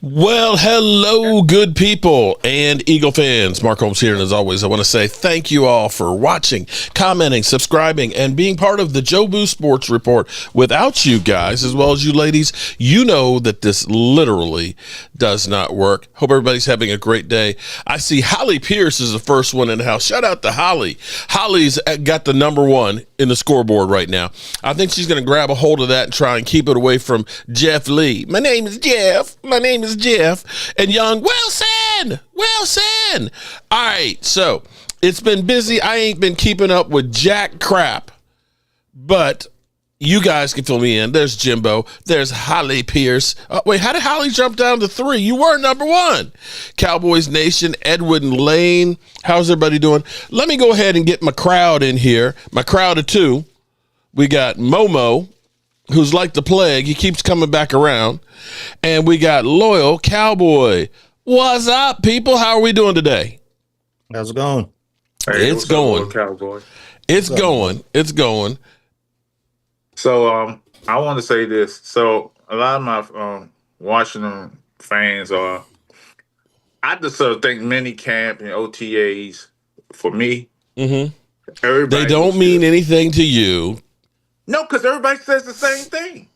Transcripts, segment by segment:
Well, hello, good people and Eagle fans. Mark Holmes here, and as always, I want to say thank you all for watching, commenting, subscribing, and being part of the Joe Boo Sports Report. Without you guys, as well as you ladies, you know that this literally does not work. Hope everybody's having a great day. I see Holly Pierce is the first one in the house. Shout out to Holly. Holly's got the number one in the scoreboard right now. I think she's going to grab a hold of that and try and keep it away from Jeff Lee. My name is Jeff. My name is Jeff. And young Wilson. All right, so it's been busy. I ain't been keeping up with jack crap, but you guys can fill me in. There's Jimbo. There's Holly Pierce. Wait, how did Holly jump down to 3? You were number 1. Cowboys Nation, Edwin Lane. How's everybody doing? Let me go ahead and get my crowd in here. My crowd of 2. We got Momo, who's like the plague. He keeps coming back around. And we got Loyal Cowboy. What's up, people? How are we doing today? How's it going? Hey, it's going. Cowboy. It's going. It's going. So I want to say this. So a lot of my Washington fans are. I just sort of think mini camp and OTAs for me. Mm-hmm. They don't mean anything to you. No, because everybody says the same thing.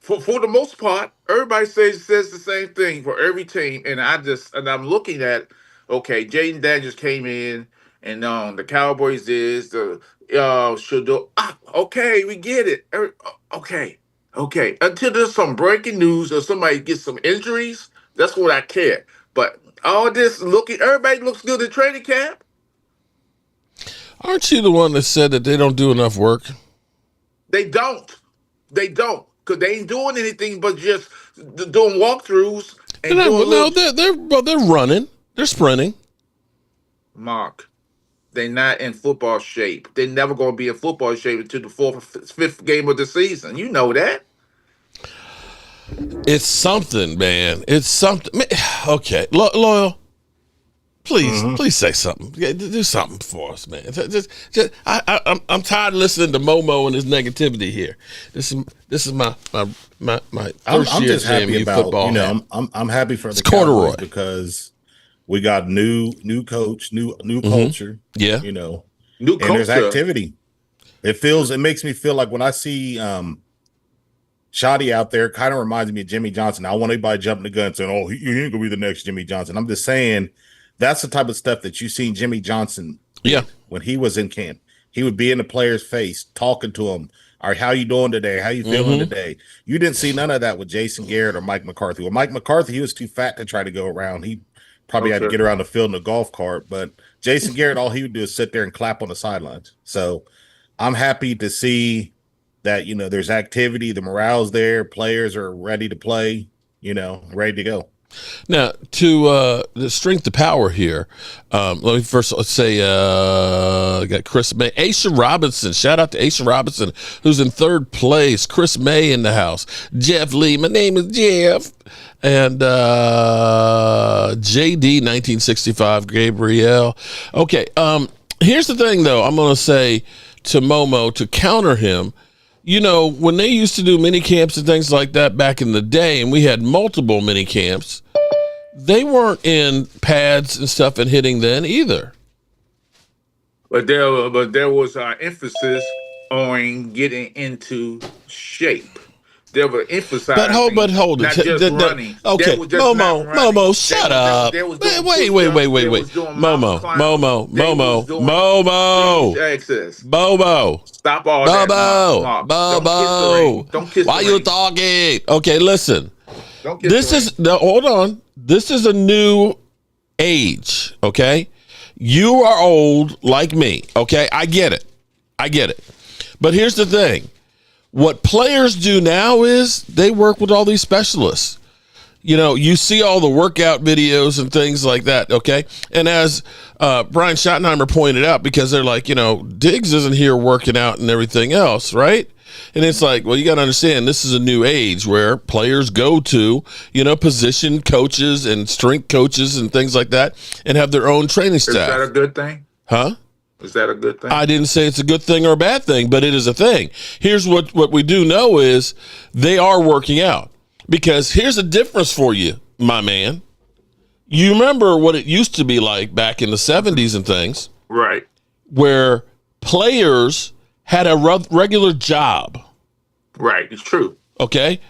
For the most part, everybody says the same thing for every team, and I'm looking at, okay, Jaden Daniels came in, and the Cowboys should do. Okay, we get it. Okay. Until there's some breaking news or somebody gets some injuries, that's what I care. But all this everybody looks good in training camp. Aren't you the one that said that they don't do enough work? They don't. Because they ain't doing anything but just doing walkthroughs. They're running. They're sprinting. Mark, they're not in football shape. They're never going to be in football shape until the 4th or 5th game of the season. You know that. It's something, man. It's something. Okay, Loyal. Please say something. Do something for us, man. I'm tired of listening to Momo and his negativity here. This is my first year just happy about football. I'm happy for the Cowboys because we got new coach, new culture. Yeah, new and culture. There's activity. It makes me feel like when I see Shoddy out there, kind of reminds me of Jimmy Johnson. I don't want anybody jumping the gun saying, "Oh, he ain't gonna be the next Jimmy Johnson." I'm just saying. That's the type of stuff that you seen Jimmy Johnson when he was in camp. He would be in the player's face, talking to him. All right, how you doing today? How you feeling today? You didn't see none of that with Jason Garrett or Mike McCarthy. Well, Mike McCarthy, he was too fat to try to go around. He probably had to get around the field in a golf cart. But Jason Garrett, all he would do is sit there and clap on the sidelines. So I'm happy to see that, there's activity. The morale's there. Players are ready to play, ready to go. Now, to the strength of power here, let's say got Chris May, Asha Robinson. Shout out to Asha Robinson, who's in 3rd place. Chris May in the house. Jeff Lee. My name is Jeff. And JD 1965 Gabrielle. Okay. Here's the thing, though. I'm going to say to Momo to counter him. When they used to do mini camps and things like that back in the day, and we had multiple mini camps, they weren't in pads and stuff and hitting then either. But there was emphasis on getting into shape. They were emphasizing. But hold it. Not just running. Okay, Momo, shut up. Wait. Momo. Stop all that. Bobo. Don't kiss Why the you ring. talking? Okay, listen. Don't kiss the ring. Hold on. This is a new age, okay? You are old like me, okay? I get it. But here's the thing. What players do now is they work with all these specialists. You see all the workout videos and things like that, okay? And as Brian Schottenheimer pointed out, because they're like, Diggs isn't here working out and everything else, right? And it's like, well, you got to understand, this is a new age where players go to, position coaches and strength coaches and things like that and have their own training staff. Is that a good thing? Huh? Is that a good thing? I didn't say it's a good thing or a bad thing, but it is a thing. Here's what we do know is they are working out. Because here's a difference for you, my man. You remember what it used to be like back in the 70s and things, Right. where players had a regular job. Right. It's true. Okay.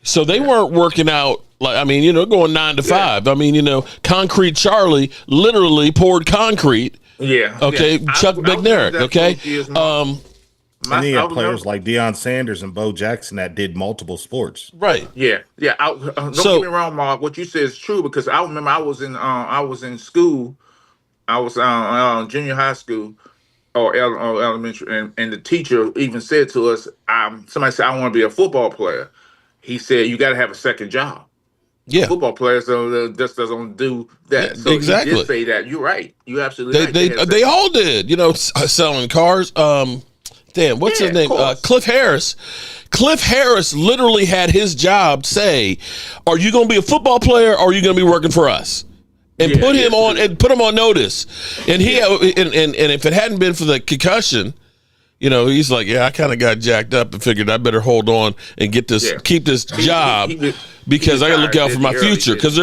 So they weren't working out going 9 to 5. I mean, Concrete Charlie literally poured concrete. Yeah. Okay. Yeah. Chuck Bednarik. Okay. And then you have players like Deion Sanders and Bo Jackson that did multiple sports. Right. Yeah. Yeah. Don't get me wrong, Mark. What you said is true, because I remember I was in school. I was junior high school or elementary, and the teacher even said to us, somebody said, I want to be a football player. He said, you got to have a second job. Yeah. Football players just doesn't do that. Yeah, so exactly. He did say that. You're right. You absolutely right. They all did, selling cars. What's his name? Cliff Harris. Cliff Harris literally had his job say, are you going to be a football player or are you going to be working for us? And put him on notice. And and if it hadn't been for the concussion, he's like, I kind of got jacked up and figured I better hold on and keep this job because I got to look out for my future. Because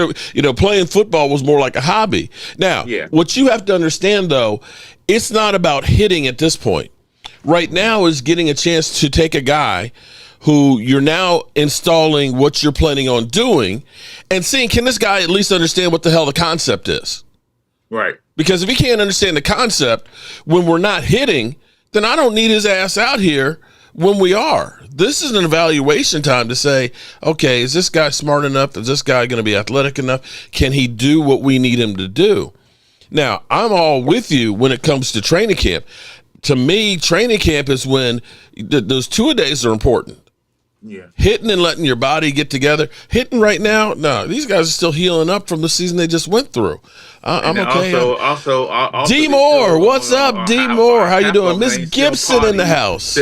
playing football was more like a hobby. Now, what you have to understand though, it's not about hitting at this point. Right now is getting a chance to take a guy who you're now installing what you're planning on doing and seeing, can this guy at least understand what the hell the concept is? Right. Because if he can't understand the concept when we're not hitting, then I don't need his ass out here when we are. This is an evaluation time to say, okay, is this guy smart enough? Is this guy going to be athletic enough? Can he do what we need him to do? Now, I'm all with you when it comes to training camp. To me, training camp is when those 2-a-days are important. Yeah. Hitting and letting your body get together. Hitting right now, no, these guys are still healing up from the season they just went through. I'm okay. Also, D Moore, what's up, D Moore? How you doing? Miss Gibson in the house.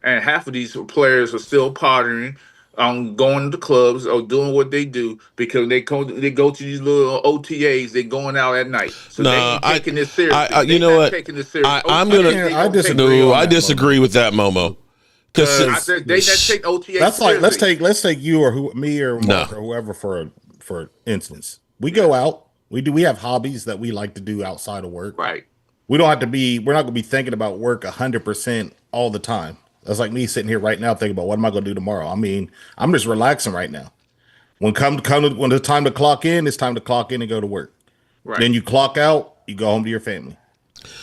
And half of these players are still partying, going to clubs or doing what they do because they go to these little OTAs. They're going out at night. So they ain't taking this seriously. I disagree with that, Momo. Because they not take OTAs. That's like let's take you or me or Mark or whoever for instance. We go out. We have hobbies that we like to do outside of work. Right. We're not going to be thinking about work 100% all the time. That's like me sitting here right now thinking about what am I going to do tomorrow. I mean, I'm just relaxing right now. When the time to clock in, it's time to clock in and go to work. Right. Then you clock out, you go home to your family.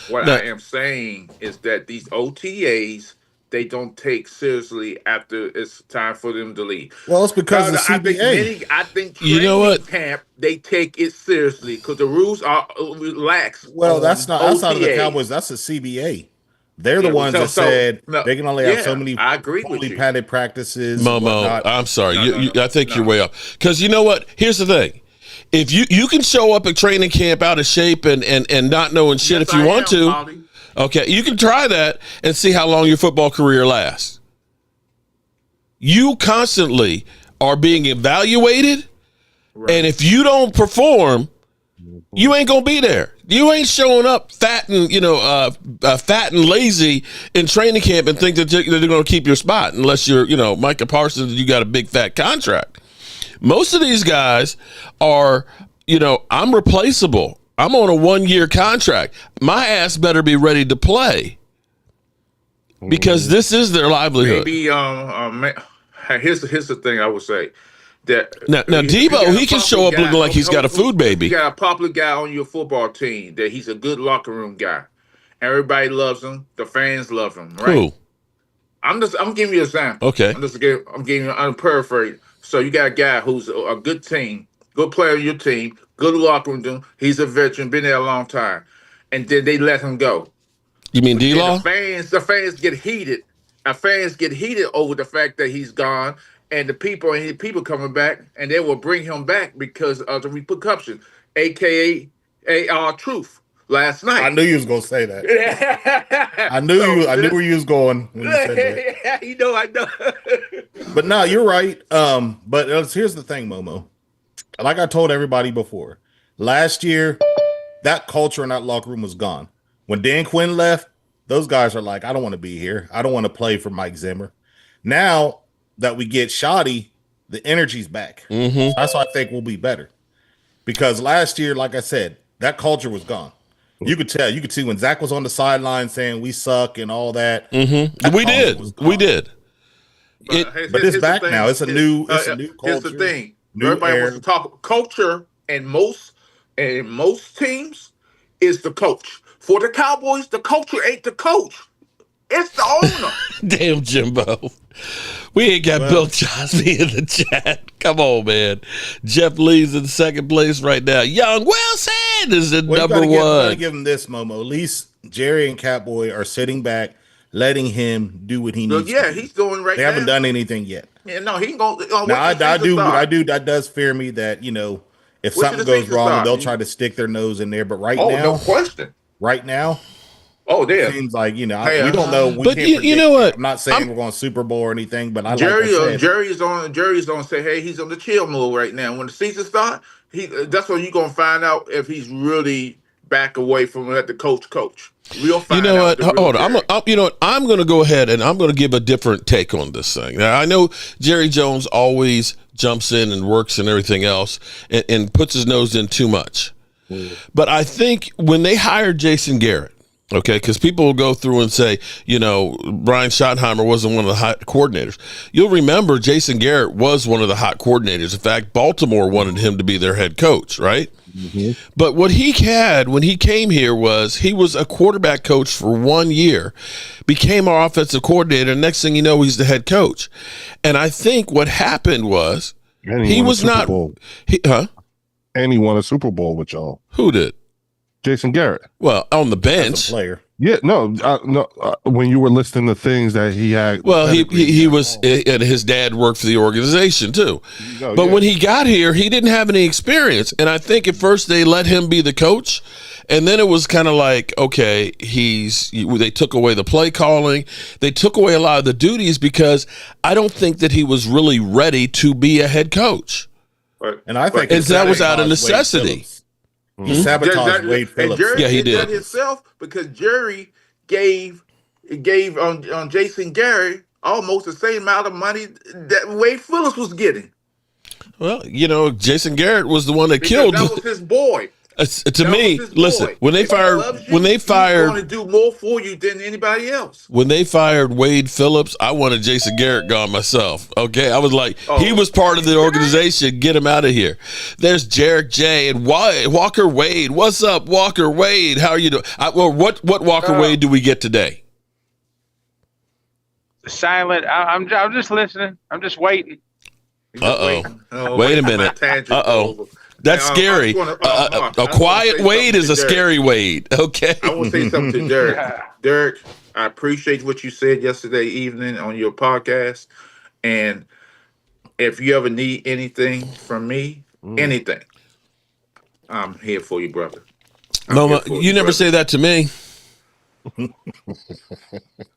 What I am saying is that these OTAs, they don't take seriously after it's time for them to leave. Well, it's because of the CBA. I think training camp, they take it seriously because the rules are relaxed. Well, that's not outside of the Cowboys. That's the CBA. They're the ones that said they can only have so many fully padded practices. Momo, I'm sorry. I think you're way off. Because you know what? Here's the thing. If you can show up at training camp out of shape and not knowing shit if you want to. Polly. Okay, you can try that and see how long your football career lasts. You constantly are being evaluated, and if you don't perform, you ain't gonna be there. You ain't showing up fat and lazy in training camp and think that they're gonna keep your spot unless you're Micah Parsons and you got a big fat contract. Most of these guys are I'm replaceable. I'm on a 1-year contract. My ass better be ready to play because this is their livelihood. Maybe here's the thing I would say that now Debo, he can show up looking like he's got a food baby. You got a popular guy on your football team that he's a good locker room guy. Everybody loves him. The fans love him. Right? Who? I'm giving you an example. Okay. I'm paraphrasing. So you got a guy who's a good team, good player on your team. Good locker room. He's a veteran, been there a long time. And then they let him go. You mean D-Law? The fans get heated. Fans get heated over the fact that he's gone. And the people coming back, and they will bring him back because of the repercussions, a.k.a. Truth. Last night. I knew you was going to say that. I knew where you was going when you said that. I know. But no, you're right. But here's the thing, Momo. Like I told everybody before, last year, that culture in that locker room was gone. When Dan Quinn left, those guys are like, I don't want to be here. I don't want to play for Mike Zimmer. Now that we get Shoddy, the energy's back. So that's why I think we'll be better. Because last year, like I said, that culture was gone. You could tell. You could see when Zach was on the sideline saying we suck and all that. That We did. We did. But it's back now. It's a new culture. Here's the thing. New Everybody air. wants to talk culture, and most teams is the coach. For the Cowboys, the culture ain't the coach. It's the owner. Damn, Jimbo. We ain't got Bill Cosby in the chat. Come on, man. Jeff Lee's in second place right now. Young Wilson is in number one. You gotta give him this, Momo. At least Jerry and Catboy are sitting back, letting him do what he needs to do. He's doing right now. They haven't done anything yet. Yeah, no, he ain't going to. That does fear me that, if something goes wrong, they'll try to stick their nose in there. But right now, no question. Right now, it seems like we don't know. But you know what? I'm not saying we're going to Super Bowl or anything, but Jerry's on say, hey, he's on the chill mode right now. When the season starts, that's when you're gonna find out if he's really back away from let the coach. We'll find out. What? Hold on. I'm going to go ahead and I'm going to give a different take on this thing. Now, I know Jerry Jones always jumps in and works and everything else and puts his nose in too much. But I think when they hired Jason Garrett, okay, because people will go through and say, Brian Schottenheimer wasn't one of the hot coordinators. You'll remember Jason Garrett was one of the hot coordinators. In fact, Baltimore wanted him to be their head coach, right? Mm-hmm. But what he had when he came here was he was a quarterback coach for 1 year, became our offensive coordinator. Next thing you know, he's the head coach. And I think what happened was he was not. And he won a Super Bowl with y'all. Who did? Jason Garrett. Well, on the bench. As a player. Yeah, no. When you were listing the things that he had. Well, he was, and his dad worked for the organization too. But when he got here, he didn't have any experience. And I think at first they let him be the coach. And then it was kind of like, okay, they took away the play calling. They took away a lot of the duties because I don't think that he was really ready to be a head coach. And I think that was out of necessity. He sabotaged Wade Phillips. And Jerry he did that himself because Jerry gave on Jason Garrett almost the same amount of money that Wade Phillips was getting. Well, Jason Garrett was the one that killed. That was his boy. To me, listen, when they fired, he's going to do more for you than anybody else. When they fired Wade Phillips, I wanted Jason Garrett gone myself. Okay, I was like, he was part of the organization. Get him out of here. There's Jarek J and Walker Wade. What's up, Walker Wade? How are you doing? What Walker Wade do we get today? Silent. I'm just listening. I'm just waiting. Wait a minute. That's scary. A quiet Wade is a scary Wade. Okay. I want to say something to Derek. Derek, I appreciate what you said yesterday evening on your podcast. And if you ever need anything from me, anything, I'm here for you, brother. Mama, you never say that to me.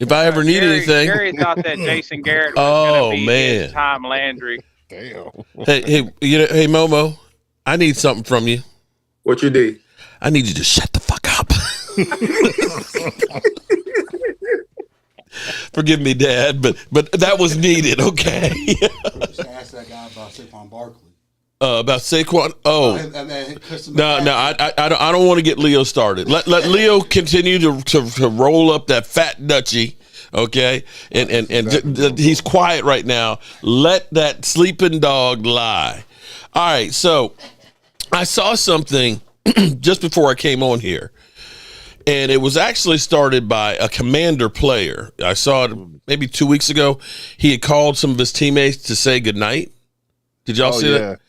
If I ever need anything. Gary thought that Jason Garrett was going to be his Tom Landry. Damn. Hey, Momo. I need something from you. What you need? I need you to shut the fuck up. Forgive me, Dad, but that was needed. Okay. Just ask that guy about Saquon Barkley. About Saquon. Oh, no. I don't want to get Leo started. Let Leo continue to roll up that fat Dutchie. Okay, and he's quiet right now. Let that sleeping dog lie. All right, so I saw something just before I came on here, and it was actually started by a Commander player. I saw it maybe 2 weeks ago. He had called some of his teammates to say goodnight. Did y'all see that?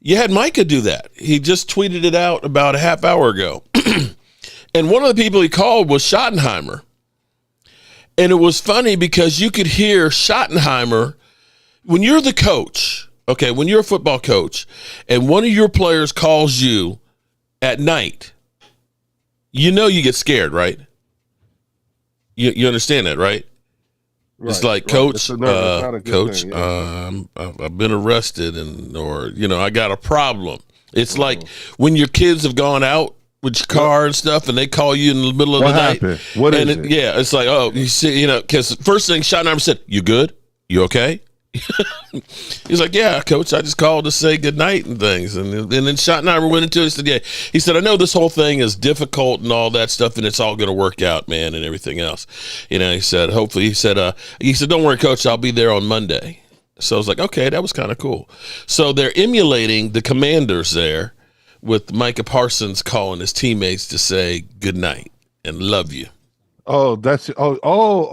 You had Micah do that. He just tweeted it out about a half hour ago. And one of the people he called was Schottenheimer. And it was funny because you could hear Schottenheimer, when you're the coach, okay, when you're a football coach, and one of your players calls you at night, you get scared, right? You understand that, right? It's like, Coach, Coach, I've been arrested or I got a problem. It's like when your kids have gone out with your car and stuff, and they call you in the middle of the night. What is it? Yeah, it's like, oh, you see, because first thing Schottenheimer said, you good? You okay? He's like, yeah, coach, I just called to say goodnight and things. And then Schottenheimer went into it and said, yeah. He said, I know this whole thing is difficult and all that stuff, and it's all going to work out, man, and everything else. He said, hopefully, he said, don't worry, coach, I'll be there on Monday. So I was like, okay, that was kind of cool. So they're emulating the Commanders there with Micah Parsons calling his teammates to say goodnight and love you. Oh,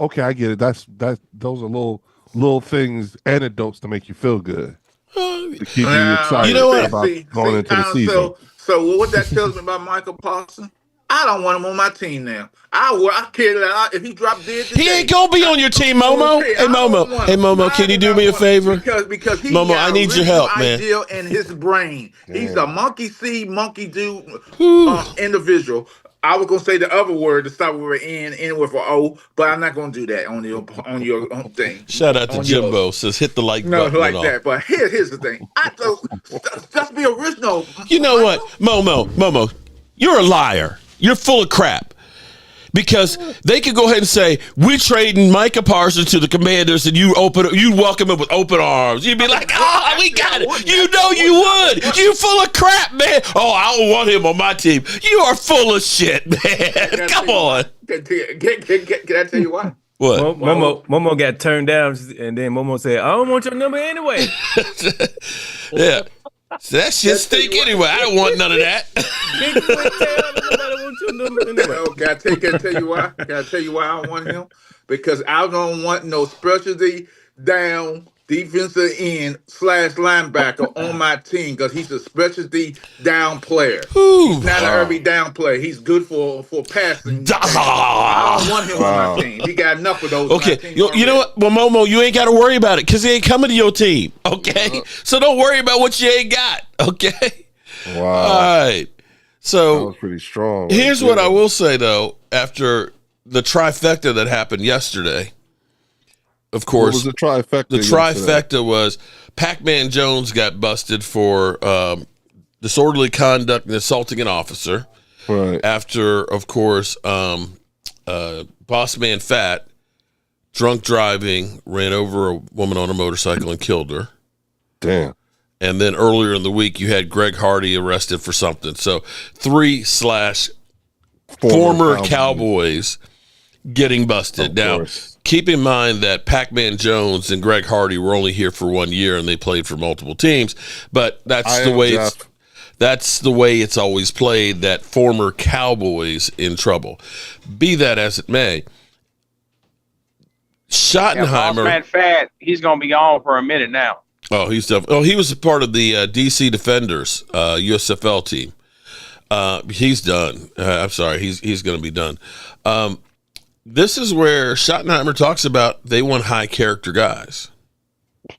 okay, I get it. Those are little things, anecdotes to make you feel good, to keep you excited. You know what? About going into the season. So what that tells me about Michael Parsons? I don't want him on my team now. I care that if he dropped dead today, he ain't gonna be on your team, Momo. Hey, Momo, can you do me a favor? Because he Momo, I need your help, man. Idea in his brain. He's a monkey see, monkey do individual. I was gonna say the other word to start with an N, end with an O, but I'm not gonna do that on your thing. Shout out to Jimbo. Says hit the like button. No, like that. But here's the thing. Just be original. You know what, Momo, you're a liar. You're full of crap. Because they could go ahead and say, we're trading Micah Parsons to the Commanders, and you welcome him with open arms. You'd be like, oh, we got it. You know you would. You full of crap, man. Oh, I don't want him on my team. You are full of shit, man. Come on. Can I tell you why? What? Momo got turned down, and then Momo said, I don't want your number anyway. Yeah. So that shit stink anyway. I don't want none of that. Can I tell you why? Can I tell you why I don't want him? Because I don't want no specialty down defensive end / linebacker on my team because he's a specialty down player. He's not an every down player. He's good for passing. I don't want him on my team. He got enough of those. Okay, you know what? Well, Momo, you ain't got to worry about it because he ain't coming to your team. Okay, so don't worry about what you ain't got. Okay. Wow. All right. So that was pretty strong. Here's what I will say though. After the trifecta that happened yesterday. Of course, what was the trifecta? The trifecta was Pac-Man Jones got busted for disorderly conduct and assaulting an officer. Right. After, of course, Boss Man Fat, drunk driving, ran over a woman on a motorcycle and killed her. Damn. And then earlier in the week, you had Greg Hardy arrested for something. So 3 / former Cowboys getting busted. Now, keep in mind that Pac-Man Jones and Greg Hardy were only here for 1 year and they played for multiple teams, but that's the way it's always played, that former Cowboys in trouble. Be that as it may, Schottenheimer. Man, Fat, he's going to be gone for a minute now. Oh, he was a part of the DC Defenders USFL team. He's done. I'm sorry, he's going to be done. This is where Schottenheimer talks about they want high character guys.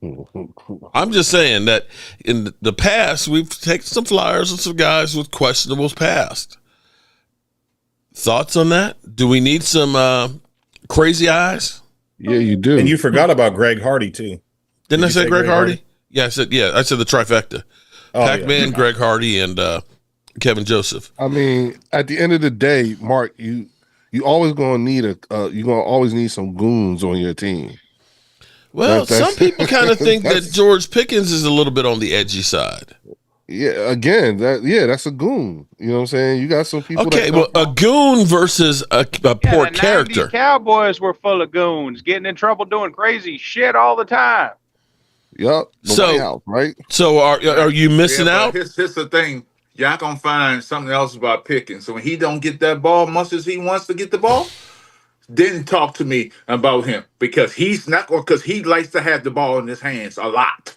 I'm just saying that in the past, we've taken some flyers on some guys with questionable past. Thoughts on that? Do we need some crazy eyes? Yeah, you do. And you forgot about Greg Hardy, too. Didn't I say Greg Hardy? Yeah, I said the trifecta. Pac-Man, yeah. Greg Hardy, and Kevin Joseph. I mean, at the end of the day, Mark, you always gonna need you're gonna always need some goons on your team. Well, some people kind of think that George Pickens is a little bit on the edgy side. Yeah, again, that's a goon. You know what I'm saying? You got some people. Okay, well, a goon versus a poor character. The Cowboys were full of goons, getting in trouble, doing crazy shit all the time. Yep. Right. So are you missing out? Here's the thing. Y'all gonna find something else about Pickens. So when he don't get that ball much as he wants to get the ball, then talk to me about him because he's not going because he likes to have the ball in his hands a lot.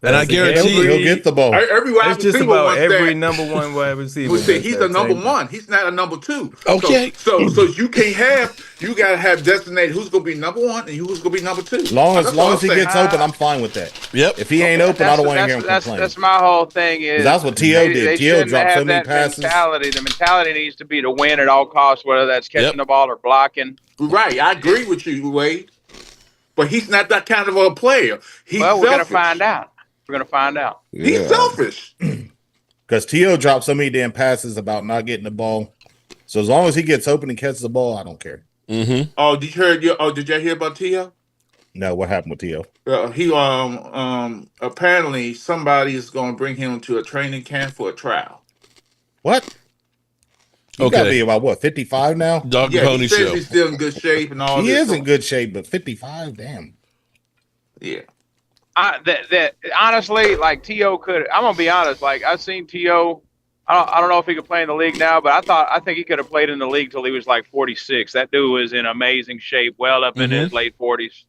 And I guarantee he'll get the ball. It's just about every number one wide receiver. He's a number one. He's not a number two. Okay. So you gotta have designated who's gonna be number one and who's gonna be number two. Long as he gets open, I'm fine with that. Yep. If he ain't open, I don't want to hear him complain. That's my whole thing. Is that's what T.O. did. T.O. dropped so many passes. The mentality needs to be to win at all costs, whether that's catching the ball or blocking. Right. I agree with you, Wade. But he's not that kind of a player. We're gonna find out. We're going to find out. Yeah. He's selfish. Because T.O. dropped so many damn passes about not getting the ball. So as long as he gets open and catches the ball, I don't care. Mm-hmm. Oh, did you hear about T.O.? No, what happened with T.O.? He apparently somebody is going to bring him to a training camp for a trial. What? You got to be Okay. about what, 55 now? Dog and Yeah, he Pony says Show. he's still in good shape and all He this. is in good shape, but 55, damn. Yeah. That honestly, like T.O. could. I'm gonna be honest. Like I've seen T.O. I don't know if he could play in the league now, but I think he could have played in the league till he was like 46. That dude was in amazing shape, well up in his late 40s.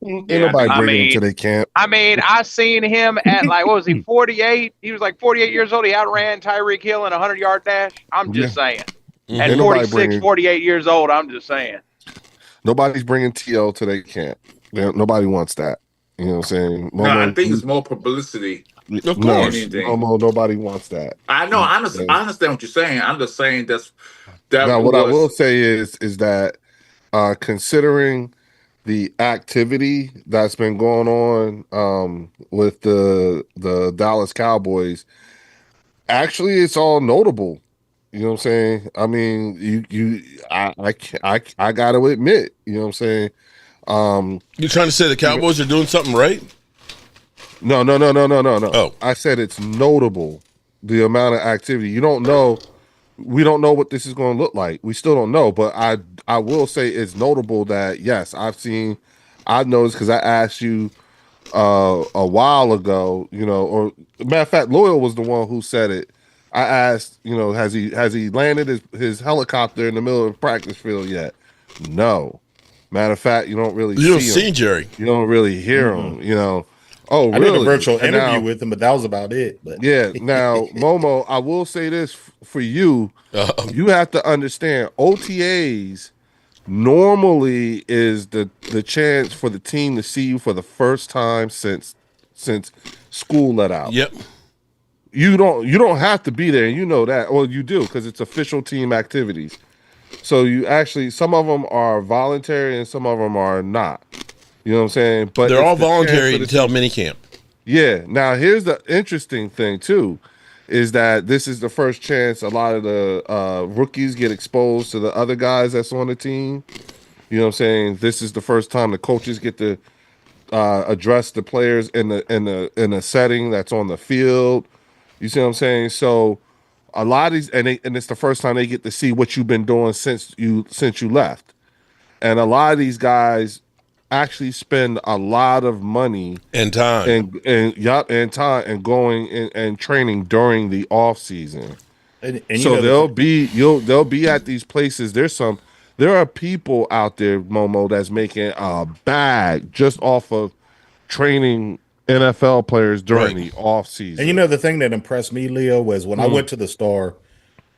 Ain't Yeah, nobody I bringing him to mean- their camp. I seen him at like what was he 48? He was like 48 years old. He outran Tyreek Hill in a 100-yard dash. I'm just saying. At Ain't nobody 46, 48 years old, I'm just saying. Nobody's bringing T.O. to their camp. Nobody wants that. You know what I'm saying? No, I think it's more publicity. Of No, course. Anything. Momo, nobody wants that. I know. I understand what you're saying. I'm just saying that Now, what I will was say is that considering the activity that's been going on with the Dallas Cowboys, actually, it's all notable. You know what I'm saying? I mean, I got to admit, you know what I'm saying? You're trying to say the Cowboys are doing something right? No. Oh. I said it's notable, the amount of activity. You don't know. We don't know what this is going to look like. We still don't know, but I will say it's notable that yes, I've noticed because I asked you a while ago, you know, or matter of fact, Loyal was the one who said it. I asked, you know, has he landed his helicopter in the middle of the practice field yet? No. Matter of fact, you don't really see him. Jerry. You don't really hear him, you know. Oh, I really? did a virtual And interview now, with him, but that was about it. But yeah, now Momo, I will say this for you. You have to understand OTAs normally is the chance for the team to see you for the first time since school let out. Yep. You don't have to be there, and you know that. Well, you do because it's official team activities. So you actually, some of them are voluntary and some of them are not. You know what I'm saying? But They're it's all the chance voluntary for the until minicamp. Yeah. Now, here's the interesting thing, too, is that this is the first chance a lot of the rookies get exposed to the other guys that's on the team. You know what I'm saying? This is the first time the coaches get to address the players in a setting that's on the field. You see what I'm saying? So a lot of these, and it's the first time they get to see what you've been doing since you left. And a lot of these guys actually spend a lot of money And time. and time and going and training during the off season. and So they'll be at these places. There are people out there, Momo, that's making a bag just off of training NFL players during the off season. And you know, the thing that impressed me, Leo, was when I went to the store,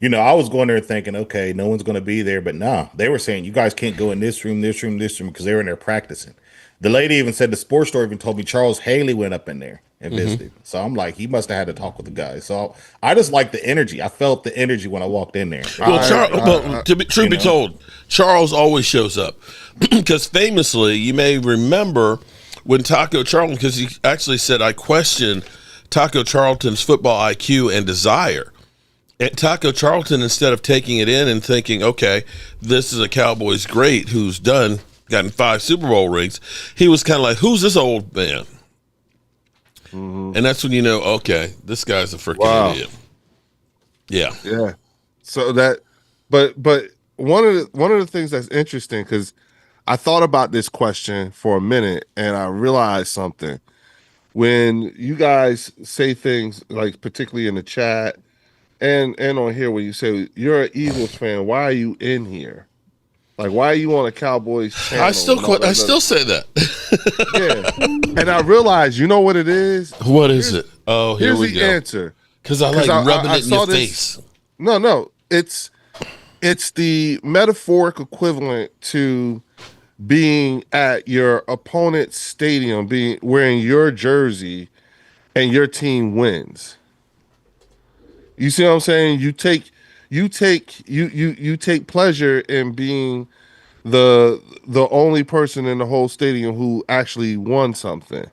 you know, I was going there thinking, okay, no one's going to be there. But nah, they were saying, you guys can't go in this room, because they were in there practicing. The lady even said, the sports store even told me Charles Haley went up in there and visited. So I'm like, he must have had to talk with the guys. So I just like the energy. I felt the energy when I walked in there. Well, truth be told, Charles always shows up because famously, you may remember when Taco Charlton, because he actually said, I questioned Taco Charlton's football IQ and desire. And Taco Charlton, instead of taking it in and thinking, okay, this is a Cowboys great who's gotten 5 Super Bowl rings, he was kind of like, who's this old man? And that's when you know, okay, this guy's a freaking idiot. Yeah. Yeah. So that, but one of the things that's interesting, because I thought about this question for a minute and I realized something. When you guys say things like, particularly in the chat and on here, when you say you're an Eagles fan, why are you in here? Like, why are you on a Cowboys channel? I still say that. Yeah. And I realized, you know what it is? What is it? Oh, here we Here's the go. answer. Because I like rubbing it in your face. No. It's the metaphoric equivalent to being at your opponent's stadium, wearing your jersey, and your team wins. You see what I'm saying? You take pleasure in being the only person in the whole stadium who actually won something.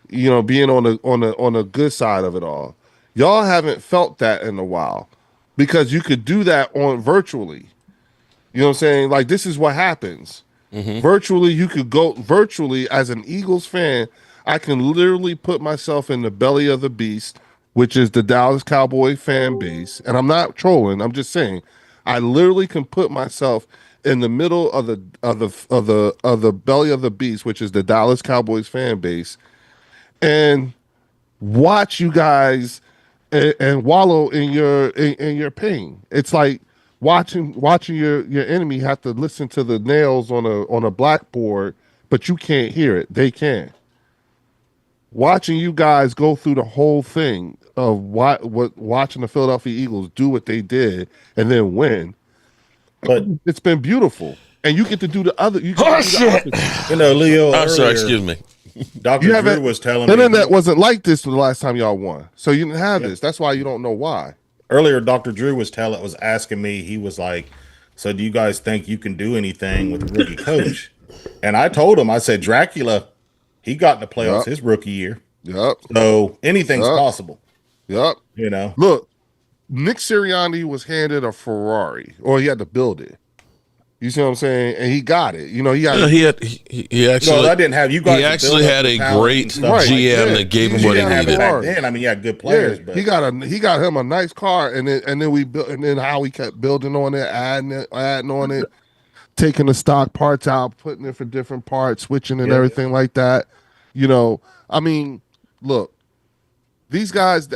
You know, being on the good side of it all. Y'all haven't felt that in a while because you could do that on virtually. You know what I'm saying? Like, this is what happens. Virtually, you could go virtually as an Eagles fan. I can literally put myself in the belly of the beast, which is the Dallas Cowboy fan base. And I'm not trolling. I'm just saying, I literally can put myself in the middle of the belly of the beast, which is the Dallas Cowboys fan base, and watch you guys and wallow in your pain. It's like watching your enemy have to listen to the nails on a blackboard, but you can't hear it. They can. Watching you guys go through the whole thing of watching the Philadelphia Eagles do what they did and then win. But it's been beautiful. And you get to do the other. Leo. I'm sorry, excuse me. Dr. Drew was telling me. Internet wasn't like this the last time y'all won. So you didn't have this. That's why you don't know why. Earlier, Dr. Drew was asking me, he was like, so do you guys think you can do anything with the rookie coach? And I told him, I said, Dracula, he got in the playoffs his rookie year. Yep. So anything's possible. Yep. Look, Nick Sirianni was handed a Ferrari, or he had to build it. You see what I'm saying? And he got it. He actually. No, I didn't have you guys. He actually had a great GM that gave him what he needed. Back then, I mean, he had good players. But he got him a nice car, and then we built, and then how we kept building on it, adding on it, taking the stock parts out, putting it for different parts, switching and everything like that. I mean, look, these guys,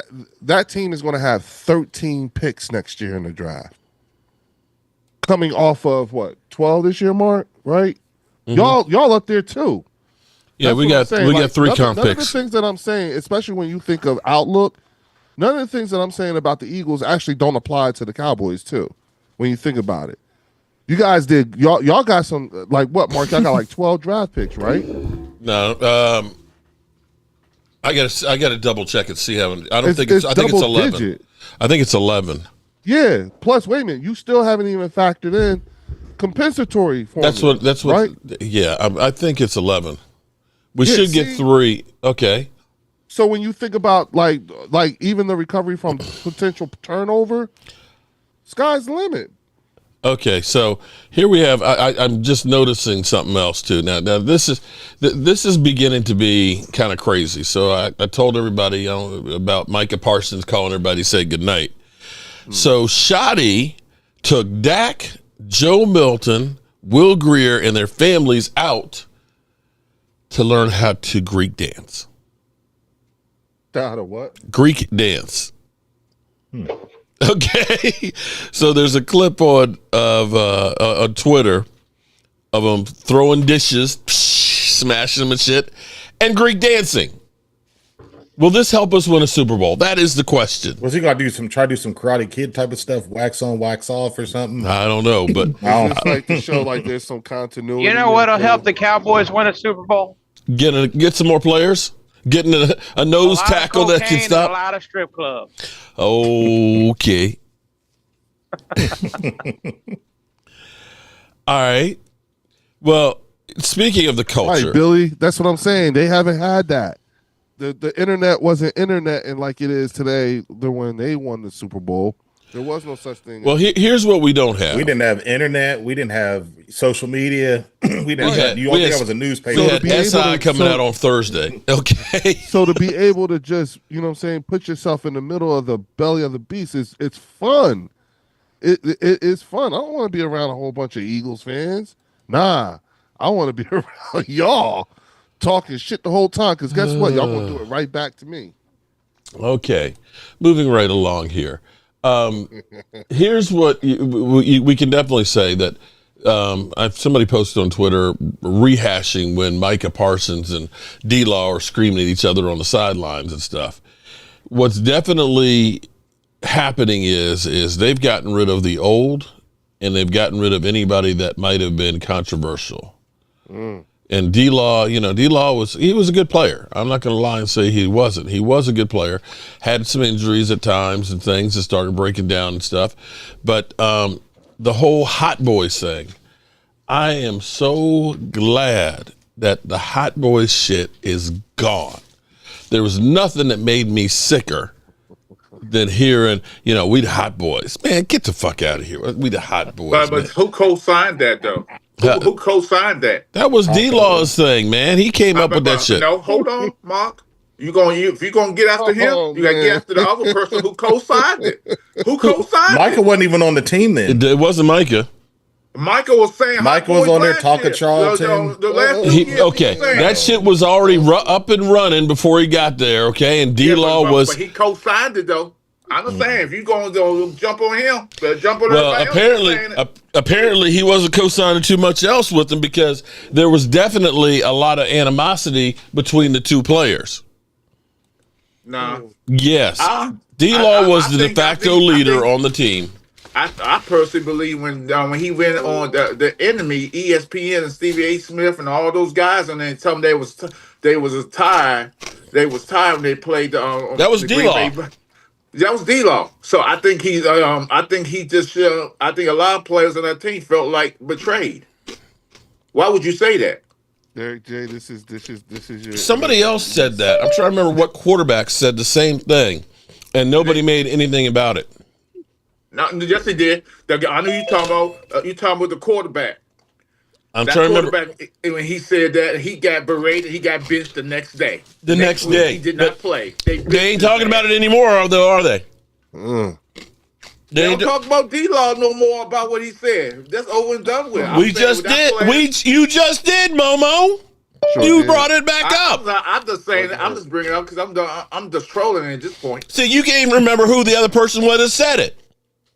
that team is going to have 13 picks next year in the draft. Coming off of 12 this year, Mark, right? Y'all up there too. Yeah, we got 3 comp picks. None of the things that I'm saying, especially when you think of outlook, none of the things that I'm saying about the Eagles actually don't apply to the Cowboys too. When you think about it, you guys did y'all got some what, Mark? Y'all got 12 draft picks, right? No, I gotta double check and see how. I think it's 11. Digit. I think it's 11. Yeah. Plus, wait a minute. You still haven't even factored in compensatory formula. That's what. Right? Yeah, I think it's 11. We should get 3. Okay. So when you think about like even the recovery from potential turnover, sky's the limit. Okay, so here we have. I'm just noticing something else too. Now this is beginning to be kind of crazy. So I told everybody about Micah Parsons calling everybody say goodnight. So Shoddy took Dak, Joe Milton, Will Greer, and their families out to learn how to Greek dance. How to what? Greek dance. Okay, so there's a clip on Twitter of them throwing dishes, smashing them and shit, and Greek dancing. Will this help us win a Super Bowl? That is the question. Was he gonna try to do some Karate Kid type of stuff, wax on, wax off, or something? I don't know, but it's like to show like there's some continuity. You know what'll help the Cowboys win a Super Bowl? Get some more players. Getting a nose tackle that can stop. A lot of strip clubs. Okay. All right. Well, speaking of the culture, right, Billy, that's what I'm saying. They haven't had that. The internet wasn't internet and like it is today when they won the Super Bowl. There was no such thing. Well, here's what we don't have. We didn't have internet. We didn't have social media. We didn't have. You only think that was a newspaper. We had SI coming out on Thursday. Okay. So to be able to just, put yourself in the middle of the belly of the beast it's fun. It is fun. I don't want to be around a whole bunch of Eagles fans. Nah, I want to be around y'all talking shit the whole time. Because guess what? Y'all gonna do it right back to me. Okay, moving right along here. Here's what we can definitely say that somebody posted on Twitter rehashing when Micah Parsons and D-Law are screaming at each other on the sidelines and stuff. What's definitely happening is they've gotten rid of the old and they've gotten rid of anybody that might have been controversial. And D-Law, D-Law was a good player. I'm not going to lie and say he wasn't. He was a good player. Had some injuries at times and things that started breaking down and stuff. But the whole Hot Boys thing, I am so glad that the Hot Boys shit is gone. There was nothing that made me sicker than hearing, we the Hot Boys. Man, get the fuck out of here. We the Hot Boys. But who co-signed that though? Who co-signed that? That was D-Law's thing, man. He came up with that shit. No, hold on, Mark. If you're gonna get after him, you gotta get after the other person who co-signed it. Who co-signed Micah it? wasn't even on the team then. It wasn't Micah. Michael was saying. Micah was on there talking Charlton. The last 2 years, Okay, that shit was already up and running before he got there. Okay, and D-Law was. But he co-signed it though. I'm just saying, if you're going to jump on him, jump on Well, everybody else. apparently he wasn't co-signing too much else with him because there was definitely a lot of animosity between the two players. Nah. Yes, D-Law was the de facto leader on the team. I personally believe when he went on the enemy, ESPN and Stevie A. Smith and all those guys, and then tell them they was tired. They was tired when they played. That was D-Law. That was D-Law. So I think I think a lot of players on that team felt like betrayed. Why would you say that? Derek J, this is your. Somebody else said that. I'm trying to remember what quarterback said the same thing, and nobody made anything about it. No, yes, he did. I know you talking about the quarterback. I'm trying to remember when he said that he got berated, he got benched the next day. The next day he did not play. They ain't talking about it anymore, though, are they? They don't talk about D-Law no more about what he said. That's over and done with. We just did. You just did, Momo. Sure you did. brought it back up. I'm just saying. I'm just bringing it up because I'm just trolling at this point. See, you can't even remember who the other person was that said it.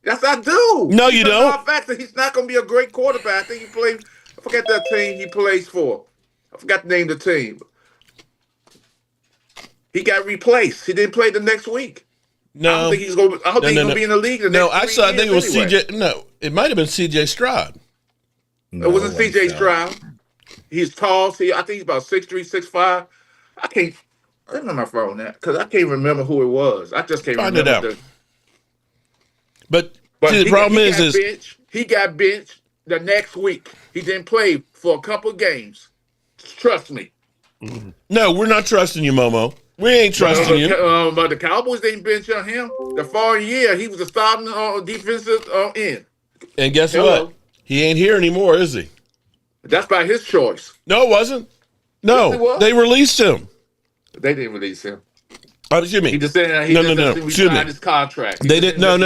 Yes, I do. No, you don't. In fact, that he's not going to be a great quarterback. I think he played. I forget that team he plays for. I forgot the name of the team. He got replaced. He didn't play the next week. No, I don't think he's going to be in the league. Actually, I think it was CJ. No, it might have been CJ Stroud. No, it wasn't CJ Stroud. He's tall. See, I think he's about 6'3", 6'5". I can't. I don't know my phone now because I can't remember who it was. I just can't Find remember. it out. But see, the problem is he got benched the next week. He didn't play for a couple of games. Trust me. No, we're not trusting you, Momo. We ain't trusting you. But the Cowboys didn't bench on him. The following year, he was a starting defensive end. And guess what? He ain't here anymore, is he? That's by his choice. No, it wasn't. No, Yes, it was. they released him. They didn't release him. Oh, excuse me. He just said he signed his contract. They didn't. No.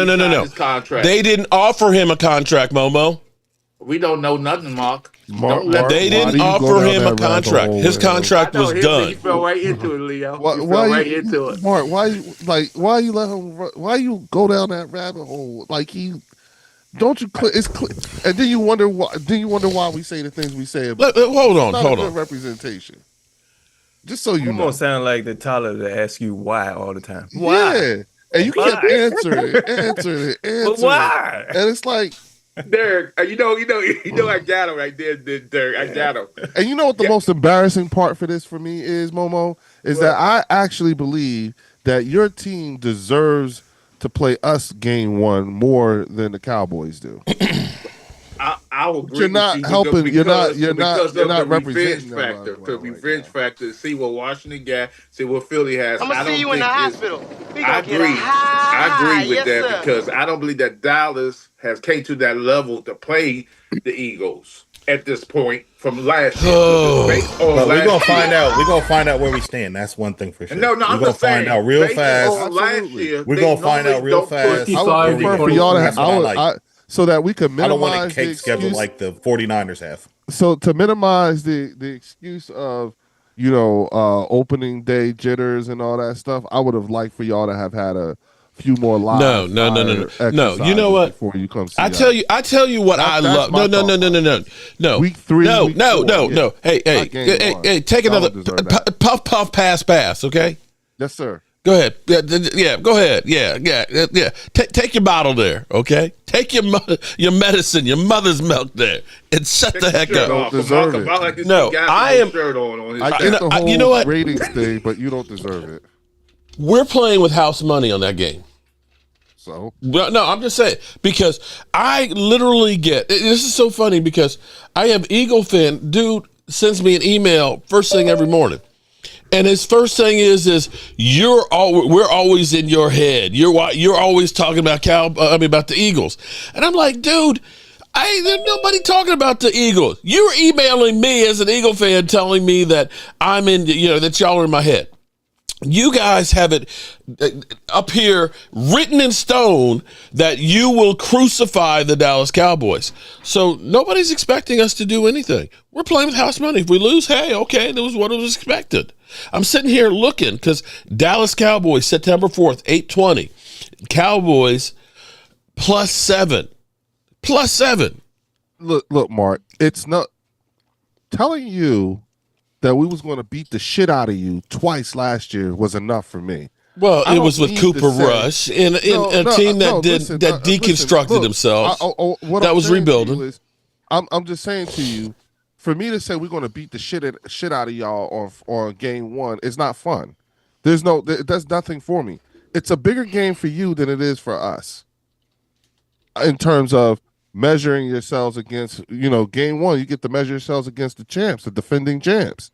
His contract. They didn't offer him a contract, Momo. We don't know nothing, Mark. They didn't offer him a contract. His contract was done. He fell right into it, Leo. Why you let him? Why you go down that rabbit hole? Like don't you? It's clear, and then you wonder why. Why we say the things we say about. Hold on. Good representation. Just so you know. Almost sound like the Tyler that asks you why all the time. Why? Yeah. And you kept answering it. But why? And it's like, Derek, you know, I got him right there, Derek. I got him. And you know what the most embarrassing part for this for me is, Momo, is that I actually believe that your team deserves to play us game one more than the Cowboys do. I will agree. You're not helping. You're not representing factor. The revenge factor. See what Washington got. See what Philly has. I'm gonna see you in the hospital. I agree with that because I don't believe that Dallas came to that level to play the Eagles at this point from last year. But we're gonna find out. We're gonna find out where we stand. That's one thing for sure. No, we're gonna find out real fast. Last year, we're gonna find out real fast. I would prefer for y'all to have. So that we could minimize I don't want a cake schedule like the 49ers have. So to minimize the excuse of, opening day jitters and all that stuff, I would have liked for y'all to have had a few more live. No. You know what? Before you come see I tell you what I love. No. Week 3. No. Hey, take another puff, pass. Okay. Yes, sir. Go ahead. Yeah, go ahead. Yeah. Take your bottle there, okay? Take your medicine, your mother's milk there, and shut the heck up. Don't deserve it. No, I am. I get the whole you know what? ratings thing, but you don't deserve it. We're playing with house money on that game. So? Well, no, I'm just saying, because I literally this is so funny because I have Eagle fan, dude sends me an email first thing every morning. And his first thing is we're always in your head. You're always talking about about the Eagles. And I'm like, dude, There's nobody talking about the Eagles. You were emailing me as an Eagle fan telling me that I'm in, that y'all are in my head. You guys have it up here written in stone that you will crucify the Dallas Cowboys. So nobody's expecting us to do anything. We're playing with house money. If we lose, hey, okay, that was what was expected. I'm sitting here looking because Dallas Cowboys, September 4th, 8:20. Cowboys +7. +7. Look, Mark, it's not telling you that we was going to beat the shit out of you twice last year was enough for me. Well, it was with Cooper Rush and a team that deconstructed themselves. That was rebuilding. I'm just saying to you, for me to say we're going to beat the shit out of y'all on game one is not fun. That's nothing for me. It's a bigger game for you than it is for us in terms of measuring yourselves against, game one, you get to measure yourselves against the champs, the defending champs.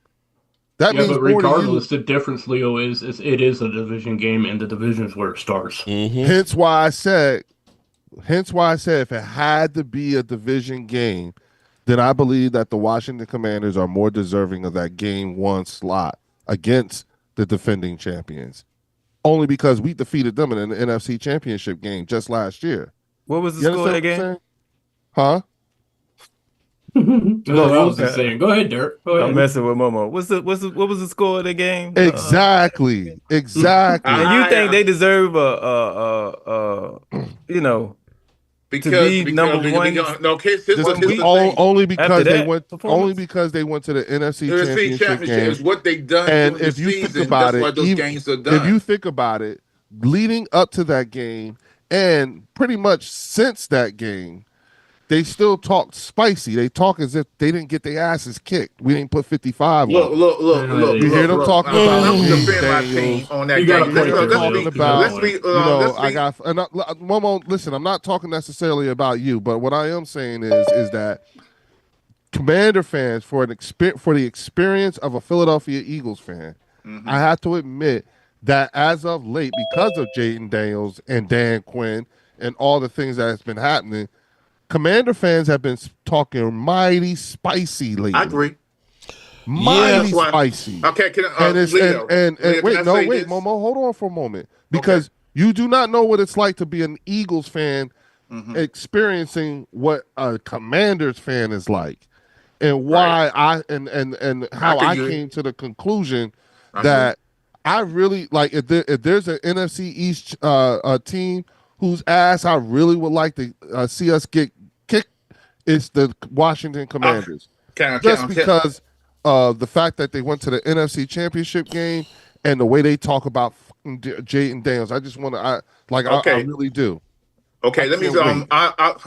That means but regardless, the difference, Leo, is it is a division game, and the division is where it starts. Mm-hmm. Hence why I said if it had to be a division game, then I believe that the Washington Commanders are more deserving of that game one slot against the defending champions. Only because we defeated them in an NFC Championship game just last year. What was the score of that game? Huh? No, I was just saying. Go ahead, Dirk. Go ahead. I'm messing with Momo. What was the score of the game? Exactly. And you think they deserve because, to be number one? Only because they went to the NFC Championship game. Is what they done. And if you think about it, if you think about it, leading up to that game and pretty much since that game, they still talk spicy. They talk as if they didn't get their asses kicked. We didn't put 55 look, on. Look. You hear them talking about I'm defending my team on that game. Listen, I'm not talking necessarily about you, but what I am saying is that Commander fans, for the experience of a Philadelphia Eagles fan, I have to admit that as of late, because of Jaden Daniels and Dan Quinn and all the things that has been happening, Commander fans have been talking mighty spicy lately. I agree. Mighty spicy. Okay, Leo, wait, Momo, hold on for a moment. Because you do not know what it's like to be an Eagles fan experiencing what a Commanders fan is like. And why I came to the conclusion that I really like if there's an NFC East team whose ass I really would like to see us get kicked, it's the Washington Commanders. Because of the fact that they went to the NFC Championship game and the way they talk about Jaden Daniels. I just want to, I really do. Okay, let me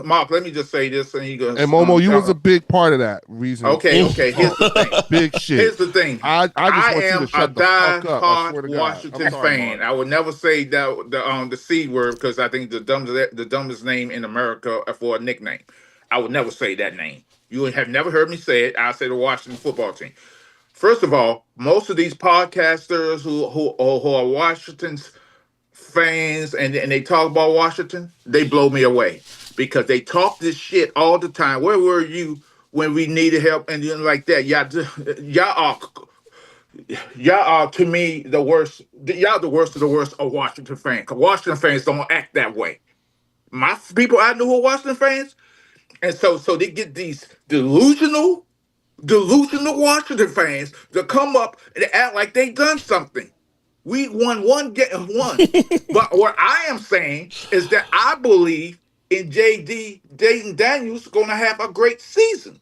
Mark, let me just say this, and you go. And Momo, you was a big part of that reason. Okay. Here's the thing. Big shit. Here's the thing. I just want you to shut the fuck up. I swear to God. Washington fan. I would never say that the C word because I think the dumbest name in America for a nickname. I would never say that name. You have never heard me say it. I say the Washington football team. First of all, most of these podcasters who are Washington's fans and they talk about Washington, they blow me away because they talk this shit all the time. Where were you when we needed help and like that? Y'all are to me the worst. Y'all the worst of the worst of Washington fans. Because Washington fans don't act that way. My people I knew were Washington fans, and so they get these delusional Washington fans to come up and act like they done something. We won one. But what I am saying is that I believe in Jaden Daniels going to have a great season.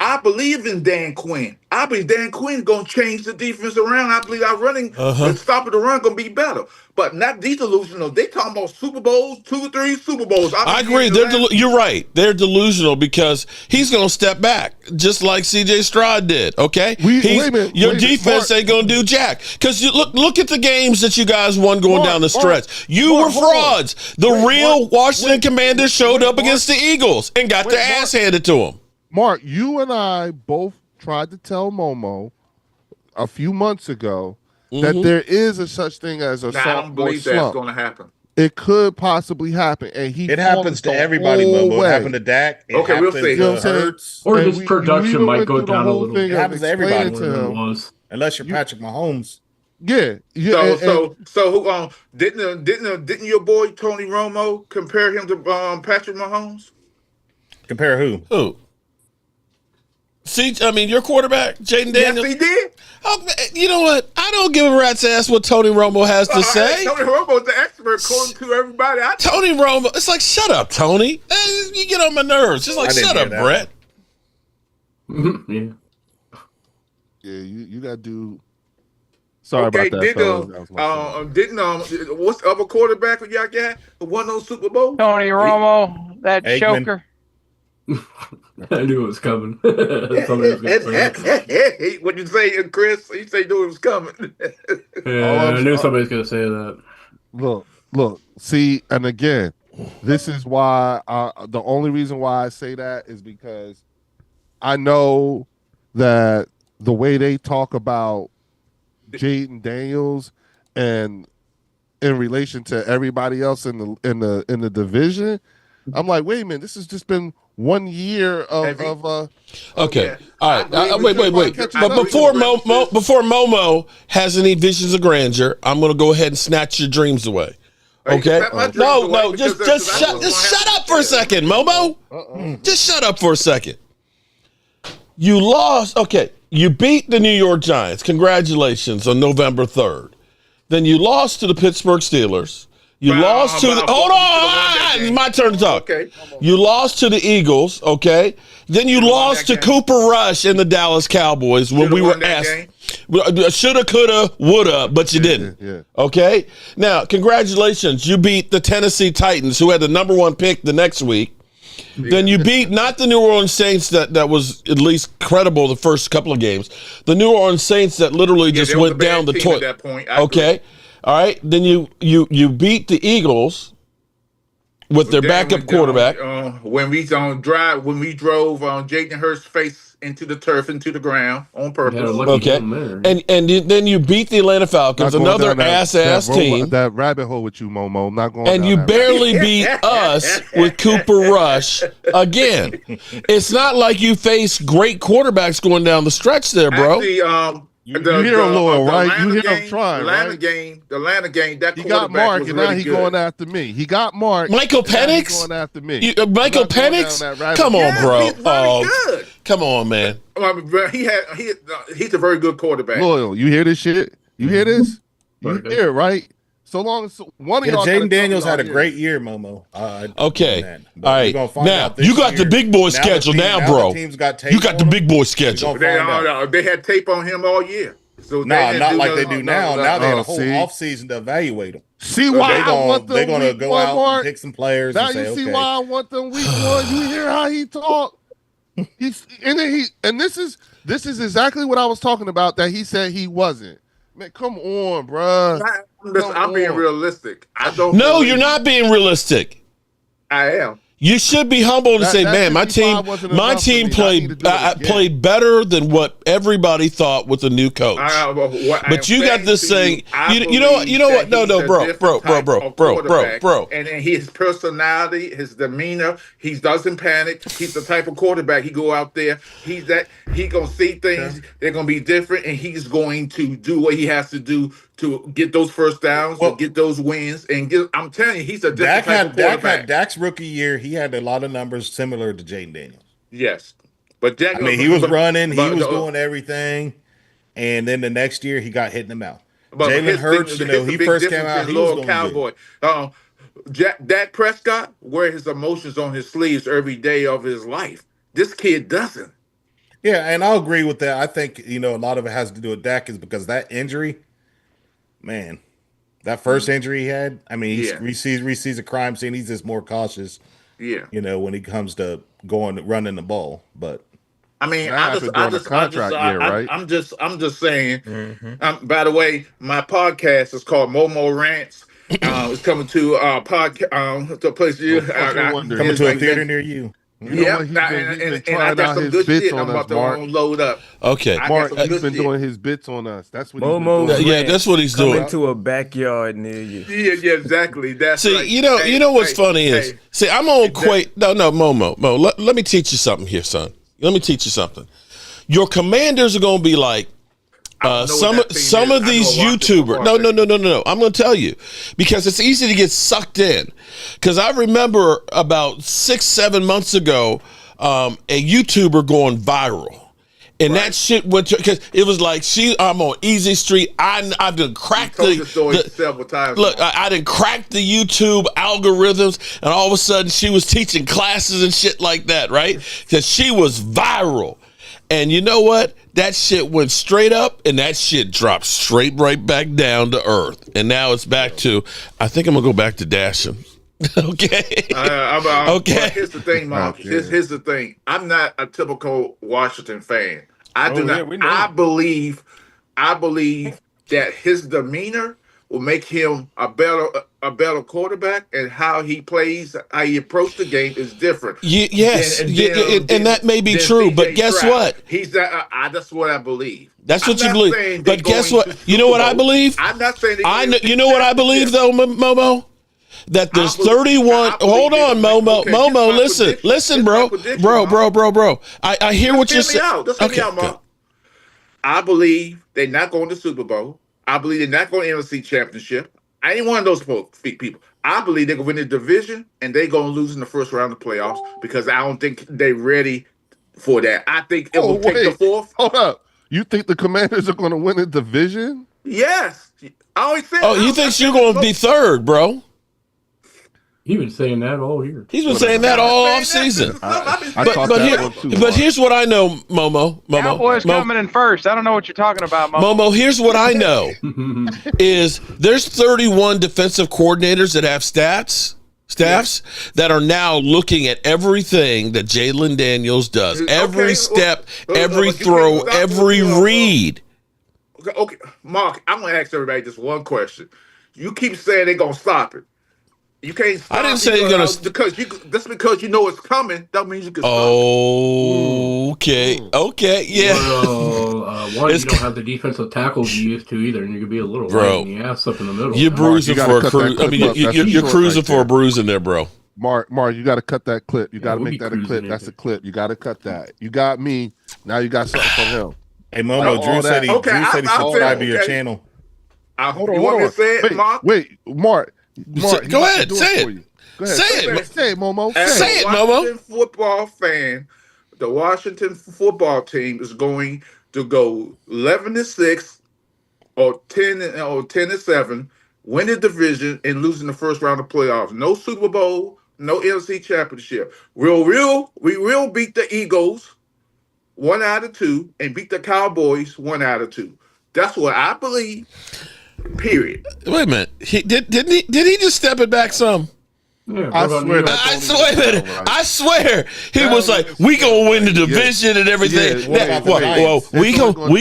I believe in Dan Quinn. I believe Dan Quinn going to change the defense around. I believe our running and stopping the run going to be better. But not these delusional. They talking about Super Bowls, 2 or 3 Super Bowls. I agree. You're right. They're delusional because he's going to step back just like C.J. Stroud did. Okay, your defense ain't going to do jack because you look at the games that you guys won going down the stretch. You were frauds. The real Washington Commanders showed up against the Eagles and got their ass handed to them. Mark, you and I both tried to tell Momo a few months ago that there is a such thing as a I don't believe that's going to happen. It could possibly happen, and he It happens to the everybody, whole Momo. It way. happened to Dak. It Okay, we'll happens see. You know what I'm to saying? Hurts. Or And his production even might went go through the down a whole little. thing It of happens to everybody. explaining to him. Was. Unless you're Patrick Mahomes. Yeah, So didn't your boy Tony Romo compare him to Patrick Mahomes? Compare who? Who? See, I mean, your quarterback, Jaden Daniels. Yes, he did. Oh, you know what? I don't give a rat's ass what Tony Romo has to say. Tony Romo's the expert, according to everybody. Tony Romo, it's like, shut up, Tony. You get on my nerves. Just like, shut up, Brett. Yeah. Yeah, you got to do. Sorry about that, fellas. What's the other quarterback y'all got who won those Super Bowls? Tony Romo, that Aikman. choker. I knew it was coming. Somebody was gonna say it. What you say, Chris? You say knew it was coming. Yeah, I knew somebody was going to say that. Look. See, and again, this is why. The only reason why I say that is because I know that the way they talk about Jaden Daniels and in relation to everybody else in the division, I'm like, wait a minute, this has just been 1 year of Okay. All right. Wait. But before Momo has any visions of grandeur, I'm going to go ahead and snatch your dreams away. Okay? No, just shut up for a second, Momo. Just shut up for a second. You lost. Okay. You beat the New York Giants. Congratulations on November 3rd. Then you lost to the Pittsburgh Steelers. You lost to the. Hold on. It's my turn to talk. Okay. You lost to the Eagles. Okay. Then you lost to Cooper Rush and the Dallas Cowboys when we were asked. Shoulda, coulda, woulda, but you didn't. Yeah. Okay. Now, congratulations. You beat the Tennessee Titans, who had the number 1 pick the next week. Then you beat not the New Orleans Saints that was at least credible the first couple of games. The New Orleans Saints that literally just went down the toilet. Okay. All right. Then you beat the Eagles with their backup quarterback. When we drove Jalen Hurts' face into the turf, into the ground on purpose. Okay. And then you beat the Atlanta Falcons, another ass team. That rabbit hole with you, Momo. I'm not going. And you barely beat us with Cooper Rush again. It's not like you face great quarterbacks going down the stretch there, bro. Actually, you hear him, Lord, right? You hear him trying, the Atlanta game, that he got Mark, and now he's going after me. He got Mark. Michael Penix going after me. Michael Penix? Come on, bro. He's very good. Come on, man. He's a very good quarterback. Loyal, you hear this shit? You hear this? You hear it, right? So long as one of y'all. Jaden Daniels had a great year, Momo. Okay. All right. Now, you got the big boy schedule now, bro. You got the big boy schedule. They had tape on him all year. So not like they do now. Now they had a whole offseason to evaluate him. See why I want them. They're going to go out and pick some players. Now you see why I want them week 1. You hear how he talk? This is exactly what I was talking about. That he said he wasn't. Man, come on, bro. I'm being realistic. No, you're not being realistic. I am. You should be humble and say, man, my team played better than what everyody thought with the new coach. But you got this saying, you know what? No, bro. And his personality, his demeanor, he doesn't panic. He's the type of quarterback. He go out there. He gonna see things. They're gonna be different, and he's going to do what he has to do to get those first downs, to get those wins, I'm telling you, he's a different type of quarterback. Dak's rookie year, he had a lot of numbers similar to Jaden Daniels. Yes, but he was running, he was doing everything, and then the next year he got hit in the mouth. Jalen Hurts, he first came out, he was Cowboy. Dak Prescott wear his emotions on his sleeves every day of his life. This kid doesn't. Yeah, and I'll agree with that. I think a lot of it has to do with Dak is because that injury. Man, that first injury he had, he sees a crime scene. He's just more cautious. Yeah. When he comes to running the ball. But I'm just saying. Mm-hmm. By the way, my podcast is called Momo Rants. It's coming to podcast to a place coming to a theater near you. You know what? He's been I trying got out some his good bits shit. on I'm us, about to Mark. load up. Okay. I got Mark, some he's good been shit. doing his bits on us. That's what Momo's he's been doing. Yeah, that's what he's doing. Coming to a backyard near you. Yeah, exactly. That's See, right. you know what's funny is, see, I'm on Quake. No, Momo. Let me teach you something here, son. Let me teach you something. Your commanders are going to be like, some of these YouTubers. No. I'm going to tell you because it's easy to get sucked in. Because I remember about 6-7 months ago, a YouTuber going viral. And that shit went to, because it was like I'm on Easy Street. I've done cracked the story several times. Look, I didn't crack the YouTube algorithms, and all of a sudden she was teaching classes and shit like that, right? Because she was viral. And you know what? That shit went straight up, and that shit dropped straight right back down to earth. And now it's back to, I think I'm going to go back to dashing. Okay. Okay. But here's the thing, Mark. Here's the thing. I'm not a typical Washington fan. I do not. I believe that his demeanor will make him a better quarterback, and how he plays, how he approaches the game is different. And that may be true, but guess what? He's that. That's what I believe. That's what you believe. But guess what? You know what I believe? I'm not saying. You know what I believe though, Momo? That there's 31. Hold on, Momo. Okay, Momo, listen, bro. I hear what you're saying. Just hear me out, Mark. I believe they're not going to Super Bowl. I believe they're not going to NFC Championship. I ain't one of those people. I believe they're going to win the division, and they're going to lose in the first round of the playoffs, because I don't think they're ready for that. I think it will take the fourth. Hold up. You think the Commanders are going to win the division? Yes. I always said. Oh, he thinks you're going to be third, bro. He's been saying that all year. He's been saying that all off season. But here's what I know, Momo. Cowboys coming in first. I don't know what you're talking about, Momo. Momo, here's what I know is there's 31 defensive coordinators that have staffs that are now looking at everything that Jalen Daniels does. Every step, every throw, every read. Okay, Mark, I'm going to ask everybody just one question. You keep saying they're going to stop it. You can't stop. I didn't say you're gonna just because you know it's coming. That means you can stop. Okay. Yeah. One, you don't have the defensive tackles you used to either, and you could be a little light in the ass up in the middle. You're bruising for a cruise. I mean, you're cruising for a bruise in there, bro. Mark, you got to cut that clip. You got to make that a clip. That's a clip. You got to cut that. You got me. Now you got something from him. Hey, Momo, Drew said he subscribed to your channel. Hold on. You want me to say it, Mark? Wait, Mark. Go ahead, say it. Say it, Momo. Say it, Momo. Football fan, the Washington football team is going to go 11-6 or 10-7, win the division, and lose in the first round of playoffs. No Super Bowl, no NFC Championship. We will beat the Eagles 1 out of 2 and beat the Cowboys 1 out of 2. That's what I believe. Period. Wait a minute. Did he just step it back some? Yeah, I swear. I swear he was like, "We gonna win the division and everything." We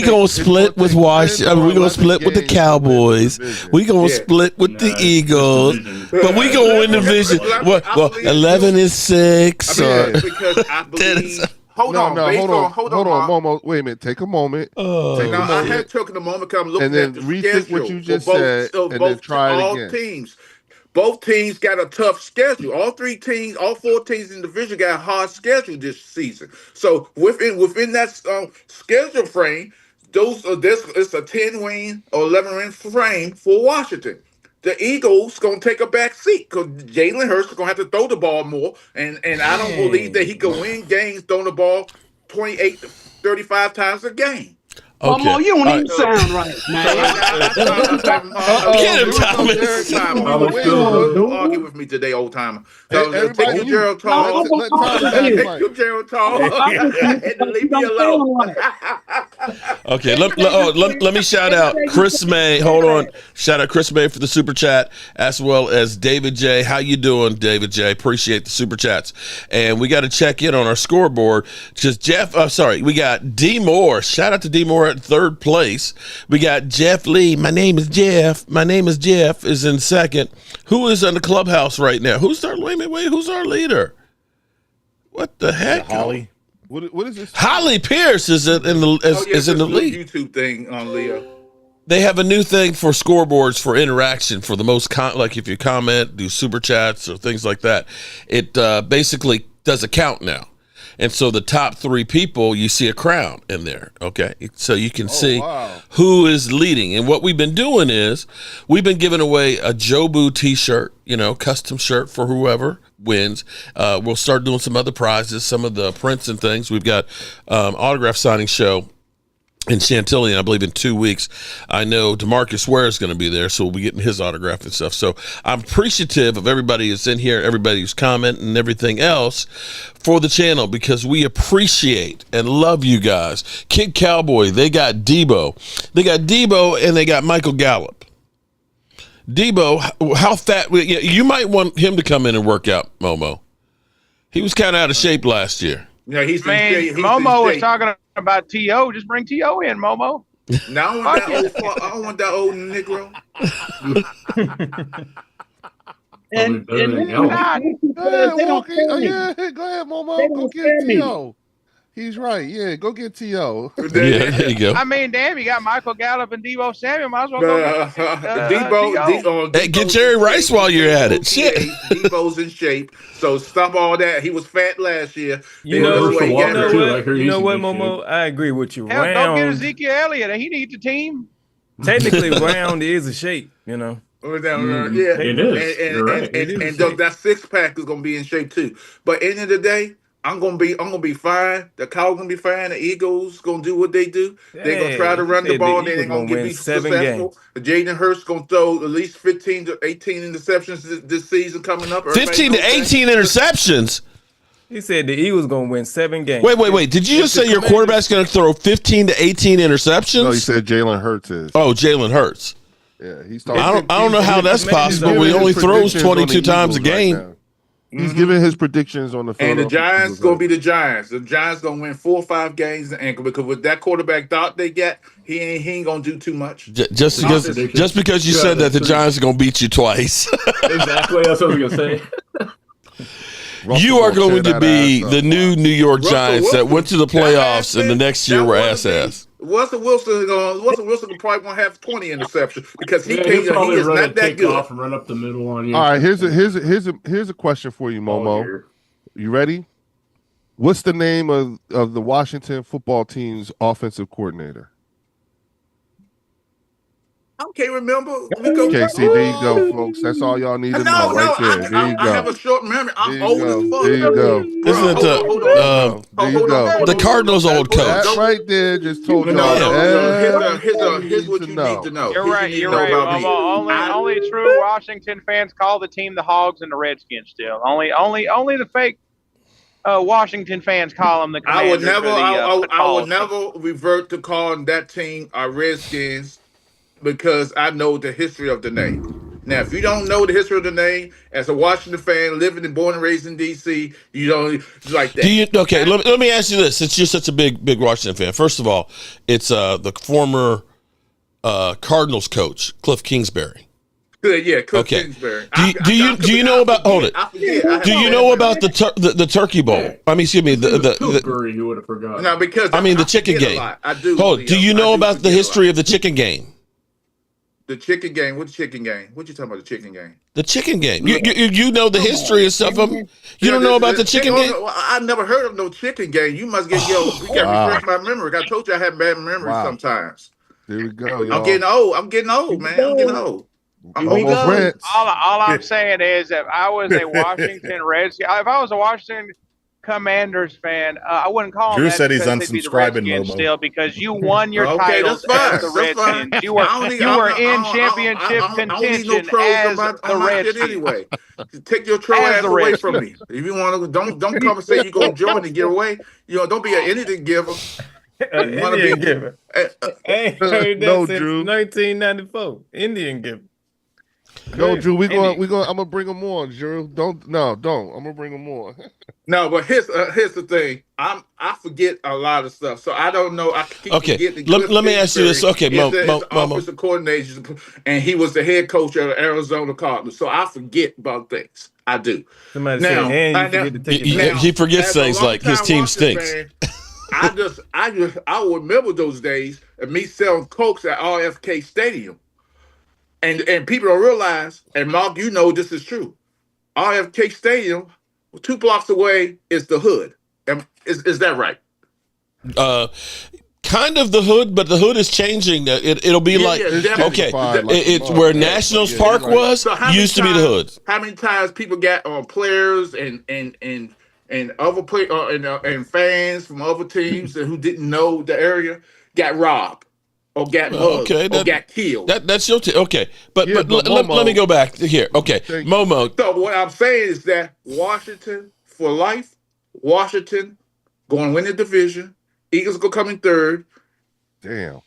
gonna split with Washington. We gonna split with the Cowboys. We gonna split with the Eagles. But we gonna win the division. 11-6. Because I believe. Hold on, Momo. Wait a minute. Take a moment. I had taken a moment because I'm looking at the schedule what you just said, and then try it again. Teams. Both teams got a tough schedule. All 4 teams in the division got a hard schedule this season. So within that schedule frame, it's a 10-win or 11-win frame for Washington. The Eagles gonna take a back seat because Jalen Hurts is gonna have to throw the ball more, and I don't believe that he can win games throwing the ball 28 to 35 times a game. Okay. Momo, you don't even sound right, man. Get him, Thomas. Don't argue with me today, old timer. Take your Gerald Tall. Take your Gerald Tall. And leave me alone. Okay, let me shout out Chris May. Hold on. Shout out Chris May for the super chat, as well as David J. How you doing, David J? Appreciate the super chats. And we got to check in on our scoreboard because we got D Moore. Shout out to D Moore at third place. We got Jeff Lee. My name is Jeff is in second. Who is in the clubhouse right now? Who's our leader? What the heck? Holly. What is this? Holly Pierce is in the is in the league. YouTube thing on Leo. They have a new thing for scoreboards for interaction for the most like if you comment, do super chats or things like that. It basically does a count now. And so the top 3 people, you see a crown in there, okay? So you can see who is leading. And what we've been doing is we've been giving away a Jobu T-shirt, custom shirt for whoever wins. We'll start doing some other prizes, some of the prints and things. We've got autograph signing show in Chantilly, I believe in 2 weeks. I know DeMarcus Ware is going to be there, so we'll be getting his autograph and stuff. So I'm appreciative of everybody who's in here, everybody who's commenting and everything else for the channel, because we appreciate and love you guys. Kid Cowboy, they got Debo. They got Debo and they got Michael Gallup. Debo, how fat? You might want him to come in and work out, Momo. He was kind of out of shape last year. Yeah, Momo was talking about T.O. Just bring T.O. in, Momo. No, I don't want that old Negro. And Go ahead, Momo. Go get T.O. He's right. Yeah, go get T.O. Yeah, there you go. I mean, damn, you got Michael Gallup and Debo Samuel. Might as well go Debo. Hey, get Jerry Rice while you're at it. Shit. Debo's in shape, so stop all that. He was fat last year. You know what, Momo? Momo? I agree with you. Hell, go get Ezekiel Elliott. He needs the team. Technically, round is a shape, Yeah, it is. And that 6-pack is gonna be in shape too. But end of the day, I'm gonna be fine. The Cowboys gonna be fine. The Eagles gonna do what they do. They're gonna try to run the ball. They ain't gonna be successful. Jaden Hurst gonna throw at least 15 to 18 interceptions this season coming up. 15 to 18 interceptions. He said the Eagles gonna win 7 games. Wait. Did you just say your quarterback's gonna throw 15 to 18 interceptions? No, he said Jalen Hurts is. Oh, Jalen Hurts. Yeah, he's talking. I don't know how that's possible. We only throws 22 times a game. Right, he's giving his predictions on the field. And the Giants gonna be the Giants. The Giants gonna win 4 or 5 games in ankle, because with that quarterback thought they get, he ain't gonna do too much. Just because you said that the Giants are gonna beat you twice. Exactly, that's what I was gonna say. You are going to be the new New York Giants that went to the playoffs and the next year were ass. Russell Wilson probably won't have 20 interceptions because he is not that good. Off and run up the middle on you. All right, here's a question for you, Momo. You ready? What's the name of the Washington football team's offensive coordinator? I can't remember. Okay, see, there you go, folks. That's all y'all need to know right there. There you go. I have a short memory. I'm old as fuck. There you go. Isn't it the Cardinals' old coach? That right there just told you. Here's what you need to know. You're right. Only true Washington fans call the team the Hogs and the Redskins still. Only the fake Washington fans call them the Commanders. I would never revert to calling that team our Redskins, because I know the history of the name. Now, if you don't know the history of the name, as a Washington fan, living and born and raised in D.C., you don't like that. Let me ask you this: since you're such a big Washington fan, first of all, it's the former Cardinals coach Cliff Kingsbury. Yeah, Cliff Kingsbury. Do you know about? Hold it. Do you know about the Turkey Bowl? I mean, excuse me, Pillsbury, you would have forgotten. No, because the chicken game. I do. Hold it. Do you know about the history of the chicken game? The chicken game? What chicken game? What you talking about? The chicken game? The chicken game. You know the history and stuff of them. You don't know about the chicken game? I never heard of no chicken game. You must get you got refresh my memory. I told you I have bad memory sometimes. There we go. Y'all. I'm getting old, man. I'm getting old. All I'm saying is, if I was a Washington Redskins, if I was a Washington Commanders fan, I wouldn't call them Drew that said he's unsubscribing, Momo. still, because you won your titles as the Redskins. You were in championship contention as the Redskins. Anyway, take your troll ass away from me. If you want to, don't come and say you're gonna join and get away. Don't be an anything giver. Indian giver. Ain't heard that No, since Drew. 1994. Indian giver. No, Drew, I'm gonna bring them on, Drew. Don't. I'm gonna bring them on. No, but here's the thing. I forget a lot of stuff, so I don't know. I keep forgetting. Let me ask you this. Okay, offensive coordinator, and he was the head coach of Arizona Cardinals, so I forget about things. I do. Somebody Now, said, and you forget to take He, it back. now, he forgets as a things like his longtime team Washington stinks. fan, I will remember those days of me selling Cokes at RFK Stadium. And people don't realize, and Mark, you know this is true. RFK Stadium, 2 blocks away is the hood. Is that right? Kind of the hood, but the hood is changing. It'll be like okay, it's where Nationals Park was So used to be the hood. How many times people got players and other and fans from other teams who didn't know the area got robbed or got mugged or got killed? That's your okay, but Momo, let me go back here. Okay, Momo. So what I'm saying is that Washington for life, Washington going to win the division. Eagles go come in third. Damn.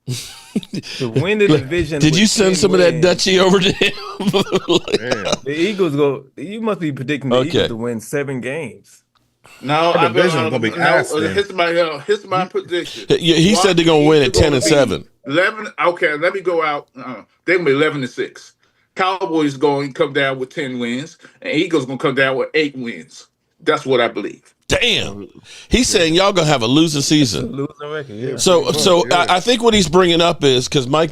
To win the division. Did you send some of that Dutchie over to him? The Eagles go. You must be predicting the Eagles to win 7 games. No, Our division's gonna be ass. Here's my prediction. He said they're gonna win at 10-7. 11. Okay, let me go out. They're gonna be 11-6. Cowboys going to come down with 10 wins, and Eagles gonna come down with 8 wins. That's what I believe. Damn, he's saying y'all gonna have a losing season. Losing record, yeah. So I think what he's bringing up is because Mike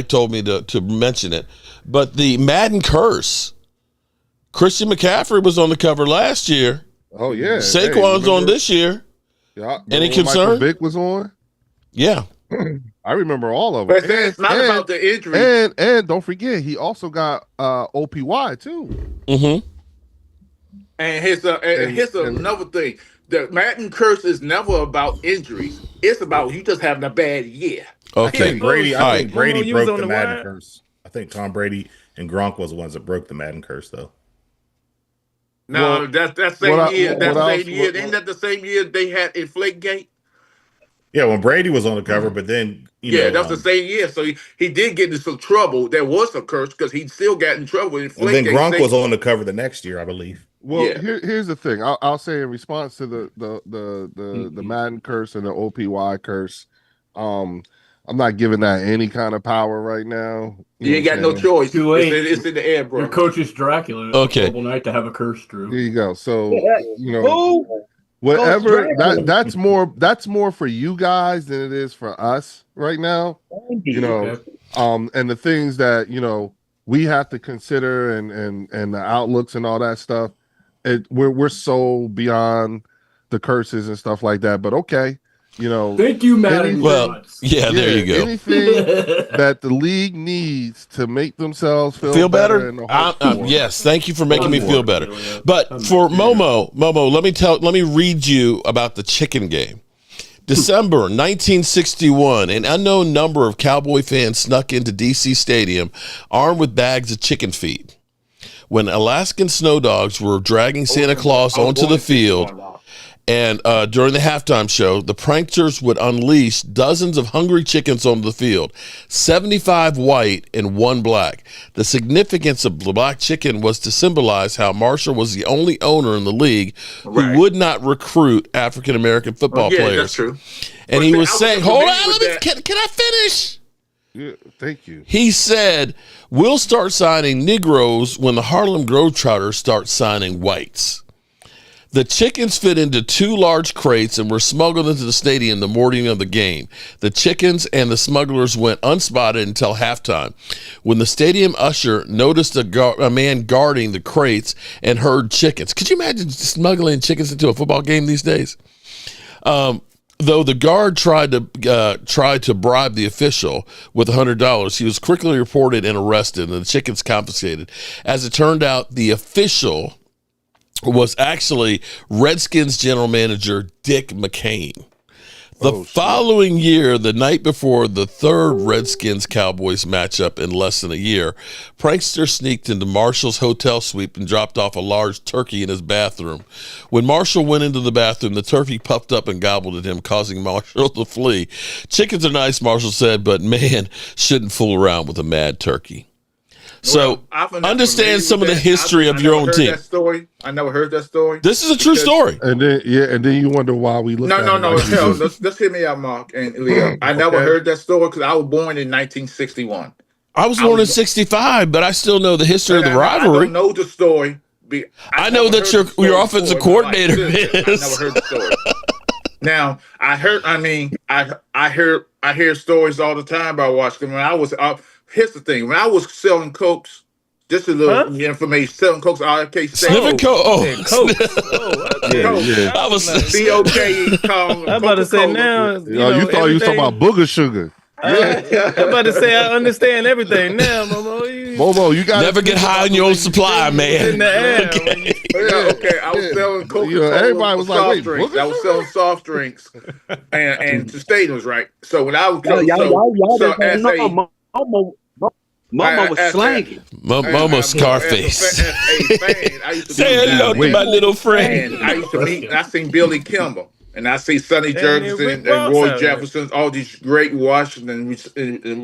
told me to mention it, but the Madden curse. Christian McCaffrey was on the cover last year. Oh yeah, Saquon's on this year. Yeah, any concern? Vic was on. Yeah, I remember all of it. But it's not about the injury. And don't forget, he also got OPY too. Mm-hmm. And here's another thing. The Madden curse is never about injuries. It's about you just having a bad year. Okay. I think Brady broke the Madden wire? curse. I think Tom Brady and Gronk was the ones that broke the Madden curse, though. No, that's that same year. Ain't that the same year they had Inflategate? Yeah, when Brady was on the cover, but then that's the same year. So he did get into some trouble. There was a curse because he still got in trouble. And then Gronk was on the cover the next year, I believe. Well, here's the thing. I'll say in response to the Madden curse and the OPY curse, I'm not giving that any kind of power right now. You ain't got no choice. Too late. It's in the air, bro. Your coach is Dracula. Okay. It's a night to have a curse, Drew. There you go. So whatever that's more for you guys than it is for us right now. And the things that we have to consider and the outlooks and all that stuff. We're so beyond the curses and stuff like that. But okay. Thank you, Madden. There you go. Anything that the league needs to make themselves feel better. Yes, thank you for making me feel better. But for Momo, let me read you about the chicken game. December 1961, an unknown number of Cowboy fans snuck into DC Stadium armed with bags of chicken feed. When Alaskan snow dogs were dragging Santa Claus onto the field. And during the halftime show, the pranksters would unleash dozens of hungry chickens onto the field, 75 white and 1 black. The significance of the black chicken was to symbolize how Marshall was the only owner in the league who would not recruit African-American football players. That's true. And he was saying, hold on, can I finish? Yeah, thank you. He said, we'll start signing Negroes when the Harlem Globetrotters start signing whites. The chickens fit into 2 large crates and were smuggled into the stadium the morning of the game. The chickens and the smugglers went unspotted until halftime, when the stadium usher noticed a man guarding the crates and heard chickens. Could you imagine smuggling chickens into a football game these days? Though the guard tried to bribe the official with $100, he was quickly reported and arrested, and the chickens confiscated. As it turned out, the official was actually Redskins general manager Dick McCain. The following year, the night before the third Redskins-Cowboys matchup in less than a year, pranksters sneaked into Marshall's hotel suite and dropped off a large turkey in his bathroom. When Marshall went into the bathroom, the turkey puffed up and gobbled at him, causing Marshall to flee. Chickens are nice, Marshall said, but man, shouldn't fool around with a mad turkey. So understand some of the history of your own team. I never heard that story. This is a true story. And then you wonder why we look. No. Let's hear me out, Mark and Leo. I never heard that story because I was born in 1961. I was born in 65, but I still know the history of the rivalry. I don't know the story, I know that your offensive coordinator is. I never heard the story. Now I hear stories all the time about Washington. When I was here's the thing: when I was selling cokes. Just a little information. Selling cokes, RFK sniffing coke. I was COK. I'm about to say now. You thought you was talking about booger sugar. I'm about to say I understand everything now, Momo. You got never get high on your own supply, man. In the air. Okay. I was selling Coca-Cola. Everybody was like, "Wait, drinks. I was selling soft drinks, and the stadium was right. So when I was Momo was slanging. Momo Scarface. Say hello to my little friend. I used to meet. I seen Billy Kimball. And I see Sonny Jurgensen and Roy Jefferson, all these great Washington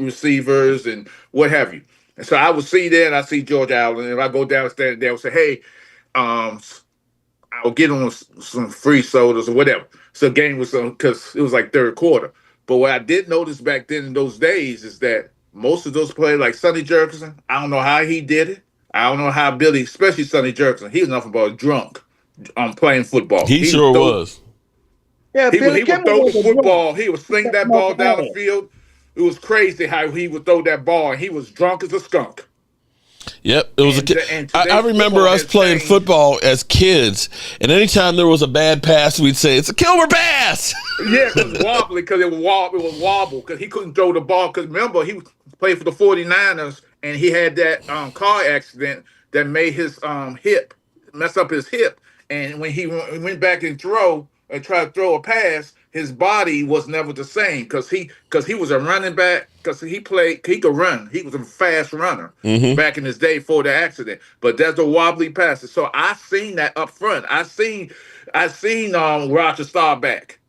receivers and what have you. And so I would see there, and I see George Allen. And if I go downstairs there, I would say, "Hey, I'll get on some free sodas or whatever." So the game was because it was like third quarter. But what I did notice back then in those days is that most of those players, like Sonny Jurgensen, I don't know how he did it. I don't know how Billy, especially Sonny Jurgensen, he was nothing but a drunk playing football. He sure was. Yeah, he would throw the football. He would sling that ball down the field. It was crazy how he would throw that ball, and he was drunk as a skunk. Yep, it was I remember us playing football as kids, and anytime there was a bad pass, we'd say it's a Kilmer pass. Yeah, it was wobbly because it would wobble because he couldn't throw the ball. Because remember, he played for the 49ers, and he had that car accident that made his mess up his hip. And when he went back and tried to throw a pass, his body was never the same because he was a running back because he could run. He was a fast runner back in his day before the accident. But there's a wobbly passes. So I seen that up front. I seen Roger Staubach.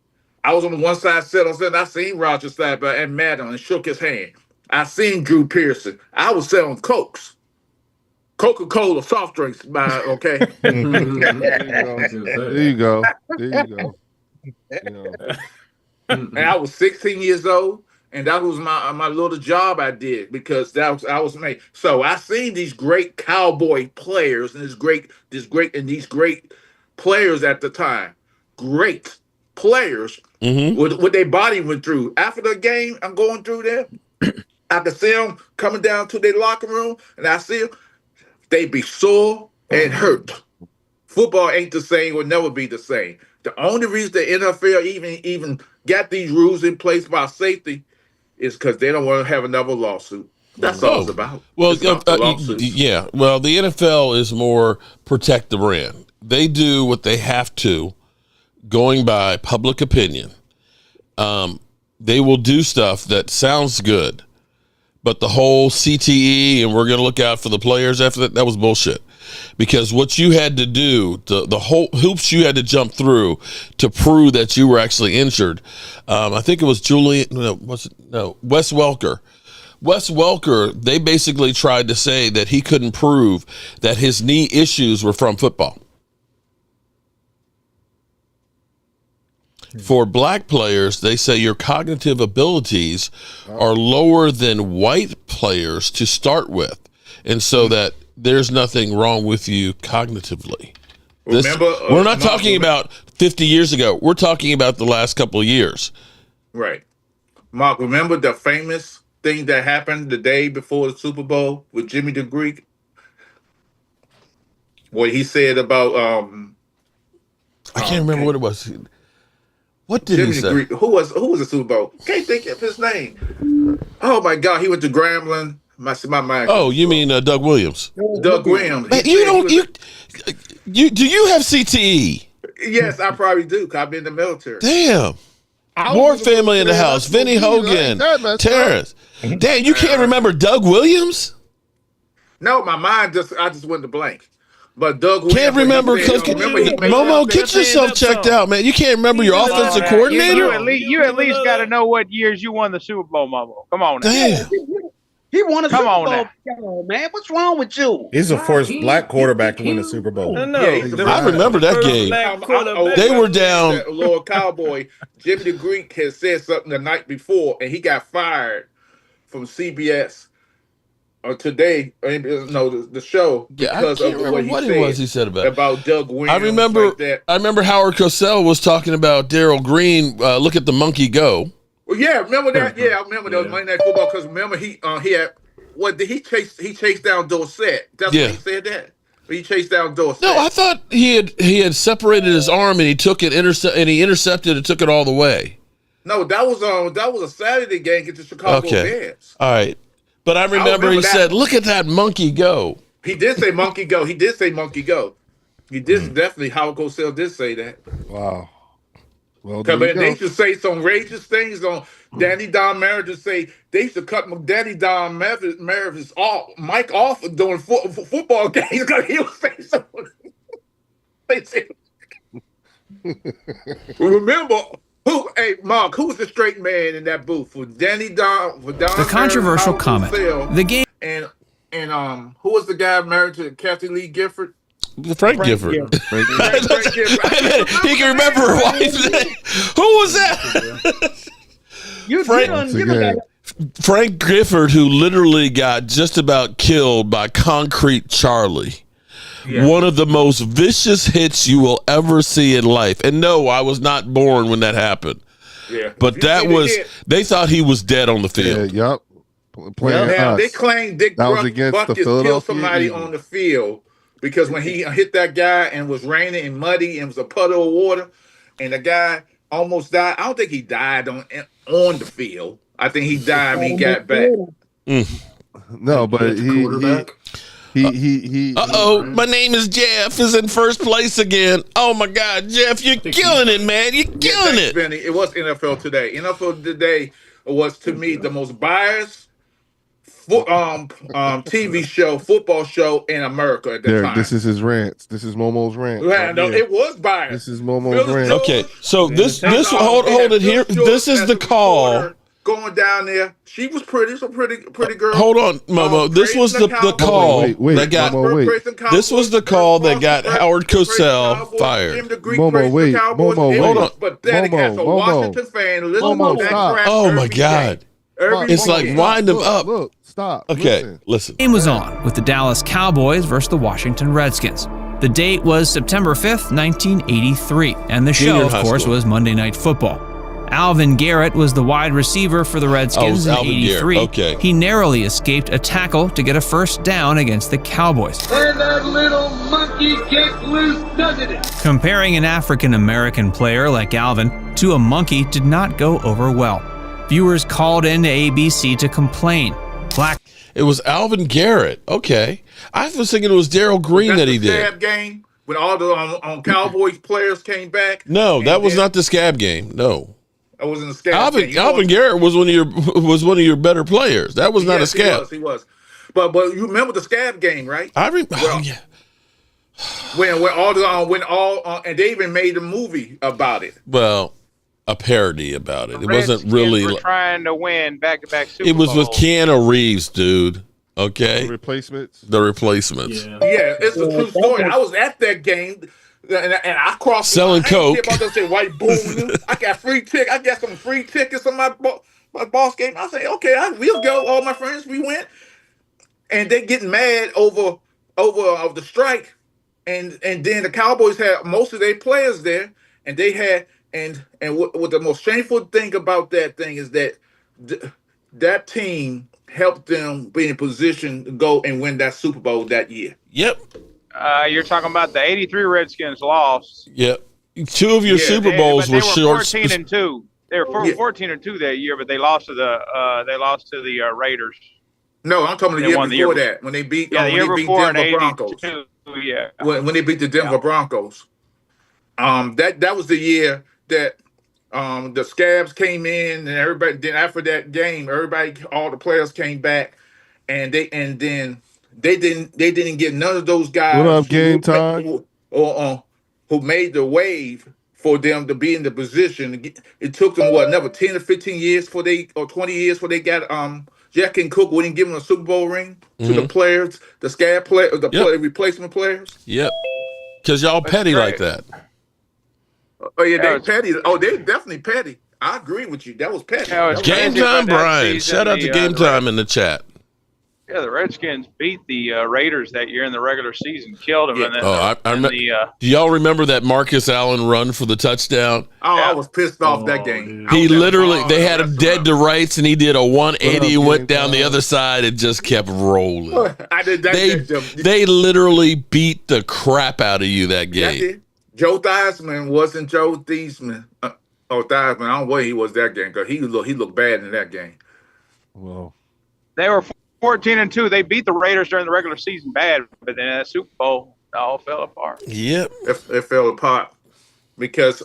I was on the one side and I seen Roger Staubach and met him and shook his hand. I seen Drew Pearson. I was selling Cokes. Coca-Cola soft drinks, okay. There you go. And I was 16 years old, and that was my little job I did because I was made. So I seen these great Cowboy players and these great players at the time, great players with what their body went through after the game. I'm going through there. I could see them coming down to their locker room, and I see them. They be sore and hurt. Football ain't the same, will never be the same. The only reason the NFL even got these rules in place about safety is because they don't want to have another lawsuit. That's all it's about. Well, yeah. Well, the NFL is more protect the brand. They do what they have to, going by public opinion. They will do stuff that sounds good. But the whole CTE and we're going to look out for the players after that was bullshit. Because what you had to do, the whole hoops you had to jump through to prove that you were actually injured. I think it was Wes Welker. Wes Welker, they basically tried to say that he couldn't prove that his knee issues were from football. For black players, they say your cognitive abilities are lower than white players to start with. And so that there's nothing wrong with you cognitively. We're not talking about 50 years ago. We're talking about the last couple of years. Right. Mark, remember the famous thing that happened the day before the Super Bowl with Jimmy the Greek? What he said about... I can't remember what it was. What did Jimmy he say? Greek, who was the Super Bowl? Can't think of his name. Oh my God, he went to Grambling. My mind. Oh, you mean Doug Williams? Doug Williams. Man, do you have CTE? Yes, I probably do. Cause I've been in the military. Damn. More family in the house. Vinny Hogan, Terrence. Damn, you can't remember Doug Williams? No, my mind I just went to blank. But Doug Williams, can't remember. Momo, get yourself checked out, man. You can't remember your offensive coordinator? You at least got to know what years you won the Super Bowl, Momo. Come on now. Damn. He won a Super Bowl, man. What's wrong with you? He's the first black quarterback to win the Super Bowl. I remember that game. They were down. Lord Cowboy, Jimmy the Greek had said something the night before, and he got fired from CBS. today, no, the show, because of what he said about Doug Williams. I remember Howard Cosell was talking about Darryl Green. Look at the monkey go. Well, yeah, remember that? Yeah, I remember that Monday Night Football, because remember he had what did he chased down Dorsett. That's what he said that. He chased down Dorsett. No, I thought he had separated his arm and he took it he intercepted and took it all the way. No, that was a Saturday game against the Chicago Bears. All right. But I remember he said, "Look at that monkey go." He did say monkey go. He did definitely. Howard Cosell did say that. Wow. Well, they used to say some racist things on Danny Don Merritt. To say they used to cut Danny Don Merritt's mic off during football games because he was saying something. They said, remember. Mark, who was the straight man in that booth? For Danny Don, the controversial comment. The game and who was the guy married to Kathy Lee Gifford? Frank Gifford. Frank Gifford. He can remember her wife's name. Who was that? Frank Gifford, who literally got just about killed by Concrete Charlie. Yeah. One of the most vicious hits you will ever see in life. And no, I was not born when that happened. Yeah. But they thought he was dead on the field. Yeah, they claimed Dick Buckets killed somebody on the field because when he hit that guy and it was raining and muddy and it was a puddle of water and the guy almost died. I don't think he died on the field. I think he died when he got back. No, but he my name is Jeff is in first place again. Oh my God, Jeff, you're killing it, man. You're killing it. Benny. It was NFL Today. NFL Today was, to me, the most biased TV show, football show in America at the time. This is his rants. This is Momo's rant. Yeah, no, it was biased. This is Momo's rant. Okay, so hold it here. This is the call. Going down there, she was pretty, so pretty girl. Hold on, Momo. This was the call that got. This was the call that got Howard Cosell fired. Momo, hold on. But then as a Washington fan, listen to that crap. Oh my God! It's like wind them up. Look, stop. Okay, listen. The game was on with the Dallas Cowboys versus the Washington Redskins. The date was September 5th, 1983, and the show, of course, was Monday Night Football. Alvin Garrett was the wide receiver for the Redskins in '83. Okay. He narrowly escaped a tackle to get a first down against the Cowboys. And that little monkey gets loose, doesn't it? Comparing an African-American player like Alvin to a monkey did not go over well. Viewers called in to ABC to complain. It was Alvin Garrett. Okay. I was thinking it was Darryl Green that he did. Scab game when all the Cowboys players came back? No, that was not the scab game. No. I was in the scab. Alvin Garrett was one of your better players. That was not a scab. He was. But you remember the scab game, right? I remember. Yeah. And they even made a movie about it. Well, a parody about it. It wasn't really. Were trying to win back-to-back Super Bowls. It was with Keanu Reeves, dude. Okay. The replacements. Yeah, it's a true story. I was at that game. And I crossed selling coke. I was say white boom. I got free ticket. I got some free tickets on my boss game. I say, okay, we'll go. All my friends, we went, and they getting mad over the strike, and then the Cowboys had most of their players there, and they had and what the most shameful thing about that thing is that that team helped them be in position to go and win that Super Bowl that year. Yep. You're talking about the '83 Redskins lost. Yep. Two of your Super Bowls were short. 14-2. They were 14-2 that year, but they lost to the Raiders. No, I'm talking about the year before that when they beat the Denver Broncos. Yeah. When they beat the Denver Broncos. That was the year that the scabs came in and everybody. Then after that game, all the players came back, and they didn't get none of those guys. What up, Game Time? Who made the wave for them to be in the position. It took them another 10 or 15 years or 20 years before they got Jack and Cook wouldn't give them a Super Bowl ring to the players, the scab player, replacement players. Yep. Because y'all petty like that. Oh yeah, they petty. Oh, they definitely petty. I agree with you. That was petty. Game Time, Brian. Shout out to Game Time in the chat. Yeah, the Redskins beat the Raiders that year in the regular season, killed them. Yeah. And then, do y'all remember that Marcus Allen run for the touchdown? Oh, yeah. I was pissed off that game. He literally, they had him dead to rights, and he did a 180, went down the other side, and just kept rolling. I did that. They literally beat the crap out of you that game. Joe Theismann wasn't Joe Theismann. Theismann, I don't know what he was that game because he looked bad in that game. Well, they were 14-2. They beat the Raiders during the regular season bad, but then in that Super Bowl, it all fell apart. Yep, it fell apart because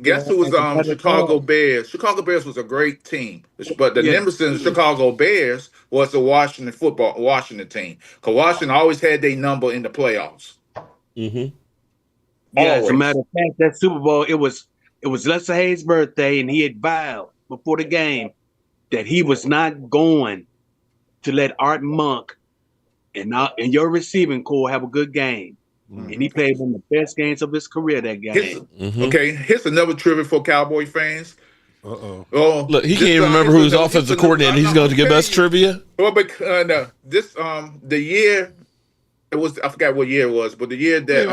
guess who was Chicago Bears? Chicago Bears was a great team, but the nemesis Chicago Bears was the Washington team because Washington always had their number in the playoffs. Mm-hmm. Yeah, as a matter of fact, that Super Bowl it was Lester Hayes' birthday, and he had vowed before the game that he was not going to let Art Monk and your receiving corps have a good game. Mm-hmm. And he played one of the best games of his career that game. Okay, here's another trivia for Cowboy fans. Oh, look, he can't even remember who his offensive coordinator. He's going to give us trivia. Well, but the year it was, I forgot what year it was, but the year that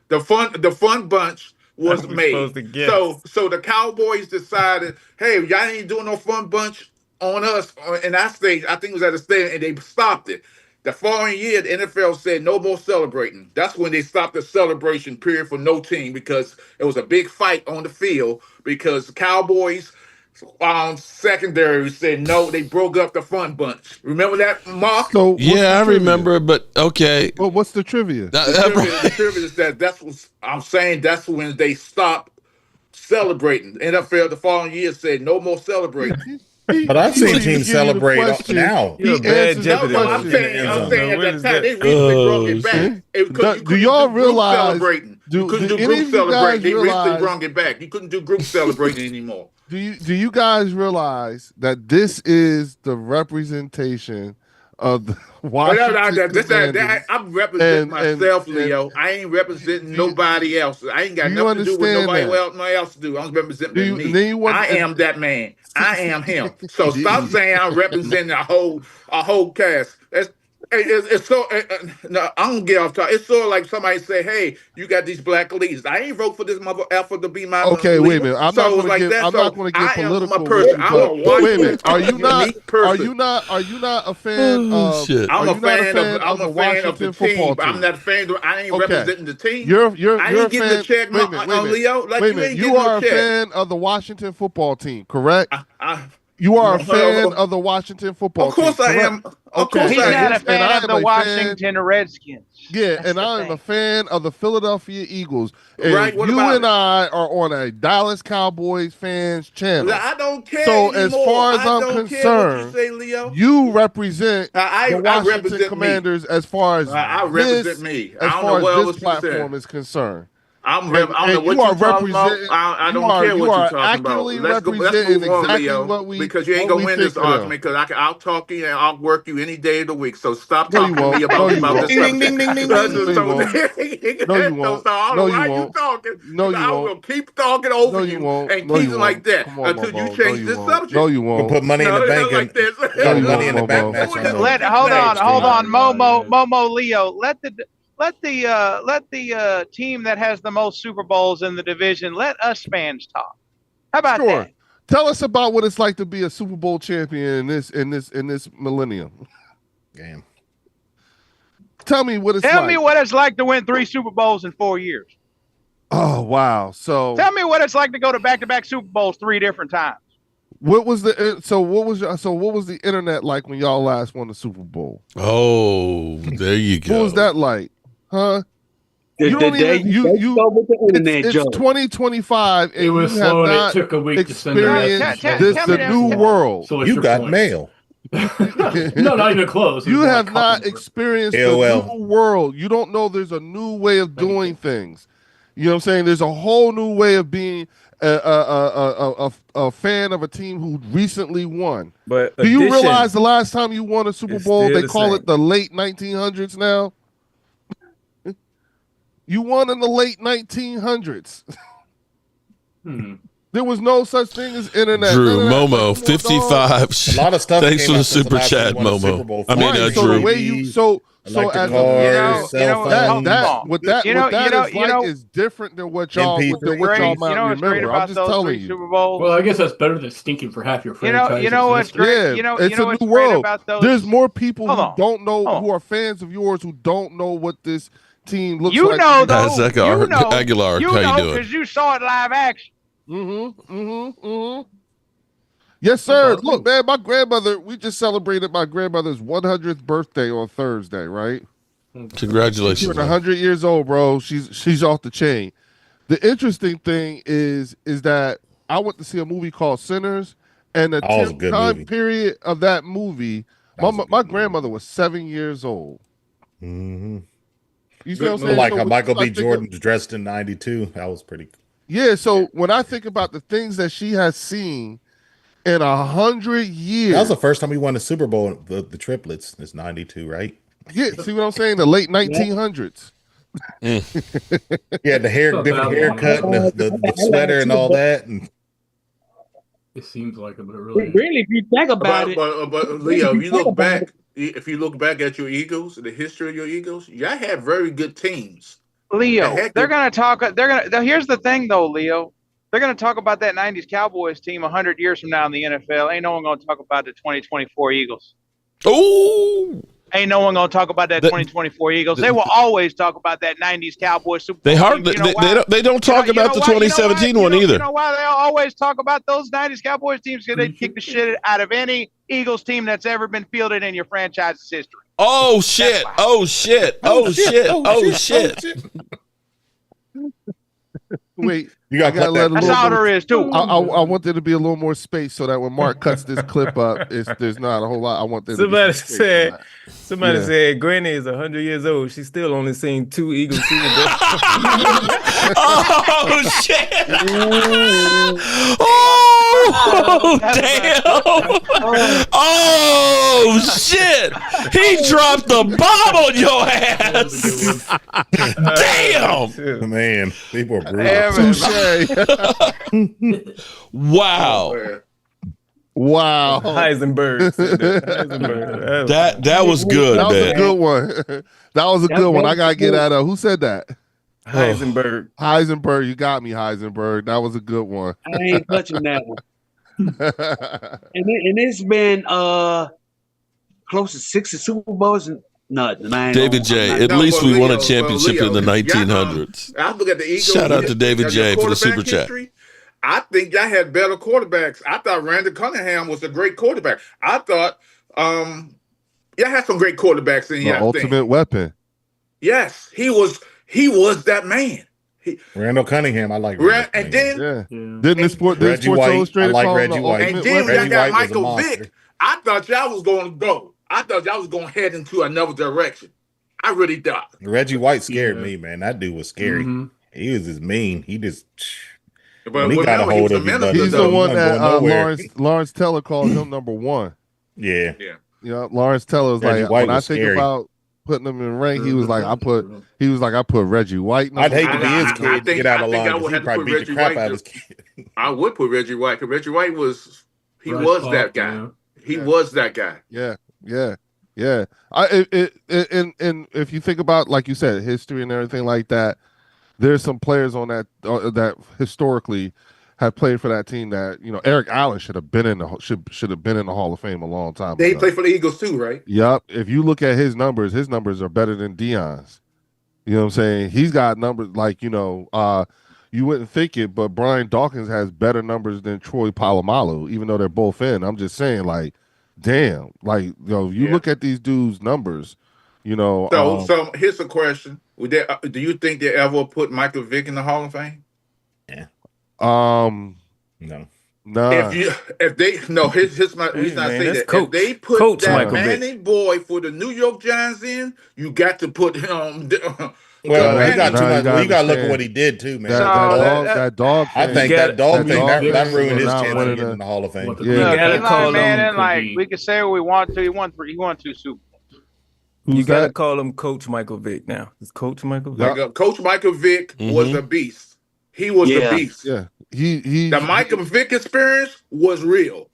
the fun bunch was made. So the Cowboys decided, hey, y'all ain't doing no fun bunch on us in our stage. I think it was at the stadium, and they stopped it. The following year, the NFL said no more celebrating. That's when they stopped the celebration period for no team because it was a big fight on the field because the Cowboys secondary said no, they broke up the fun bunch. Remember that, Mark? So yeah, I remember, but okay. Well, what's the trivia? The trivia is that's what I'm saying. That's when they stopped celebrating. The NFL the following year said no more celebrating. But I've seen teams celebrate now. I'm saying at that time they recently brought it back. Do y'all realize? You couldn't do group celebrating. They recently brought it back. You couldn't do group celebrating anymore. Do you guys realize that this is the representation of the Washington Commanders? I'm representing myself, Leo. I ain't representing nobody else. I ain't got nothing to do with nobody else to do. I'm representing me. I am that man. I am him. So stop saying I'm representing a whole cast. It's so no, I don't get off topic. It's sort of like somebody say, "Hey, you got these black leaders. I ain't vote for this mother alpha to be my okay." leader. Wait a minute. I'm not going to get political. Wait a minute. Are you not a fan of? I'm a fan of the Washington football team. I'm not a fan. I ain't representing the team. I ain't getting the check, Leo. Like you ain't you are a fan of the Washington football team, correct? You are a fan of the Washington football team. Of course I am. Of course, he's not a fan of the Washington Redskins. Yeah, and I am a fan of the Philadelphia Eagles. And you and I are on a Dallas Cowboys fans channel. I don't care. So as far as I'm concerned, you represent the Washington Commanders as far as I represent me. As far as this platform is concerned. I don't know what you're talking about. I don't care what you're talking about. Let's move on, Leo, because you ain't gonna win this argument. Because I'll talk to you and I'll work you any day of the week. So stop talking to me about this subject. No, you won't. No, you won't. No, you won't. I will keep talking over you and keep it like that until you change this subject. No, you won't. We'll put money in the bank and put money in the bank. Hold on, Momo, Leo. Let the team that has the most Super Bowls in the division, let us fans talk. How about that? Tell us about what it's like to be a Super Bowl champion in this millennium. Damn. Tell me what it's like. Tell me what it's like to win 3 Super Bowls in 4 years. Oh wow! So tell me what it's like to go to back-to-back Super Bowls 3 different times. What was the internet like when y'all last won the Super Bowl? Oh, there you go. What was that like? Huh? It's 2025 and it was slow and it took a week to send the new world. So you got mail. No, not even close. You have not experienced the new world. You don't know there's a new way of doing things. You know what I'm saying? There's a whole new way of being a fan of a team who recently won. But do you realize the last time you won a Super Bowl, they call it the late 1900s now? You won in the late 1900s. There was no such thing as internet. Drew Momo 55. A lot of stuff. Thanks came for the out since super last time chat, we won a Super Momo. Bowl. I mean, Right, so Drew. the way you so electric as cars, cell phones, what that is like is different than what y'all might remember. I'm just telling you. Super Bowls? Well, I guess that's better than stinking for half your franchise. You know what's great? Yeah, it's a new world. About those... There's more people who don't know, who are fans of yours, who don't know what this team looks like. You know, though. Aguilar, you how know, you doing? because you saw it live action. Yes, sir. Look, man, my grandmother, we just celebrated my grandmother's 100th birthday on Thursday, right? Congratulations. She's 100 years old, bro. She's off the chain. The interesting thing is that I went to see a movie called Sinners, and the time period of that movie, my grandmother was 7 years old. Mm-hmm. You see what I'm saying? Like how Michael B. Jordan was dressed in 92. That was pretty cool. Yeah, so when I think about the things that she has seen in 100 years. That was the first time we won the Super Bowl, the triplets. It's 92, right? Yeah, see what I'm saying? The late 1900s. Yeah, the different haircut, and the sweater and all that. And it seems like it, but really, if you think about it. But Leo, if you look back at your Eagles, the history of your Eagles, y'all had very good teams. Leo, they're going to talk. Here's the thing, though, Leo. They're going to talk about that 90s Cowboys team 100 years from now in the NFL. Ain't no one going to talk about the 2024 Eagles. Oh! Ain't no one going to talk about that 2024 Eagles. They will always talk about that 90s Cowboys Super Bowl. They don't talk about the 2017 one either. You know why they always talk about those 90s Cowboys teams? Because they kick the shit out of any Eagles team that's ever been fielded in your franchise's history. Oh, shit. Oh, shit. Oh, shit. Oh, shit. Wait, you got to let that's all there is too. I want there to be a little more space so that when Mark cuts this clip up, there's not a whole lot. I want there somebody to be somebody said Granny is 100 years old. She's still only seen 2 Eagles Super Bowls. Oh shit! Oh damn! Oh shit! He dropped the bomb on your ass! Damn! Man, people are brutal. Wow. Wow. Heisenberg. That was good, that was man. a good one. That was a good one. I gotta get out of who said that? Heisenberg. Heisenberg, you got me, Heisenberg. That was a good one. I ain't touching that one. and it's been close to 60 Super Bowls and nothing. David J. At least we won a championship in the 1900s. I look at the Eagles. Shout out to David J. for the super chat. I think y'all had better quarterbacks. I thought Randy Cunningham was a great quarterback. I thought y'all had some great quarterbacks in here. The ultimate weapon. Yes, he was that man. Randall Cunningham, I like. And then didn't the Sports Illustrated I like Reggie White. And then y'all got Michael Vick. I thought y'all was going to go. I thought y'all was going to head into another direction. I really thought. Reggie White scared me, man. That dude was scary. Mm-hmm. He was just mean. He just. But he got a hold of him. He's the one that Lawrence Teller called him number one. Yeah. Lawrence Teller was Reggie like, White when was I think scary. about putting him in rank, he was like, I put Reggie White. I'd hate to be his kid to get out of line because he'd probably beat the crap out of his kid. I would put Reggie White because Reggie White was that guy. He was that guy. Yeah. And if you think about, like you said, history and everything like that, there's some players on that that historically have played for that team that, Eric Allen should have been in the Hall of Fame a long time ago. They played for the Eagles too, right? Yep. If you look at his numbers are better than Dion's. You know what I'm saying? He's got numbers like, you wouldn't think it, but Brian Dawkins has better numbers than Troy Polamalu, even though they're both in. I'm just saying, like, damn, like, you look at these dudes' numbers, So here's a question: do you think they ever put Michael Vick in the Hall of Fame? Yeah. No. If they he's not saying that. Coach. If they put Coach that Michael Manning boy for the New York Giants in, you got to put him. Well, he got too much. You got to look at what he did too, man. That dog. I think that dog thing that ruined his chance to get in the Hall of Fame. Eli Manning, like we can say what we want to. He won 2 Super Bowls. You got to call him Coach Michael Vick now. It's Coach Michael Vick. Coach Michael Vick was a beast. He was the beast. Yeah, the Michael Vick experience was real.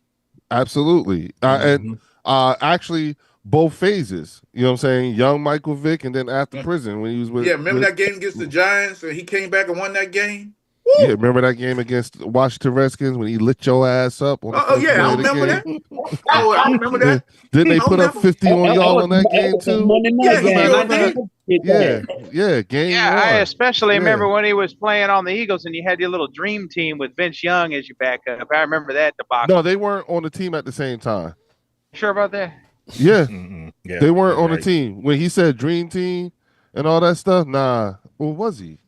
Absolutely, and actually both phases. You know what I'm saying? Young Michael Vick, and then after prison when he was with. Yeah, remember that game against the Giants, and he came back and won that game. Woo! Yeah, remember that game against the Washington Redskins when he lit your ass up? On the I remember that. I remember that. Didn't they put up 50 on y'all on that game too? Yeah, game one. I especially remember when he was playing on the Eagles and you had your little dream team with Vince Young as your backup. I remember that debacle. No, they weren't on the team at the same time. Sure about that? Yeah, they weren't on the team. When he said dream team and all that stuff, nah. Well, was he?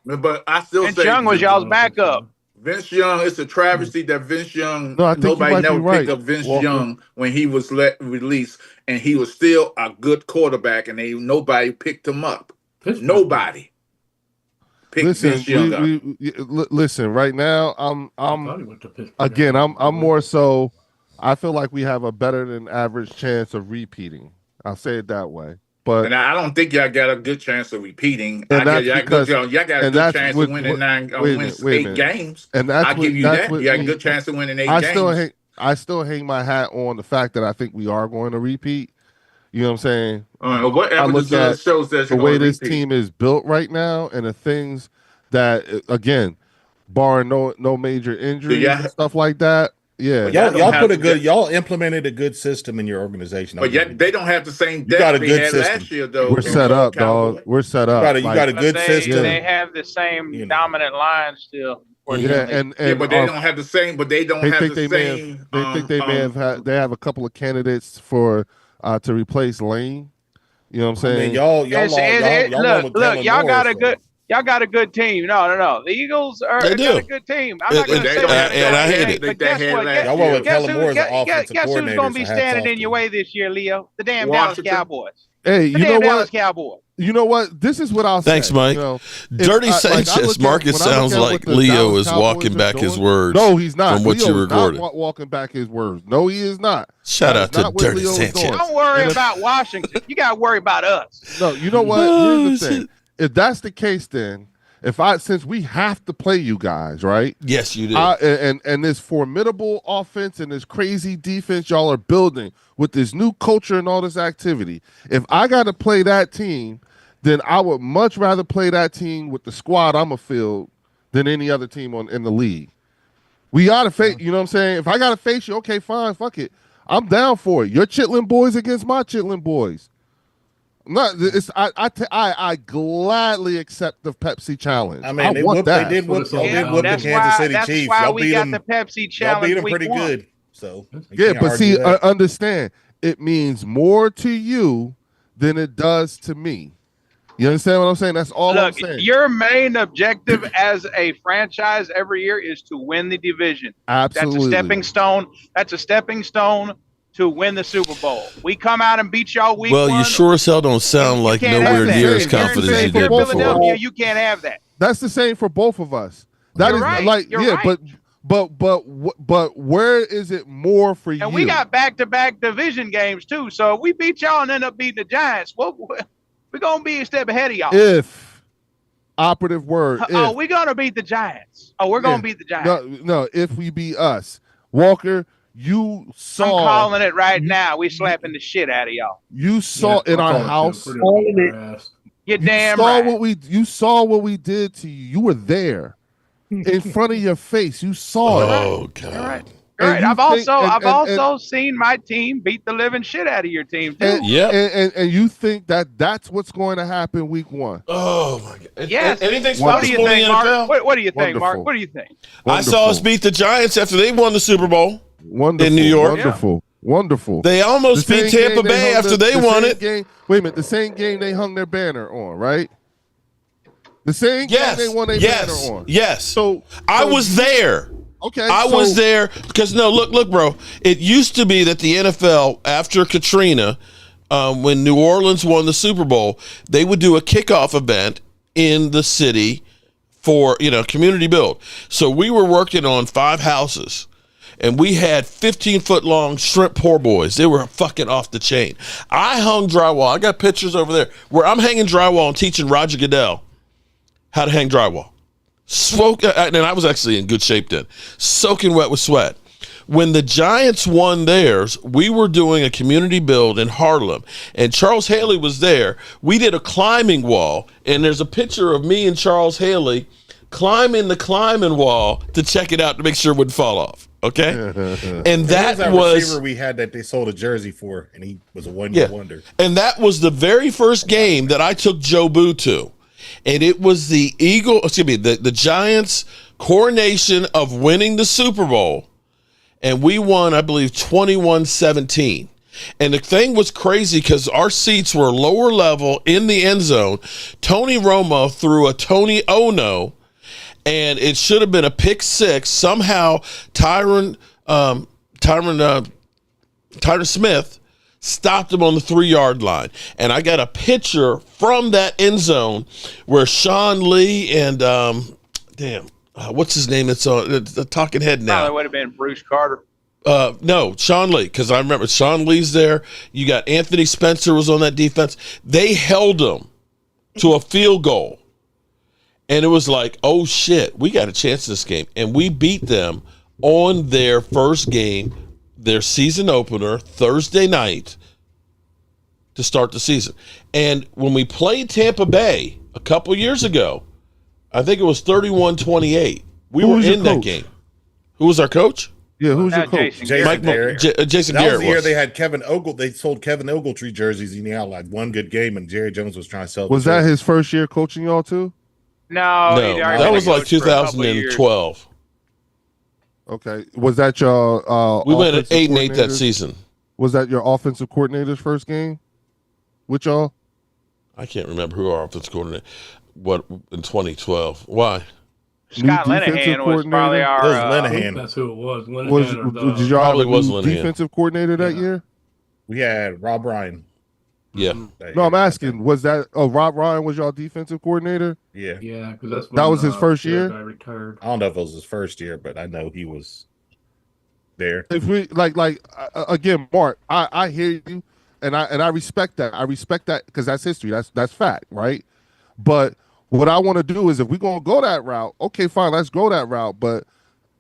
But I still Vince Young was y'all's backup. Vince Young, it's a travesty that Vince Young, nobody never picked up Vince Young when he was released, and he was still a good quarterback, and nobody picked him up. Nobody picked Vince Young up. Listen, right now, I'm more so. I feel like we have a better than average chance of repeating. I'll say it that way. But I don't think y'all got a good chance of repeating. Y'all got a good chance of winning 8 games. And I'll give you that. You got a good chance of winning 8 games. I still hang my hat on the fact that I think we are going to repeat. You know what I'm saying? What evidence shows that the way this team is built right now and the things that, again, barring no major injuries and stuff like that. Yeah, y'all implemented a good system in your organization. But yet they don't have the same depth they had last year, though. We're set up, dog. We're set up. You got a good system. They have the same dominant line still. Yeah, but they don't have the same. But they don't have the same. They think they may have had. They have a couple of candidates for to replace Lane. You know what I'm saying? Look, y'all got a good. Y'all got a good team. No. The Eagles got a good team. I'm not going to say that. And I hate it. But guess what? Guess who's going to be standing in your way this year, Leo? The damn Dallas Cowboys. Hey, you know what? Cowboys. You know what? This is what I'll say. Thanks, Mike. Dirty Sanchez. Marcus sounds like Leo is walking back his words. No, he's not. From what you recorded. Not walking back his words. No, he is not. Shout out to Dirty Sanchez. Don't worry about Washington. You got to worry about us. No, you know what? Here's the thing. If that's the case, then since we have to play you guys, right? Yes, you do. And this formidable offense and this crazy defense y'all are building with this new culture and all this activity. If I got to play that team, then I would much rather play that team with the squad I'm a field than any other team in the league. We got to face, you know what I'm saying? If I got to face you, okay, fine, fuck it. I'm down for it. Your Chitlin boys against my Chitlin boys. I gladly accept the Pepsi challenge. I mean, they did whoop the Kansas City Chiefs. Y'all beat them. The Pepsi challenge. Y'all beat them pretty good. So but see, understand, it means more to you than it does to me. You understand what I'm saying? That's all I'm saying. Your main objective as a franchise every year is to win the division. Absolutely. That's a stepping stone. That's a stepping stone to win the Super Bowl. We come out and beat y'all week one. You sure as hell don't sound like nowhere near as confident as you did before. Philadelphia, you can't have that. That's the same for both of us. You're right. But where is it more for you? And we got back-to-back division games too. So if we beat y'all and end up beating the Giants, we're gonna be a step ahead of y'all. If operative word. We're gonna beat the Giants. We're gonna beat the Giants. No, if we beat us, Walker. You saw. I'm calling it right now. We slapping the shit out of y'all. You saw in our house. You're damn right. You saw what we did to you. You were there, in front of your face. You saw it. Oh God! All right. All right. I've also seen my team beat the living shit out of your team too. And you think that's what's going to happen week one? Oh my God! Yes. Anything's what do you think, Mark? What do you think, Wonderful. Mark? What do you think? Wonderful. I saw us beat the Giants after they won the Super Bowl. Wonderful, in New York. Wonderful. They almost beat Tampa Bay after they won it. Wait a minute. The same game they hung their banner on, right? The same game they won their banner on. Yes. So I was there. Okay. I was there because look, bro. It used to be that the NFL after Katrina, when New Orleans won the Super Bowl, they would do a kickoff event in the city for community build. So we were working on 5 houses. And we had 15-foot long shrimp poor boys. They were fucking off the chain. I hung drywall. I got pictures over there where I'm hanging drywall and teaching Roger Goodell how to hang drywall. and I was actually in good shape then, soaking wet with sweat. When the Giants won theirs, we were doing a community build in Harlem, and Charles Haley was there. We did a climbing wall, and there's a picture of me and Charles Haley climbing the climbing wall to check it out to make sure it wouldn't fall off. Okay, and that was receiver we had that they sold a jersey for, and he was a one-year wonder. And that was the very first game that I took Joe Boo to, and it was the the Giants' coronation of winning the Super Bowl. And we won, I believe, 21-17. And the thing was crazy because our seats were lower level in the end zone. Tony Romo threw a Tony Ono, and it should have been a pick six. Somehow, Tyron Smith stopped him on the 3-yard line. And I got a picture from that end zone where Sean Lee and, what's his name? It's the talking head now. Probably would have been Bruce Carter. No, Sean Lee, because I remember Sean Lee's there. You got Anthony Spencer was on that defense. They held him to a field goal. And it was like, oh, shit, we got a chance in this game. And we beat them on their first game, their season opener, Thursday night, to start the season. And when we played Tampa Bay a couple years ago, I think it was 31-28. We were in that game. Who was our coach? Yeah, who's your coach? Jason Garrett. Jason That Garrett was the year they had Kevin Ogletree. They sold Kevin Ogletree jerseys, and he had like one good game, and Jerry Jones was trying to sell. Was that his first year coaching y'all too? No, that was like 2012. Okay, was that your? We went at 8-8 that season. Was that your offensive coordinator's first game with y'all? I can't remember who our offensive coordinator. What in 2012? Why? Scott Linehan was probably our. It was Linehan. That's who it was. Did y'all have a new defensive coordinator that year? We had Rob Ryan. Yeah. No, I'm asking. Was that? Oh, Rob Ryan was y'all defensive coordinator? Yeah. Yeah, because that's that was his first year. I retired. I don't know if it was his first year, but I know he was there. If we again, Mark, I hear you, and I respect that. I respect that because that's history. That's fact, right? But what I want to do is if we're going to go that route, okay, fine, let's go that route. But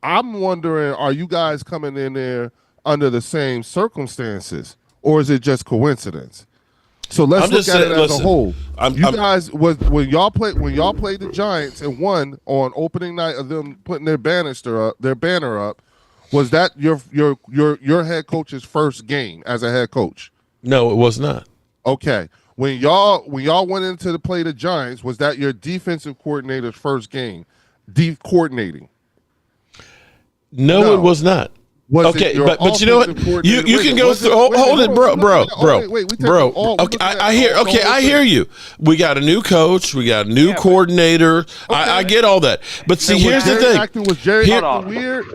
I'm wondering, are you guys coming in there under the same circumstances, or is it just coincidence? So let's look at it as a whole. Guys, when y'all played the Giants and won on opening night of them putting their banner up, was that your head coach's first game as a head coach? No, it was not. Okay. When y'all went into to play the Giants, was that your defensive coordinator's first game? Coordinating? No, it was not. Okay, but you know what? You can go through. Hold it, bro. Okay, I hear you. We got a new coach. We got a new coordinator. Okay. I get all that. But see, here's the thing. Was Jerry acting weird?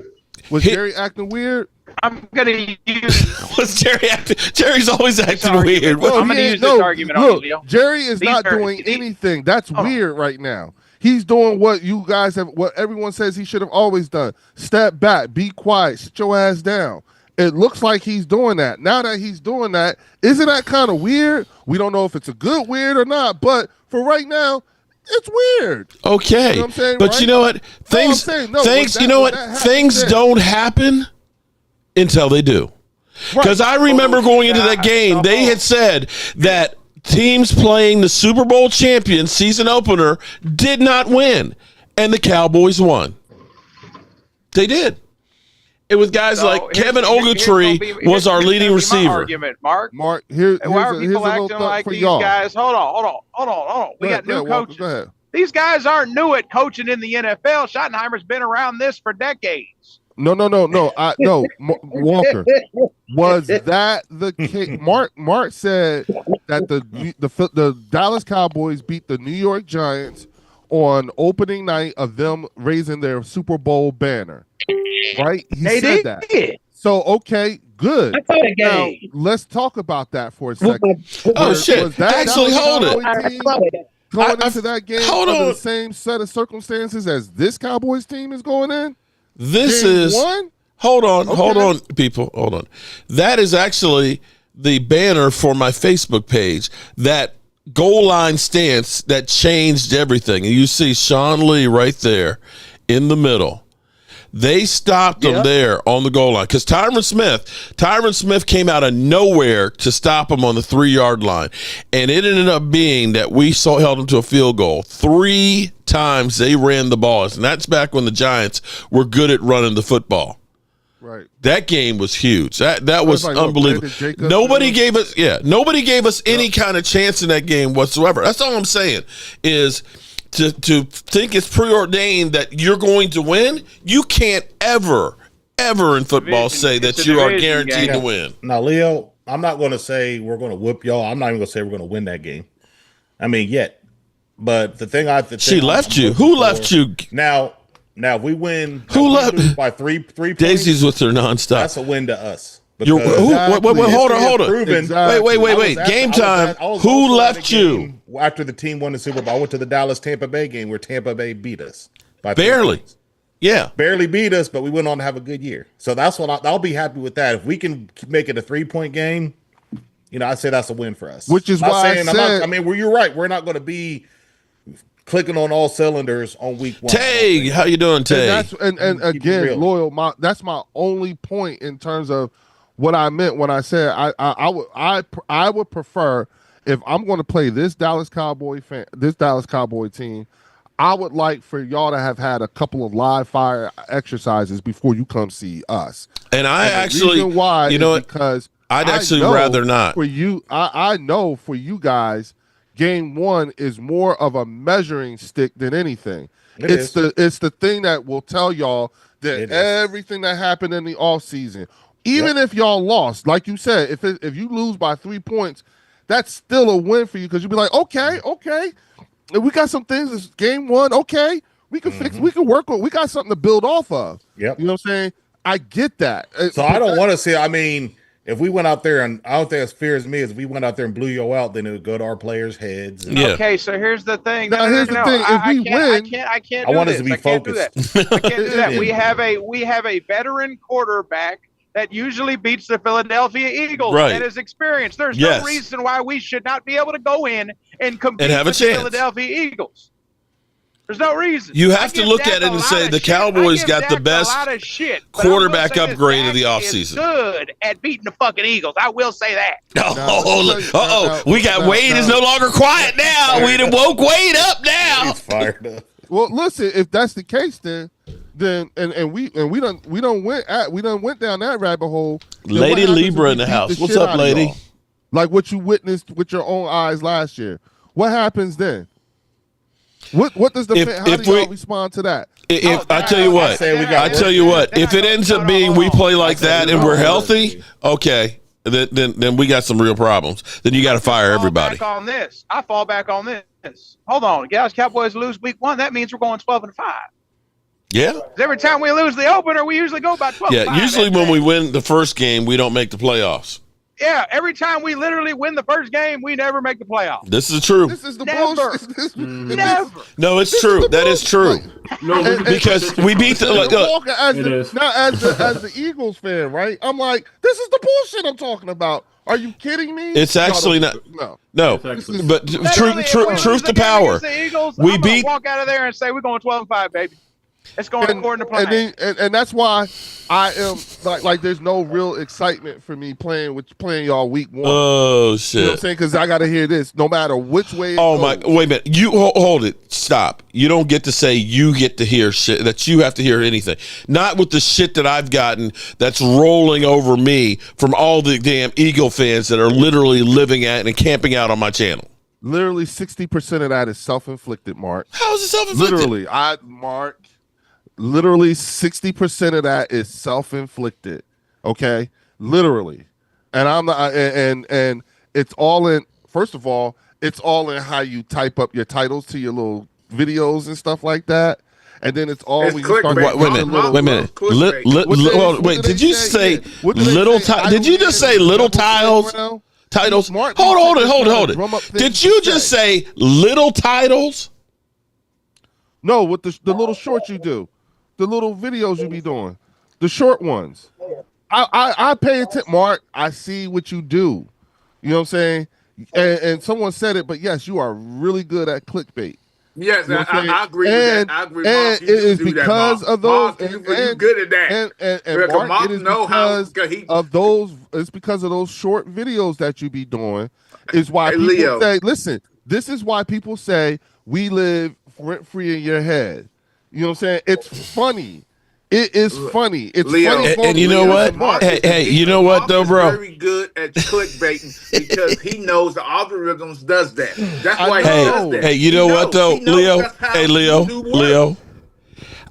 Was Jerry acting weird? I'm gonna use. What's Jerry acting? Jerry's always acting weird. I'm gonna use this argument on you, Leo. Jerry is not doing anything. That's weird right now. He's doing what you guys have, what everyone says he should have always done. Step back, be quiet, sit your ass down. It looks like he's doing that. Now that he's doing that, isn't that kind of weird? We don't know if it's a good weird or not, but for right now, it's weird. Okay, you know what I'm saying, but right? You know what? Things don't happen until they do. Because I remember going into that game, they had said that teams playing the Super Bowl champion season opener did not win, and the Cowboys won. They did. It was guys like Kevin Ogletree was our leading receiver. Argument, Mark. Here's why are people acting like these guys? Hold on. We got new coaches. These guys aren't new at coaching in the NFL. Schottenheimer's been around this for decades. No. Walker, was that the case? Mark said that the Dallas Cowboys beat the New York Giants on opening night of them raising their Super Bowl banner. Right? He said that. So okay, good. Now let's talk about that for a second. Oh shit! Actually, hold it. Going into that game under the same set of circumstances as this Cowboys team is going in. This is hold on, people. Hold on. That is actually the banner for my Facebook page that goal line stance that changed everything. And you see Sean Lee right there in the middle. They stopped him there on the goal line because Tyron Smith came out of nowhere to stop him on the 3-yard line. And it ended up being that we held him to a field goal. 3 times they ran the ball. And that's back when the Giants were good at running the football. Right. That game was huge. That was like, unbelievable. Nobody gave us any kind of chance in that game whatsoever. That's all I'm saying is to think it's preordained that you're going to win. You can't ever in football say that you are guaranteed to win. Now, Leo, I'm not going to say we're going to whoop y'all. I'm not even going to say we're going to win that game. I mean, yet. But the thing she left you. Who left you? Now, if we win, who left by three points, Daisy's with her nonstop. That's a win to us. Wait, hold on. Exactly. Wait. Game time. Who left you? After the team won the Super Bowl, I went to the Dallas-Tampa Bay game where Tampa Bay beat us. Barely. Yeah. Barely beat us, but we went on to have a good year. So that's what I'll be happy with that. If we can make it a 3-point game, I'd say that's a win for us. Which is why you're right. We're not going to be clicking on all cylinders on week 1. Tay, how you doing, Tay? And again, Loyal, that's my only point in terms of what I meant when I said I would prefer, if I'm going to play this Dallas Cowboy team, I would like for y'all to have had a couple of live fire exercises before you come see us. And because I'd actually rather not. For you, I know for you guys, game 1 is more of a measuring stick than anything. It's the thing that will tell y'all that everything that happened in the offseason, even if y'all lost, like you said, if you lose by 3 points, that's still a win for you because you'll be like, okay, we got some things. It's game 1, okay, we can fix, we can work on, we got something to build off of. Yep. You know what I'm saying? I get that. So I don't want to say, if we went out there, and I don't think as fear as me, if we went out there and blew you out, then it would go to our players' heads. Okay, so here's the thing. Here's the thing. If we win, I can't. I want us to be focused. I can't do that. We have a veteran quarterback that usually beats the Philadelphia Eagles and is experienced. There's no reason why we should not be able to go in and compete and have with a chance. The Philadelphia Eagles. There's no reason. You have to look at it and say the Cowboys got the best quarterback upgrade of the offseason. Good at beating the fucking Eagles. I will say that. We got Wade is no longer quiet now. We done woke Wade up now. He's fired up. Well, listen, if that's the case, then we done went down that rabbit hole. Lady Libra in the house. What's up, lady? Like what you witnessed with your own eyes last year. What happens then? What does how do y'all respond to that? I tell you what, if it ends up being we play like that and we're healthy, okay, then we got some real problems. Then you got to fire everybody. I fall back on this. Hold on, guys. Cowboys lose week 1. That means we're going 12-5. Yeah. Every time we lose the opener, we usually go by 12. Yeah. Usually when we win the first game, we don't make the playoffs. Yeah, every time we literally win the first game, we never make the playoffs. This is true. This is the bullshit. Never. No, it's true. That is true. Because we beat the as the Eagles fan, right? I'm like, this is the bullshit I'm talking about. Are you kidding me? It's actually not. No. But truth to power. We beat. Walk out of there and say we're going 12-5, baby. It's going according to plan. And that's why I am like there's no real excitement for me playing y'all week 1. Oh shit! You know what I'm saying? Because I got to hear this no matter which way. My! Wait a minute! You hold it. Stop! You don't get to say you get to hear shit that you have to hear anything. Not with the shit that I've gotten that's rolling over me from all the damn Eagle fans that are literally living at and camping out on my channel. Literally 60% of that is self-inflicted, Mark. How is it self-inflicted? Literally 60% of that is self-inflicted. Okay, literally, and I'm not, and it's all in. First of all, it's all in how you type up your titles to your little videos and stuff like that, and then it's all when you start. Wait a minute. Wait, did you say little? Did you just say little tiles? Titles. Hold it. Did you just say little titles? No, with the little shorts you do. The little videos you be doing, the short ones. I pay attention, Mark. I see what you do. You know what I'm saying? and someone said it, but yes, you are really good at clickbait. Yes, You know I agree with that. I agree. And Mark, it is because of those. Mark, you good at that. And Mark, Mark it is know because how he, of those. It's because of those short videos that you be doing. Is why people Leo. say, listen. This is why people say we live rent free in your head. You know what I'm saying? It's funny. It is funny. It's Leo, funny. And you know what? Hey, you know what though, bro? Very good at clickbaiting because he knows the algorithms does that. That's why he does that. Hey, you know what though, Leo? Hey, Leo.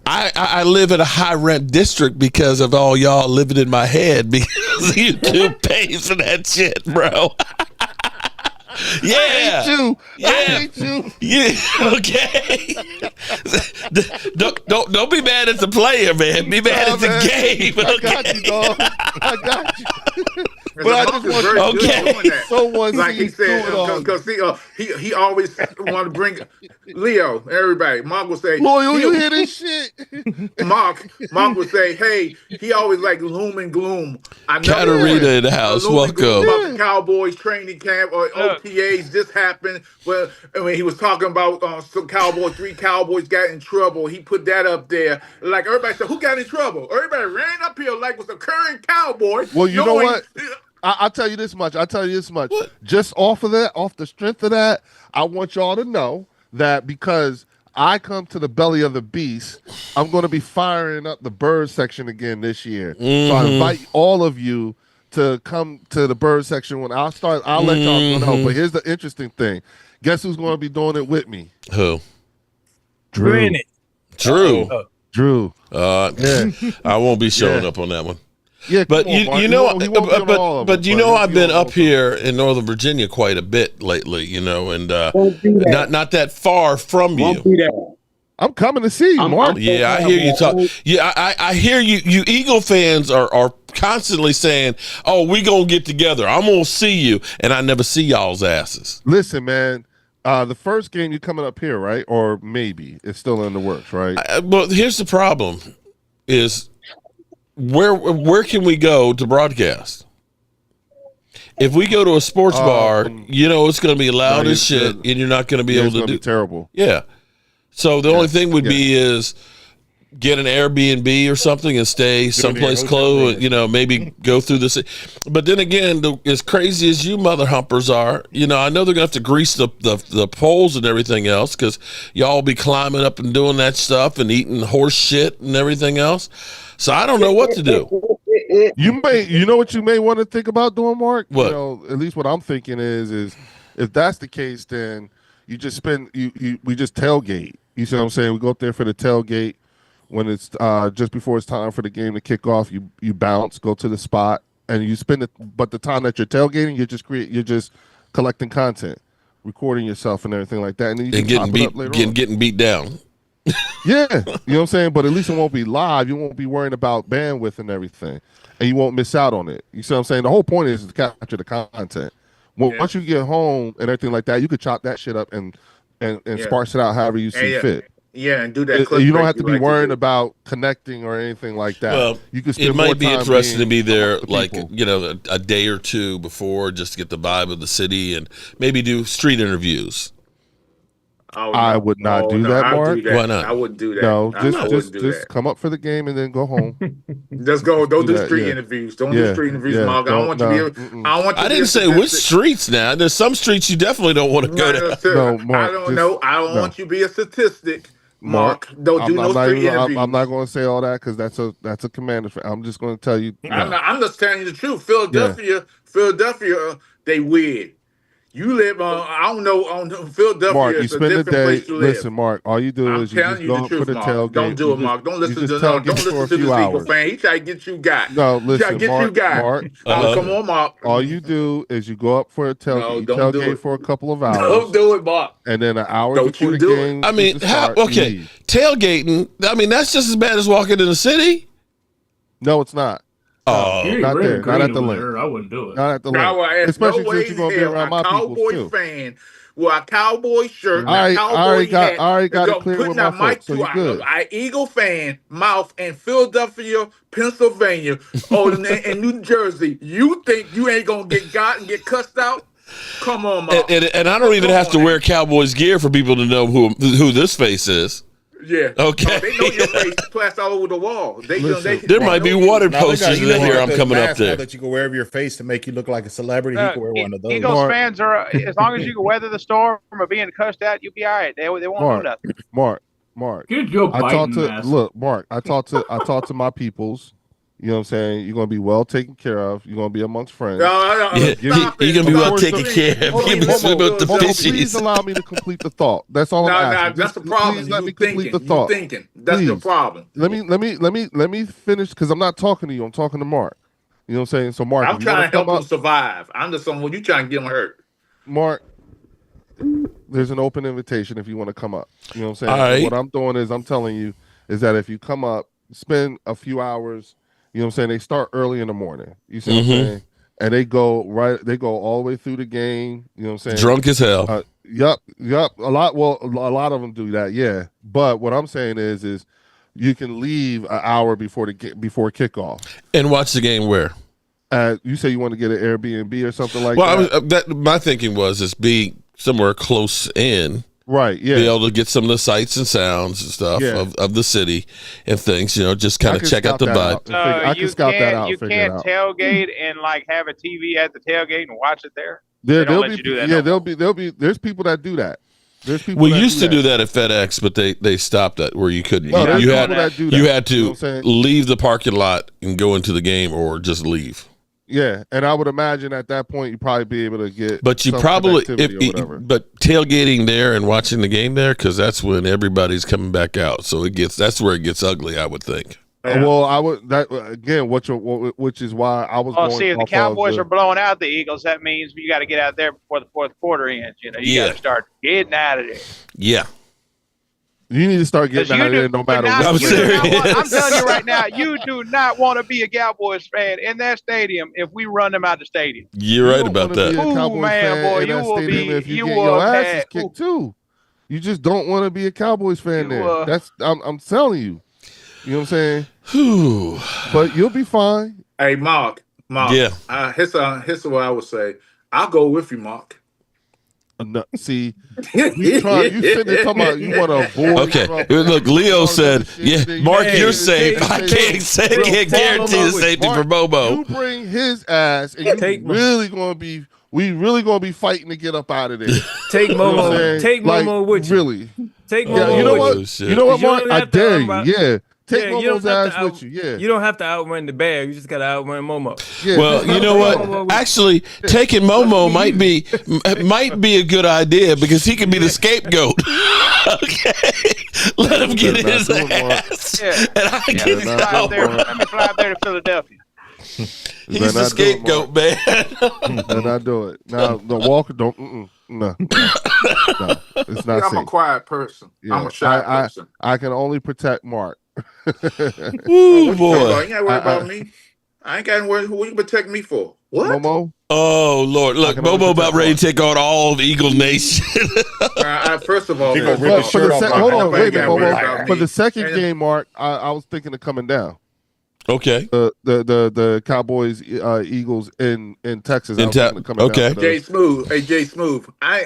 I live in a high rent district because of all y'all living in my head because YouTube pays for that shit, bro. Yeah. I hate you. Yeah. I hate you. Yeah. Okay. don't be mad at the player, man. Be mad at the game. Okay? I got you, dog. I got you. But I just want that. Someone like he said, because he always want to bring Leo. Everybody, Mark will say, "Loyal, you hear this shit?" Mark would say, "Hey, he always like gloom and gloom." I know Katarina in the house. Welcome. About the Cowboys training camp or OTAs. This happened. Well, I mean, he was talking about some Cowboys. 3 Cowboys got in trouble. He put that up there. Like everybody said, who got in trouble? Everybody ran up here like was a current Cowboy. Well, you know what? I'll tell you this much. What? Just off of that, off the strength of that, I want y'all to know that because I come to the belly of the beast, I'm going to be firing up the bird section again this year. Mm-hmm. So I invite all of you to come to the bird section when I'll start. I'll let y'all know. But here's the interesting thing. Guess who's going to be doing it with me? Who? Drew. Drew. Yeah. I won't be showing up on that one. Yeah, but you know, I've been up here in Northern Virginia quite a bit lately, you know, and not that far from you. I'm coming to see you, Mark. Yeah, I hear you talk. Yeah, I hear you. You Eagle fans are constantly saying, "Oh, we gonna get together. I'm gonna see you," and I never see y'all's asses. Listen, man. The first game you coming up here, right? Or maybe it's still in the works, right? But here's the problem: is where can we go to broadcast? If we go to a sports bar, you know it's going to be loud as shit, and you're not going to be able to do. Be terrible. Yeah. So the only thing would be is get an Airbnb or something and stay someplace close. You know, maybe go through this. But then again, as crazy as you mother humpers are, you know, I know they're going to have to grease the poles and everything else because y'all be climbing up and doing that stuff and eating horse shit and everything else. So I don't know what to do. You know what you may want to think about doing, Mark? What? You know, at least what I'm thinking is if that's the case, then you just we just tailgate. You see what I'm saying? We go up there for the tailgate when it's just before it's time for the game to kick off. You bounce, go to the spot, and you spend it. But the time that you're tailgating, you're just collecting content, recording yourself and everything like that, and then you getting beat down. Yeah, you know what I'm saying? But at least it won't be live. You won't be worrying about bandwidth and everything, and you won't miss out on it. You see what I'm saying? The whole point is to capture the content. Once you get home and everything like that, you could chop that shit up and sparse it out however you see fit. Yeah, and do that. You don't have to be worrying about connecting or anything like that. Well, you can spend it might be interesting to be there, like a day or two before, just to get the vibe of the city and maybe do street interviews. Oh, I would not do that, Mark. Why not? I wouldn't do that. No, just come up for the game and then go home. Just go. Don't do street interviews. Don't do street interviews, Mark. I don't want you to be. I didn't say which streets. Now there's some streets you definitely don't want to go to. No, Mark, I don't know. I don't want you to be a statistic, Mark. Don't do no street interviews. I'm not going to say all that because that's a commander. I'm just going to tell you. I'm just telling you the truth. Philadelphia, they weird. You live on, I don't know, on Philadelphia. Mark, you spend the day. Listen, Mark, all you do is you just go for the tailgate. Don't do it, Mark. Don't listen to the Eagle fan. He try to get you guy. No, listen, Mark. Come on, Mark. All you do is you go up for a tailgate. You tailgate for a couple of hours. Don't do it, Mark. And then an hour before the game. I mean, tailgating. I mean, that's just as bad as walking in the city. No, it's not. Oh, not there. Not at the link. I wouldn't do it. Not at the link. Especially since you're gonna be around my people too. Fan with a Cowboy shirt, I already got it clear with my folks, so you good. I Eagle fan mouth in Philadelphia, Pennsylvania, and New Jersey. You think you ain't gonna get got and get cussed out? Come on, Mark. And I don't even have to wear Cowboys gear for people to know who this face is. Yeah. Okay. No, they know your face plastered all over the wall. There might be wanted posters in here. I'm coming up there. That you can wear over your face to make you look like a celebrity. He can wear one of those. Eagles fans are, as long as you can weather the storm of being cussed out, you'll be all right. They won't do nothing. Mark. Mark, I talked to my peoples. You know what I'm saying? You're gonna be well taken care of. You're gonna be amongst friends. You're gonna be well taken care of. Please allow me to complete the thought. That's all I'm asking. That's the problem. Please let me complete the thought. Thinking. That's your problem. Let me finish because I'm not talking to you. I'm talking to Mark. You know what I'm saying? So Mark, I'm trying to help him survive. I'm just someone you trying to get him hurt. Mark, there's an open invitation if you want to come up. You know what I'm saying? All right. What I'm doing is I'm telling you is that if you come up, spend a few hours. You know what I'm saying? They start early in the morning. You see what I'm saying? And they go all the way through the game. You know what I'm saying? Drunk as hell. Yep. A lot of them do that, yeah. But what I'm saying is you can leave an hour before kickoff. And watch the game where? You say you want to get an Airbnb or something like that? My thinking was be somewhere close in. Right, yeah. Be able to get some of the sights and sounds and stuff of the city and things, just kind of check out the bud. I can scout that out. You can't tailgate and have a TV at the tailgate and watch it there. There's people that do that. There's people. We used to do that at FedEx, but they stopped that where you couldn't. No, you had to leave the parking lot and go into the game, or just leave. Yeah, and I would imagine at that point you'd probably be able to get. But you probably, but tailgating there and watching the game there, because that's when everybody's coming back out. So that's where it gets ugly, I would think. Well, I would which is why I was. Well, see, if the Cowboys are blowing out the Eagles, that means you got to get out there before the fourth quarter ends. You got to start getting out of there. Yeah. You need to start getting out of there no matter what. I'm telling you right now, you do not want to be a Cowboys fan in that stadium if we run them out the stadium. You're right about that. You will be. If you get your asses kicked too. You just don't want to be a Cowboys fan there. That's I'm telling you. You know what I'm saying? But you'll be fine. Hey, Mark. Yeah. Here's what I would say. I'll go with you, Mark. No, see, you sitting there talking about you want to avoid. Okay, look, Leo said, "Yeah, Mark, you're safe. I can't guarantee the safety for Bobo." You bring his ass, and we really gonna be fighting to get up out of there. Take Momo, take Momo with you. Really, take Momo. You know what? You know what, Mark? I dare you. Yeah. Take Momo's ass with you, yeah. You don't have to outrun the bear. You just got to outrun Momo. Yeah. Well, you know what? Actually, taking Momo might be a good idea because he can be the scapegoat. Okay, let him get his ass, and I can let me fly up there to Philadelphia. He's the scapegoat, man. Then I do it. Now the Walker don't. No, it's not. I'm a quiet person. Yeah. I'm a shy person. I can only protect Mark. Ooh, boy. You ain't got to worry about me. I ain't got to worry. Who you protect me for? What? Momo? Oh, Lord. Look, Momo about ready to take on all of Eagle Nation. First of all, hold on. Wait a minute, Momo. For the second game, Mark, I was thinking of coming down. Okay. The Cowboys Eagles in Texas. Okay. Jay Smooth. I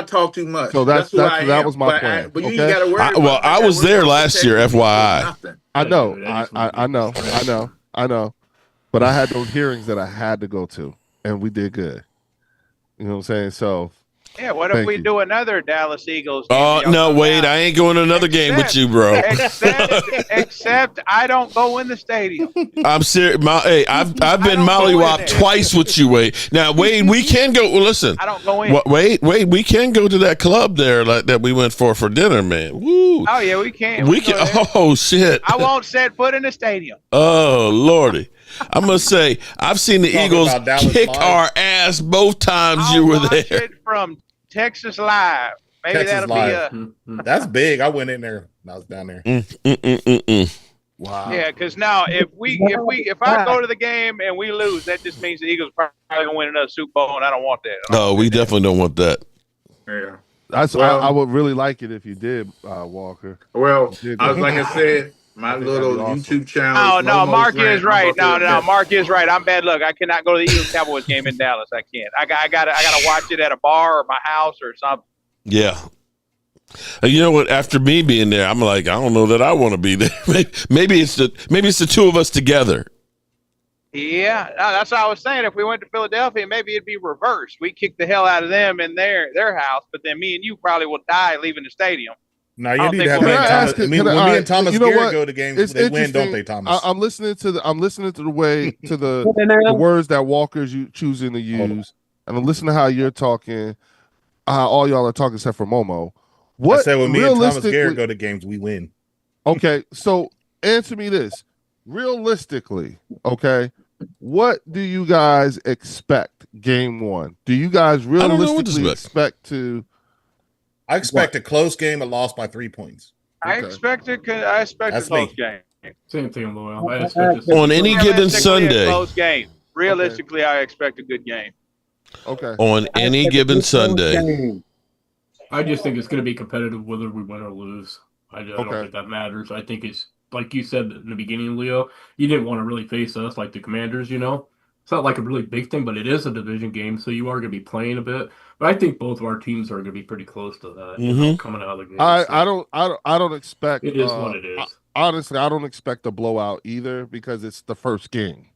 talk too much. So that was my plan. But you ain't got to worry. I was there last year, FYI. I know. But I had those hearings that I had to go to, and we did good. You know what I'm saying? So. Yeah, what if we do another Dallas Eagles game? Oh, no, wait, I ain't going to another game with you, bro. Except I don't go in the stadium. I'm serious. Hey, I've been mollywopped twice with you, Wade. Now, Wade, we can go. Well, listen. I don't go in. Wade, we can go to that club there that we went for dinner, man. Woo. Oh, yeah, we can. We can. Oh, shit. I won't set foot in the stadium. Oh, Lordy. I must say, I've seen the Eagles kick our ass both times you were there. It from Texas Live. Maybe Texas that'll Live. be That's big. I went in there when I was down there. Wow. Yeah, because now if I go to the game and we lose, that just means the Eagles probably gonna win another Super Bowl, and I don't want that. No, we definitely don't want that. Yeah. I would really like it if you did, Walker. Well, like I said, My think that'd be little awesome. YouTube channel. Oh is no, Lomo's Mark Rant. is right. I'm about No, to- Mark is right. I'm bad luck. I cannot go to the Eagles Cowboys game in Dallas. I can't. I gotta watch it at a bar or my house or something. Yeah. You know what? After me being there, I'm like, I don't know that I want to be there. Maybe it's the two of us together. Yeah, no, that's what I was saying. If we went to Philadelphia, maybe it'd be reversed. We kick the hell out of them in their house, but then me and you probably will die leaving the stadium. No, you need to have me and Thomas. When me and Thomas Garrett go to games, they win, don't they, Thomas? I'm listening to the way to the words that Walker's choosing to use, and I'm listening to how you're talking, how all y'all are talking except for Momo. What I said when me and Thomas Garrett go to games, we win. Okay, so answer me this. Realistically, okay, what do you guys expect game one? Do you guys realistically expect to... I expect a close game and lost by 3 points. I expect a close game. Same thing, Loyal. On any given Sunday. A close game. Realistically, I expect a good game. Okay. On any given Sunday. I just think it's going to be competitive whether we win or lose. I don't think that matters. I think it's, like you said in the beginning, Leo, you didn't want to really face us like the Commanders, you know? It's not like a really big thing, but it is a division game, so you are going to be playing a bit. But I think both of our teams are going to be pretty close to that, you know, coming out of the game. I don't expect... It is what it is. Honestly, I don't expect a blowout either because it's the first game.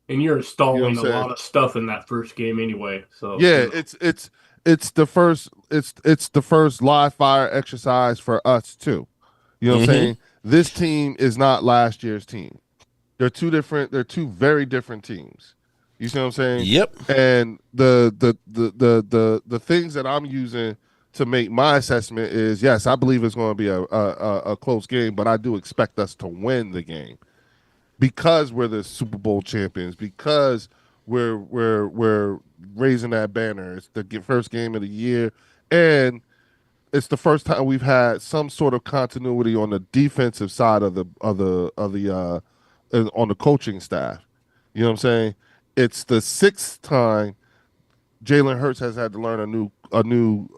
And you're installing a lot of stuff in that first game anyway. So yeah, it's the first live fire exercise for us too. You know what I'm saying? This team is not last year's team. They're two very different teams. You see what I'm saying? Yep. And the things that I'm using to make my assessment is, yes, I believe it's going to be a close game, but I do expect us to win the game because we're the Super Bowl champions, because we're raising that banner. It's the first game of the year, and it's the first time we've had some sort of continuity on the defensive side of the on the coaching staff. You know what I'm saying? It's the sixth time Jalen Hurts has had to learn a new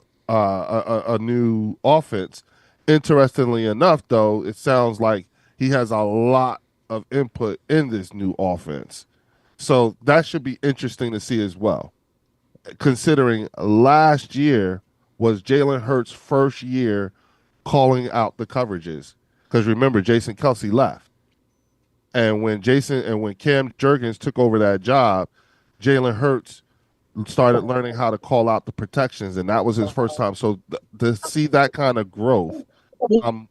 offense. Interestingly enough, though, it sounds like he has a lot of input in this new offense. So that should be interesting to see as well. Considering last year was Jalen Hurts' first year calling out the coverages. Because remember, Jason Kelce left. And when Cam Jurgens took over that job, Jalen Hurts started learning how to call out the protections, and that was his first time. So to see that kind of growth, I'm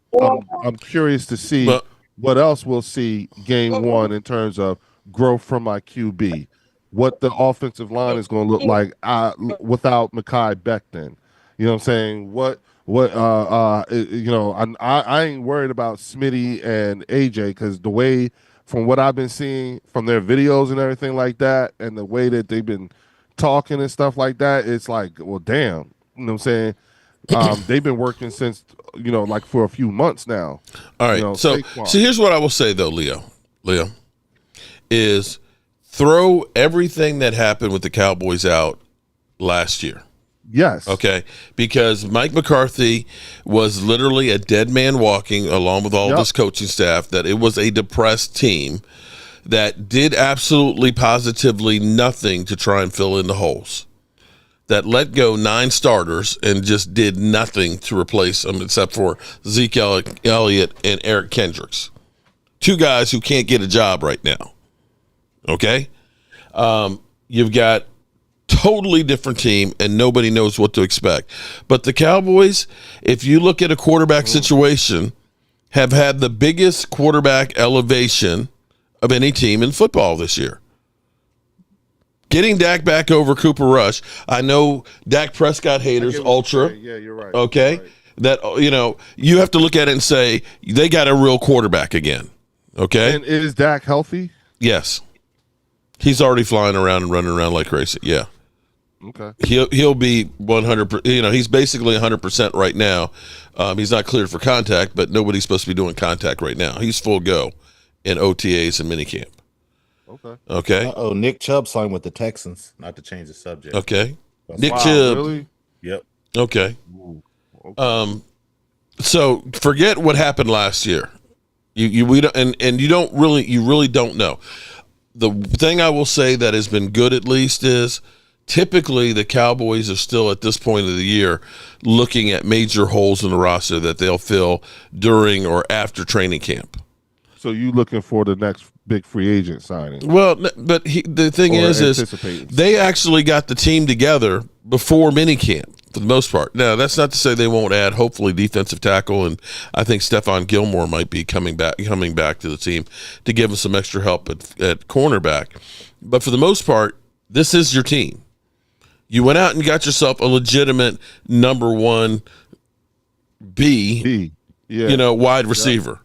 curious to see what else we'll see game one in terms of growth from my QB, what the offensive line is going to look like without Mekhi Becton. You know what I'm saying? I ain't worried about Smitty and AJ because the way, from what I've been seeing from their videos and everything like that, and the way that they've been talking and stuff like that, it's like, well, damn. You know what I'm saying? They've been working since, like for a few months now. All right. So here's what I will say, though, Leo, is throw everything that happened with the Cowboys out last year. Yes. Okay. Because Mike McCarthy was literally a dead man walking along with all this coaching staff, that it was a depressed team that did absolutely positively nothing to try and fill in the holes, that let go 9 starters and just did nothing to replace them except for Zeke Elliott and Eric Kendricks, 2 guys who can't get a job right now. Okay. You've got totally different team and nobody knows what to expect. But the Cowboys, if you look at a quarterback situation, have had the biggest quarterback elevation of any team in football this year. Getting Dak back over Cooper Rush. I know Dak Prescott haters ultra. Yeah, you're right. Okay. You're right. That, you have to look at it and say they got a real quarterback again. Okay. And is Dak healthy? Yes. He's already flying around and running around like crazy. Yeah. Okay. He'll be 100%. He's basically 100% right now. He's not cleared for contact, but nobody's supposed to be doing contact right now. He's full go in OTAs and minicamp. Okay. Nick Chubb signed with the Texans. Not to change the subject. Okay. Nick Chubb. Really? Yep. Okay. Ooh, okay. So forget what happened last year. We don't, and you really don't know. The thing I will say that has been good at least is typically the Cowboys are still at this point of the year looking at major holes in the roster that they'll fill during or after training camp. So you looking for the next big free agent signing? Well, but the thing is they actually got the team together before minicamp for the most part. Now, that's not to say they won't add, hopefully, defensive tackle, and I think Stephon Gilmore might be coming back to the team to give them some extra help at cornerback. But for the most part, this is your team. You went out and got yourself a legitimate number one wide receiver.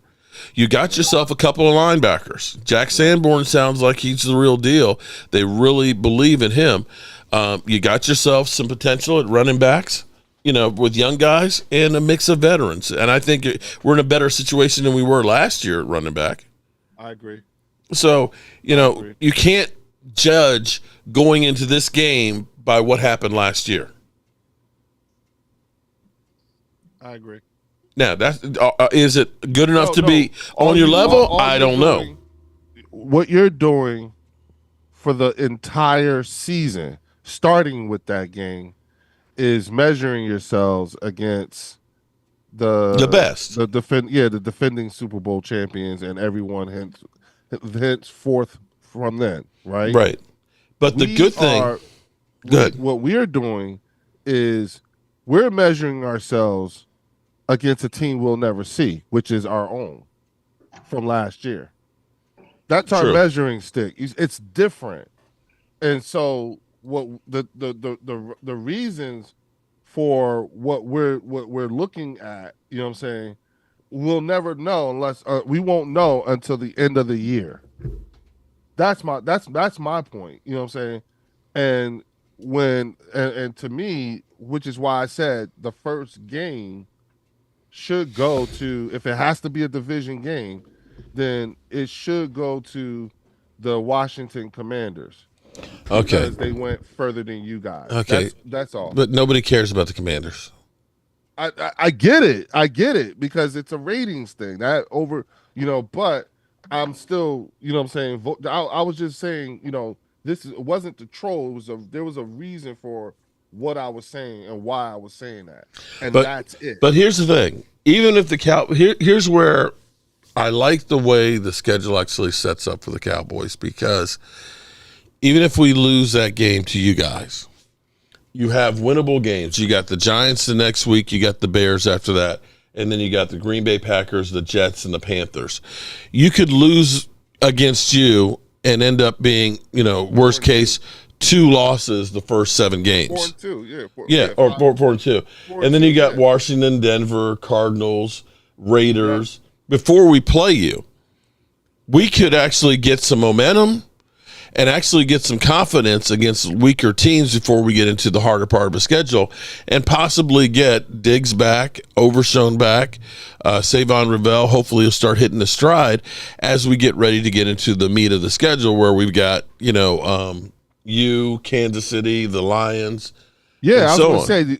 You got yourself a couple of linebackers. Jack Sanborn sounds like he's the real deal. They really believe in him. You got yourself some potential at running backs, with young guys and a mix of veterans. And I think we're in a better situation than we were last year at running back. I agree. So, you can't judge going into this game by what happened last year. I agree. Now, is it good enough to be on your level? I don't know. What you're doing for the entire season, starting with that game, is measuring yourselves against the best, the defending Super Bowl champions, and everyone henceforth from then, right? Right. But the good thing, what we're doing is we're measuring ourselves against a team we'll never see, which is our own from last year. That's our measuring stick. It's different. And so what the reasons for what we're looking at, you know what I'm saying, we'll never know unless we won't know until the end of the year. That's my point, you know what I'm saying? And and to me, which is why I said the first game should go to, if it has to be a division game, then it should go to the Washington Commanders. Okay. Because they went further than you guys. Okay. That's all. But nobody cares about the Commanders. I get it because it's a ratings thing. But I'm still, you know what I'm saying? I was just saying, it wasn't the troll. There was a reason for what I was saying and why I was saying that. And that's it. But here's the thing. Even if here's where I like the way the schedule actually sets up for the Cowboys, because even if we lose that game to you guys, you have winnable games. You got the Giants the next week, you got the Bears after that, and then you got the Green Bay Packers, the Jets, and the Panthers. You could lose against you and end up being, worst case, 2 losses the first 7 games. 4-2, or 4-2. And then you got Washington, Denver, Cardinals, Raiders. Before we play you, we could actually get some momentum and actually get some confidence against weaker teams before we get into the harder part of the schedule, and possibly get Diggs back, Overshown back, Savon Ravel. Hopefully he'll start hitting the stride as we get ready to get into the meat of the schedule, where we've got, Kansas City, the Lions. Yeah, I was going to say,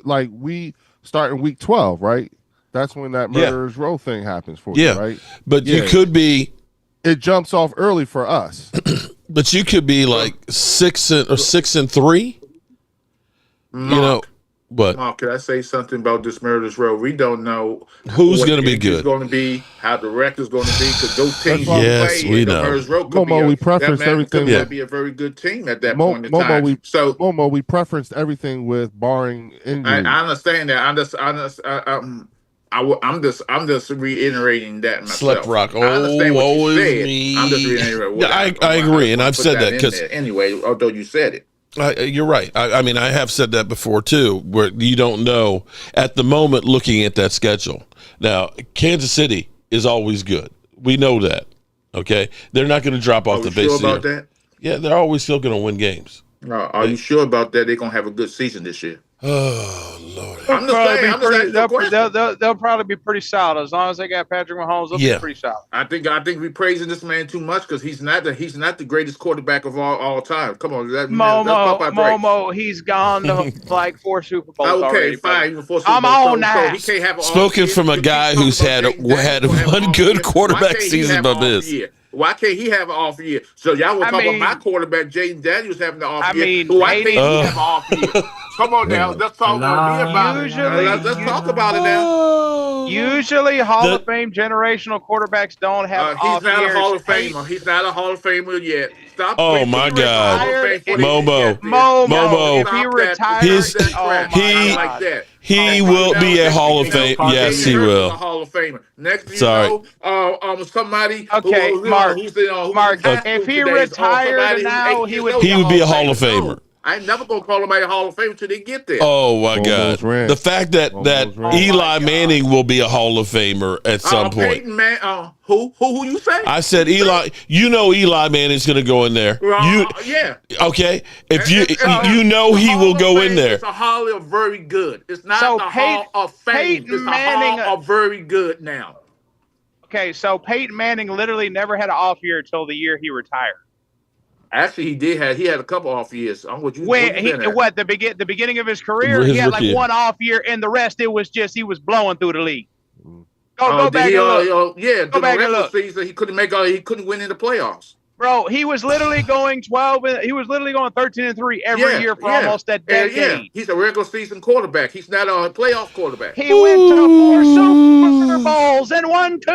like we start in week 12, right? That's when that murderer's row thing happens for you, right? But you could be. It jumps off early for us. But you could be like 6-3. Mark, But Mark, can I say something about this murderer's row? We don't know who's going to be good. Going to be how the record's going to be, because those teams yes, we know. Murderer's row could we preferenced everything. Could be a very good team at that point in time. We preferenced everything with barring injury. I understand that. I'm just reiterating that myself. Slip rock. I understand what you said. Me. I'm just reiterating. I agree, and I've said that because anyway, although you said it. You're right. I mean, I have said that before too, where you don't know at the moment looking at that schedule. Now, Kansas City is always good. We know that. Okay, they're not going to drop off the base. Sure about that? Yeah, they're always still going to win games. Are you sure about that? They're going to have a good season this year. Oh, Lord. I'm just saying. They'll probably be pretty solid as long as they got Patrick Mahomes. They'll be pretty solid. I think we're praising this man too much because he's not the greatest quarterback of all time. Come on, Momo, he's gone to like 4 Super Bowls already. Fine. I'm on now. He can't have spoken from a guy who's had one good quarterback season above this. Why can't he have an off year? So y'all will talk about my quarterback, Jaden Daniels, having the off year. Why can't he have an off year? Come on now, let's talk about it. Let's talk about it now. Usually, Hall of Fame generational quarterbacks don't have off years. He's not a Hall of Famer. He's not a Hall of Famer yet. Stop. Oh my God, Momo. If he retires, he will be a Hall of Fame. Yes, he will. A Hall of Famer. Next, somebody. Okay, Mark. If he retired now, he would be a Hall of Famer. I ain't never gonna call him a Hall of Fame until they get there. Oh my God! The fact that Eli Manning will be a Hall of Famer at some point. Who you say? I said Eli. You know Eli Manning's going to go in there. Yeah. Okay. If he will go in there. It's a Hall of very good. It's not the Hall of Fame. It's a Hall of very good now. Okay, so Peyton Manning literally never had an off year until the year he retired. Actually, he had a couple off years. The beginning of his career, he had like one off year, and the rest it was just he was blowing through the league. Go back and look. Go back and look. Season, he couldn't win in the playoffs. Bro, he was literally going 12. He was literally going 13-3 every year for almost a decade. Yeah. He's a regular season quarterback. He's not a playoff quarterback. He went to 4 Super Bowls and won 2.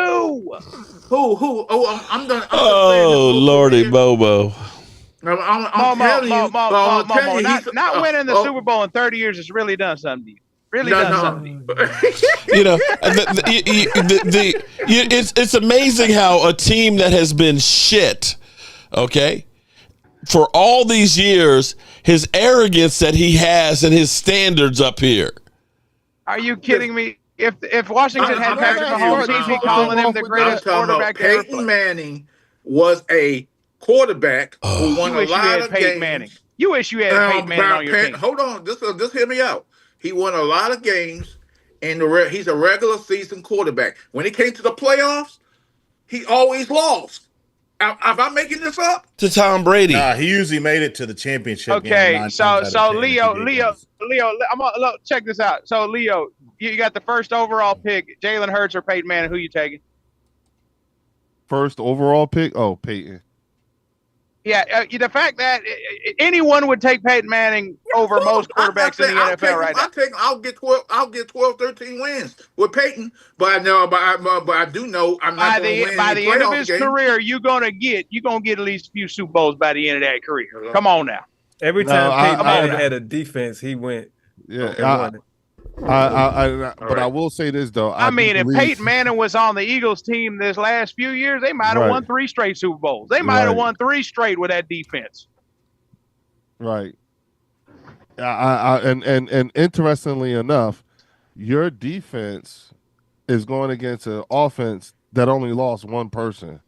Who? Oh, I'm done. Lordy Bobo. Not winning the Super Bowl in 30 years has really done something to you. It's amazing how a team that has been shit, okay, for all these years, his arrogance that he has and his standards up here. Are you kidding me? If Washington had Patrick Mahomes, he'd be calling him the greatest quarterback ever. Peyton Manning was a quarterback who won a lot of games. You wish you had Peyton Manning on your team. Hold on, just hear me out. He won a lot of games, and he's a regular season quarterback. When he came to the playoffs, he always lost. Am I making this up? To Tom Brady. Nah, he usually made it to the championship. Okay, so Leo, I'm gonna check this out. So Leo, you got the first overall pick, Jalen Hurts or Peyton Manning. Who you taking? First overall pick? Oh, Peyton. Yeah, the fact that anyone would take Peyton Manning over most quarterbacks in the NFL right now. I'll get 12, 13 wins with Peyton, but I do know I'm not going to win. By the end of his career, you're gonna get at least a few Super Bowls by the end of that career. Come on now. Every time Peyton Manning had a defense, he went. Yeah, but I will say this though. If Peyton Manning was on the Eagles team this last few years, they might have won 3 straight Super Bowls. They might have won 3 straight with that defense. Right. And interestingly enough, your defense is going against an offense that only lost one person,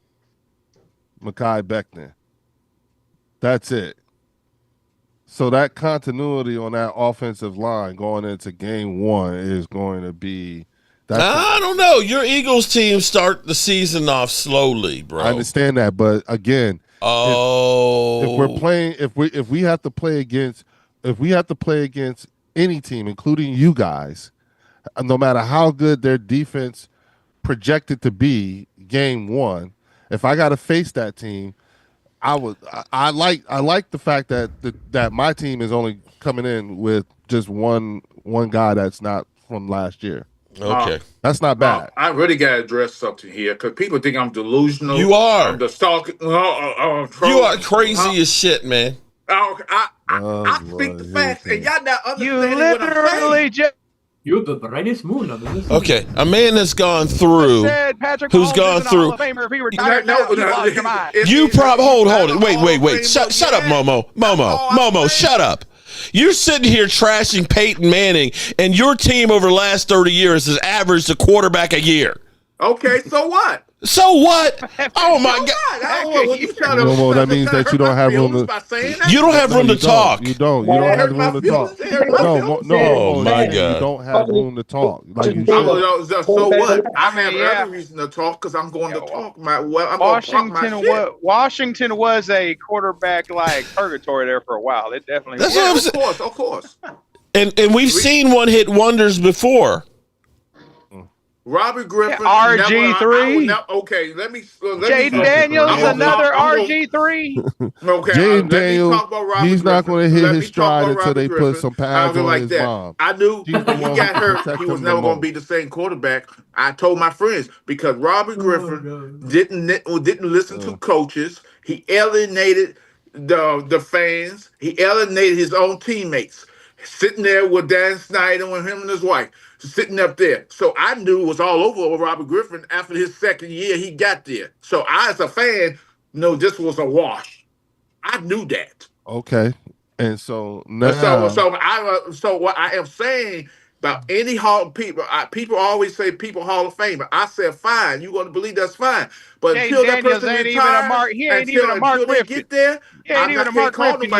Mekhi Becton. That's it. So that continuity on that offensive line going into game 1 is going to be. I don't know. Your Eagles team start the season off slowly, bro. I understand that, but again, if we're playing, if we have to play against any team, including you guys, no matter how good their defense projected to be, game 1, if I got to face that team. I like the fact that my team is only coming in with just one guy that's not from last year. Okay, that's not bad. I really got to address something here because people think I'm delusional. You are. I'm the stalker. You are crazy as shit, man. I speak the facts, and y'all not understanding what I'm saying. You're the brightest moon of this. Okay, a man that's gone through, who's gone through. You hold it. Wait. Shut up, Momo, shut up. You're sitting here trashing Peyton Manning, and your team over the last 30 years has averaged a quarterback a year. Okay, so what? So what? Oh my God! Momo, that means that you don't have room to. You don't have room to talk. You don't. You don't have room to talk. No. Oh my God! You don't have room to talk. Like you should. So what? I have every reason to talk because I'm going to talk Washington was a quarterback like purgatory there for a while. It definitely. That's what I'm saying. Of course. And we've seen one hit wonders before. Robbie Griffin, RG3. Okay, let me. Jaden Daniels, another RG3. Okay, Jaden Daniels, he's not going to hit his stride until they put some pads on his mom. I knew when he got hurt, he was never going to be the same quarterback. I told my friends because Robbie Griffin didn't listen to coaches. He alienated the fans. He alienated his own teammates. Sitting there with Dan Snyder and him and his wife, sitting up there. So I knew it was all over with Robert Griffin after his second year he got there. So I, as a fan, know this was a wash. I knew that. Okay. And so now. So what I am saying about any people always say people Hall of Fame. I said fine. You're going to believe that's fine. But until that person retires, he ain't even a Mark Griffin. Get there, he ain't even a Mark Griffin.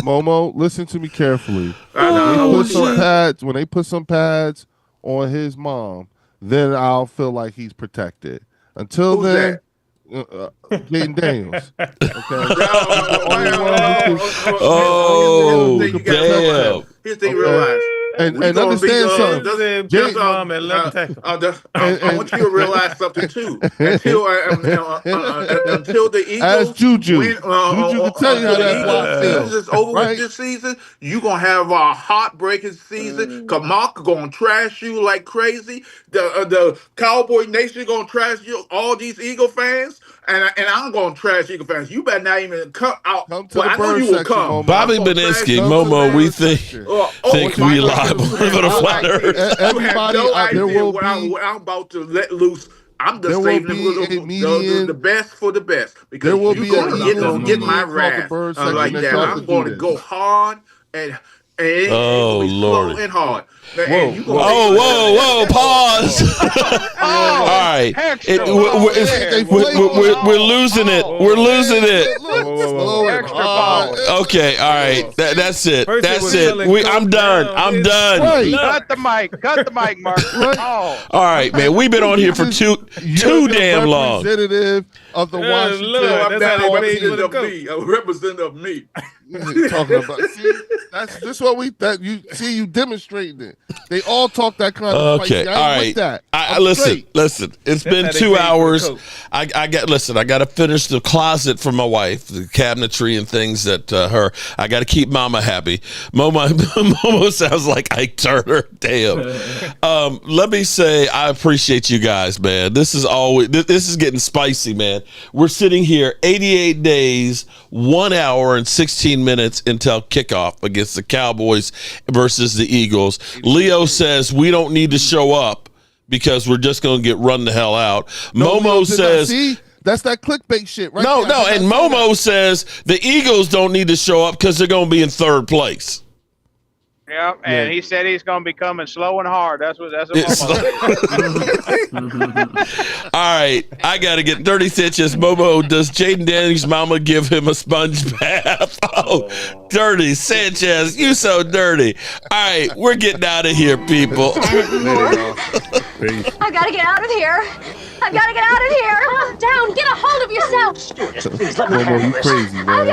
Momo, listen to me carefully. When they put some pads on his mom, then I'll feel like he's protected. Until Who's then, Jaden Daniels. Oh, damn. Here's the thing, realize. And understand something. I want you to realize something too. Until the Eagles, ask Juju. Juju can tell you how that feels. Is over with this season. You're gonna have a heartbreaking season. Kamark gonna trash you like crazy. The Cowboy Nation gonna trash you. All these Eagle fans. And I'm going to trash Eagle fans. You better not even come out. Come to the bird section, Bobby Beninsky, Momo, we think we liable to live on a flat earth. Everybody no idea what I'm about to let loose. I'm just saving the best for the best. Because you're going to get my wrath like that. I'm going to go hard and Lord. slow and hard. Whoa, pause. All right. We're losing it. We're losing it. Okay, all right. That's it. That's it. I'm done. Cut the mic, Mark. All right, man. We've been on here for too damn long. Representative of the Washington. A representative of me. Talking about you demonstrating it. They all talk that kind of okay. All right. Listen. It's been 2 hours. I got to finish the closet for my wife, the cabinetry and things that I got to keep Mama happy. Momo sounds like Ike Turner. Damn. Let me say I appreciate you guys, man. This is getting spicy, man. We're sitting here 88 days, 1 hour and 16 minutes until kickoff against the Cowboys versus the Eagles. Leo says we don't need to show up because we're just going to get run the hell out. Momo says... See? That's that clickbait shit, right? No, and Momo says the Eagles don't need to show up because they're going to be in third place. Yeah, and he said he's going to be coming slow and hard. That's what Momo said. All right, I got to get 30 stitches. Momo, does Jaden Daniels' mama give him a sponge bath? Oh, dirty Sanchez, you so dirty. All right, we're getting out of here, people. I've got to get out of here. I've got to get out of here. Calm down. Get a hold of yourself. Please let me Momo, you crazy, man.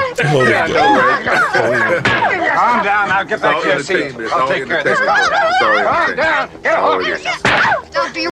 Calm down. I'll get back to your seat. I'll take care of this. Calm down. Get a hold of yourself. Doctor,